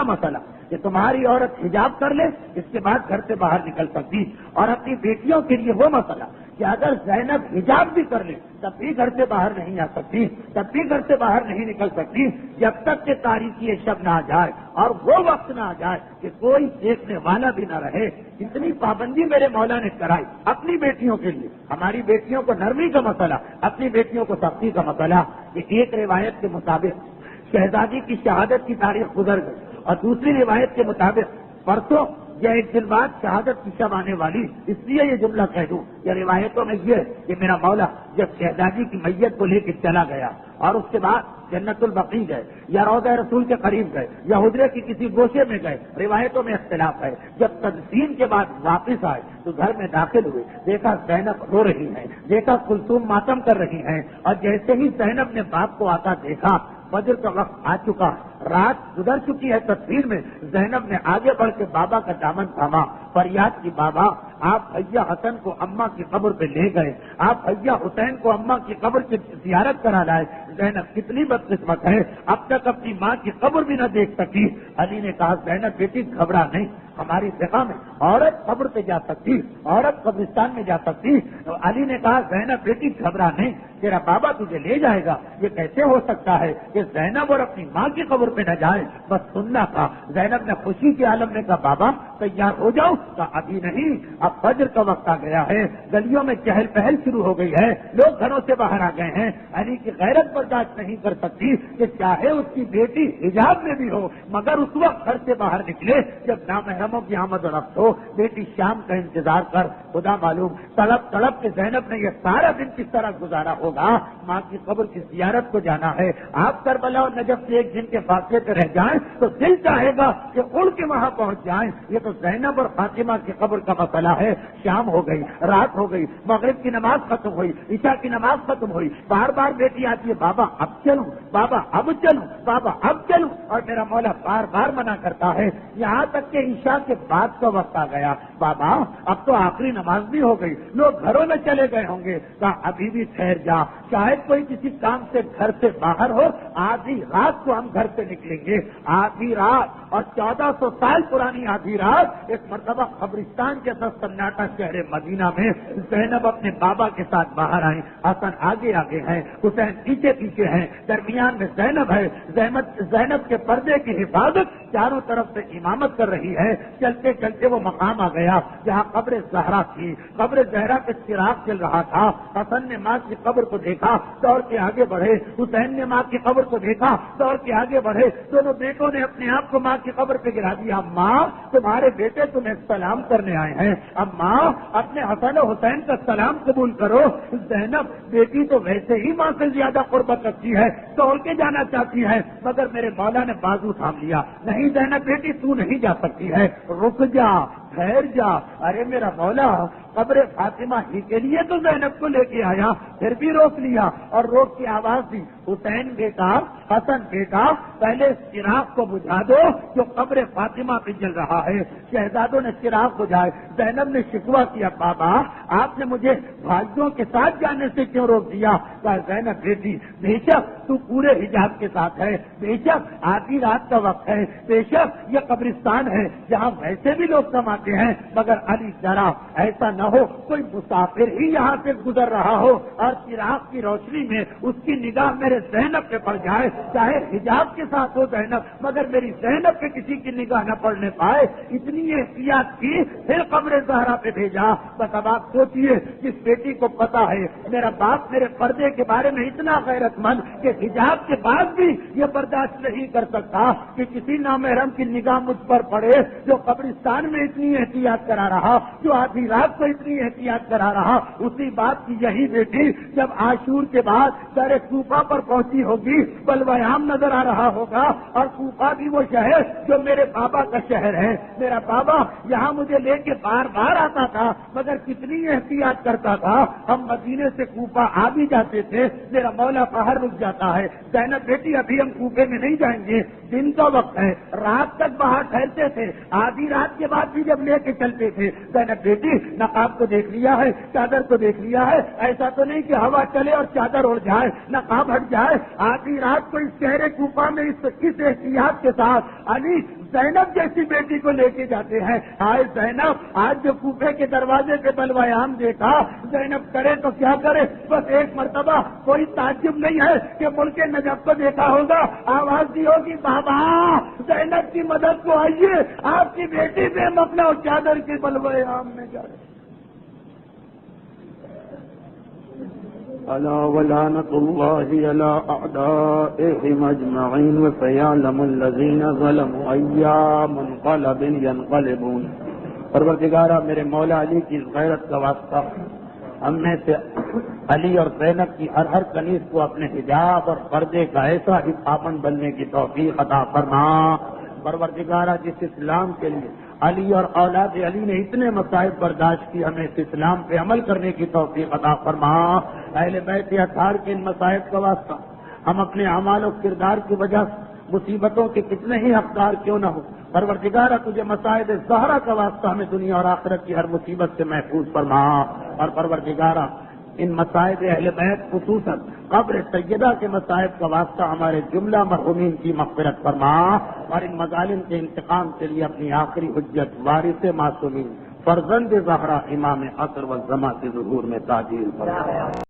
مسئلہ کہ تمہاری عورت حجاب کر لے، اس کے بعد گھر سے باہر نکل سکتی، اور اپنی بیٹیوں کے لیے وہ مسئلہ کہ اگر زینب حجاب بھی کر لے تب بھی گھر سے باہر نہیں آ سکتی، تب بھی گھر سے باہر نہیں نکل سکتی جب تک کہ تاریخی شب نہ آ جائے اور وہ وقت نہ آ جائے کہ کوئی دیکھنے والا بھی نہ رہے۔ اتنی پابندی میرے مولا نے کرائی اپنی بیٹیوں کے لیے، ہماری بیٹیوں کو نرمی کا مسئلہ، اپنی بیٹیوں کو سختی کا مسئلہ۔ کہ ایک روایت کے مطابق شہزادی کی شہادت کی تاریخ گزر گئی، اور دوسری روایت کے مطابق پرسوں یا 1 دن بعد شہادت کی شب آنے والی، اس لیے یہ جملہ کہہ دوں کہ روایتوں میں یہ کہ میرا مولا جب شہزادی کی میت کو لے کے چلا گیا اور اس کے بعد جنت البقیع گئے یا روضہ رسول کے قریب گئے یا حجرے کی کسی گوشے میں گئے، روایتوں میں اختلاف ہے، جب تدفین کے بعد واپس آئے تو گھر میں داخل ہوئے، دیکھا زینب رو رہی ہیں، دیکھا کلثوم ماتم کر رہی ہیں، اور جیسے ہی زینب نے باپ کو آتا دیکھا، فجر کا وقت آ چکا، رات گزر چکی ہے، تدفین میں زینب نے آگے بڑھ کے بابا کا دامن تھاما، فریاد کی بابا آپ بھیا حسن کو اماں کی قبر پہ لے گئے، آپ بھیا حسین کو اماں کی قبر کی زیارت کرا لائے۔ زینب کتنی بدقسمت ہے، اب تک اپنی ماں کی قبر بھی نہ دیکھ سکی۔ علی نے کہا زینب بیٹی گھبرا نہیں، ہماری فقہ میں عورت قبر پہ جا سکتی، عورت قبرستان میں جا سکتی۔ تو علی نے کہا زینب بیٹی گھبرا نہیں، تیرا بابا تجھے لے جائے گا۔ یہ کیسے ہو سکتا ہے کہ زینب اور اپنی ماں کی قبر پہ نہ جائے؟ بس سننا تھا۔ زینب نے خوشی کے عالم میں کہا بابا تیار ہو جاؤ، کہا ابھی نہیں، اب فجر کا وقت آ گیا ہے، گلیوں میں چہل پہل شروع ہو گئی ہے، لوگ گھروں سے باہر آ گئے ہیں۔ علی کی غیرت برداشت نہیں کر سکتی کہ چاہے اس کی بیٹی حجاب میں بھی ہو مگر اس وقت گھر سے باہر نکلے جب نامحرموں کی آمد و رفت ہو۔ بیٹی شام کا انتظار کر، خدا معلوم تڑپ تڑپ کے زینب نے یہ سارا دن کس طرح گزارا ہوگا۔ ماں کی قبر کی زیارت کو جانا ہے، آپ کربلا اور نجف سے 1 دن کے فاصلے پہ رہ جائیں تو دل چاہے گا کہ اڑ کے وہاں پہنچ جائیں۔ یہ تو زینب اور فاطمہ کی قبر کا مسئلہ ہے۔ شام ہو گئی، رات ہو گئی، مغرب کی نماز ختم ہوئی، عشاء کی نماز ختم ہوئی، بار بار بیٹی آتی ہے بابا اب چلوں، بابا اب چلوں، بابا اب چلوں، اور میرا مولا بار بار منع کرتا ہے، یہاں تک کہ عشاء کے بعد کا وقت آ گیا، بابا اب تو آخری نماز بھی ہو گئی، لوگ گھروں میں چلے گئے ہوں گے، کہا ابھی بھی ٹھہر جا، شاید کوئی کسی کام سے گھر سے باہر ہو، آدھی رات کو ہم گھر سے نکلیں گے۔ آدھی رات، اور 1400 سال پرانی آدھی رات، ایک مرتبہ قبرستان کے سناٹا شہر مدینہ میں زینب اپنے بابا کے ساتھ باہر آئیں، حسن آگے آگے ہیں، حسین پیچھے پیچھے ہیں، درمیان میں زینب ہے، زینب کے پردے کی حفاظت چاروں طرف سے امامت کر رہی ہے۔ چلتے چلتے وہ مقام آ گیا جہاں قبر زہرا تھی، قبر زہرا پہ چراغ چل رہا تھا۔ حسن نے ماں کی قبر کو دیکھا، دوڑ کے آگے بڑھے، حسین نے ماں کی قبر کو دیکھا، دوڑ کے آگے بڑھے، دونوں بیٹوں نے اپنے آپ کو ماں کی قبر پہ گرا دیا۔ ماں تمہارے بیٹے تمہیں سلام کرنے آئے ہیں۔ اب ماں اپنے حسن و حسین کا سلام قبول کرو. زینب بیٹی تو ویسے ہی ماں سے زیادہ قربت رکھتی ہے, توڑ کے جانا چاہتی ہے, مگر میرے مولا نے بازو تھام لیا. نہیں زینب بیٹی تو نہیں جا سکتی ہے, رک جا, ٹھہر جا. ارے میرا مولا قبر فاطمہ ہی کے لیے تو زینب کو لے کے آیا, پھر بھی روک لیا اور روک کی آواز دی, حسین بیٹا, حسن بیٹا, پہلے چراغ کو بجھا دو جو قبر فاطمہ پہ جل رہا ہے. شہزادوں نے چراغ بجھائے. زینب نے شکوہ کیا, بابا آپ نے مجھے بھائیوں کے ساتھ جانے سے کیوں روک دیا؟ کہا زینب بیٹی بے شک تو پورے حجاب کے ساتھ ہے, بے شک آدھی رات کا وقت ہے, بے شک یہ قبرستان ہے جہاں ویسے بھی لوگ کماتے ہیں, مگر علی ذرا ایسا نہ ہو کوئی مسافر ہی یہاں سے گزر رہا ہو اور چراغ کی روشنی میں اس کی نگاہ میرے زینب پہ پڑ جائے, چاہے حجاب کے ساتھ ہو زینب, مگر میری زینب پہ کسی کی نگاہ نہ پڑنے پائے. اتنی احتیاط کی, پھر قبر زہرا پہ بھیجا. بس اب آپ سوچیے, جس بیٹی کو پتا ہے میرا باپ میرے پردے کے بارے میں اتنا غیرت مند کہ حجاب کے بعد بھی یہ برداشت نہیں کر سکتا کہ کسی نامحرم کی نگاہ مجھ پر پڑے, جو قبرستان میں اتنی احتیاط کرا رہا, جو آدھی رات کو اتنی احتیاط کرا رہا, اسی بات کی یہی بیٹی جب عاشور کے بعد در کوفہ پر پہنچی ہوگی, بلویام نظر آ رہا ہوگا, اور کوفہ بھی وہ شہر جو میرے بابا کا شہر ہے. میرا بابا یہاں مجھے لے کے بار بار آتا تھا, مگر کتنی احتیاط کرتا تھا. ہم مدینے سے کوفہ آ بھی جاتے تھے, میرا مولا باہر رک جاتا ہے, زینب بیٹی ابھی ہم کوفے میں نہیں جائیں گے, دن کا وقت ہے, رات تک باہر ٹھہرتے تھے, آدھی رات کے بعد بھی جب لے کے چلتے تھے. زینب بیٹی نقاب کو دیکھ لیا ہے, چادر کو دیکھ لیا ہے, ایسا تو نہیں کہ ہوا چلے اور چادر اڑ جائے, نقاب ہٹ جائے. آدھی رات کو اس شہر کوفہ میں اس احتیاط کے ساتھ علی زینب جیسی بیٹی کو لے کے جاتے ہیں. آئے زینب, آج جو کوفے کے دروازے پہ بلویام دیکھا, زینب کرے تو کیا کرے, بس ایک مرتبہ کوئی تعجب نہیں ہے کہ ملک نجف کو دیکھا ہوگا, آواز دی ہوگی, بابا زینب کی مدد کو آئیے, آپ کی بیٹی بے مفنا اور چادر کے بلویام میں جا رہے. الا ولعنۃ اللہ علی اعدائهم اجمعین وسیعلم الذین ظلموا ای منقلب ینقلبون. پروردگارا میرے مولا علی کی غیرت کا واسطہ ہم میں سے علی اور زینب کی ہر کنیز کو اپنے حجاب اور پردے کا ایسا ہی پابند بننے کی توفیق عطا فرما. پروردگارا جس اسلام کے لیے علی اور اولاد علی نے اتنے مصائب برداشت کی, ہمیں اس اسلام پہ عمل کرنے کی توفیق عطا فرما. اہل بیت اطہار کے ان مصائب کا واسطہ ہم اپنے اعمال و کردار کی وجہ سے مصیبتوں کے کتنے ہی حقدار کیوں نہ ہو, پروردگارا تجھے مصائب زہرا کا واسطہ ہمیں دنیا اور آخرت کی ہر مصیبت سے محفوظ فرما. اور پروردگارا ان مصائب اہل بیت خصوصاً قبر سیدہ کے مصائب کا واسطہ ہمارے جملہ مرحومین کی مغفرت فرما, اور ان مظالم کے انتقام کے لیے اپنی آخری حجت وارث معصومین فرزند زہرا امام عصر والزماں کے ظہور میں تعجیل فرما.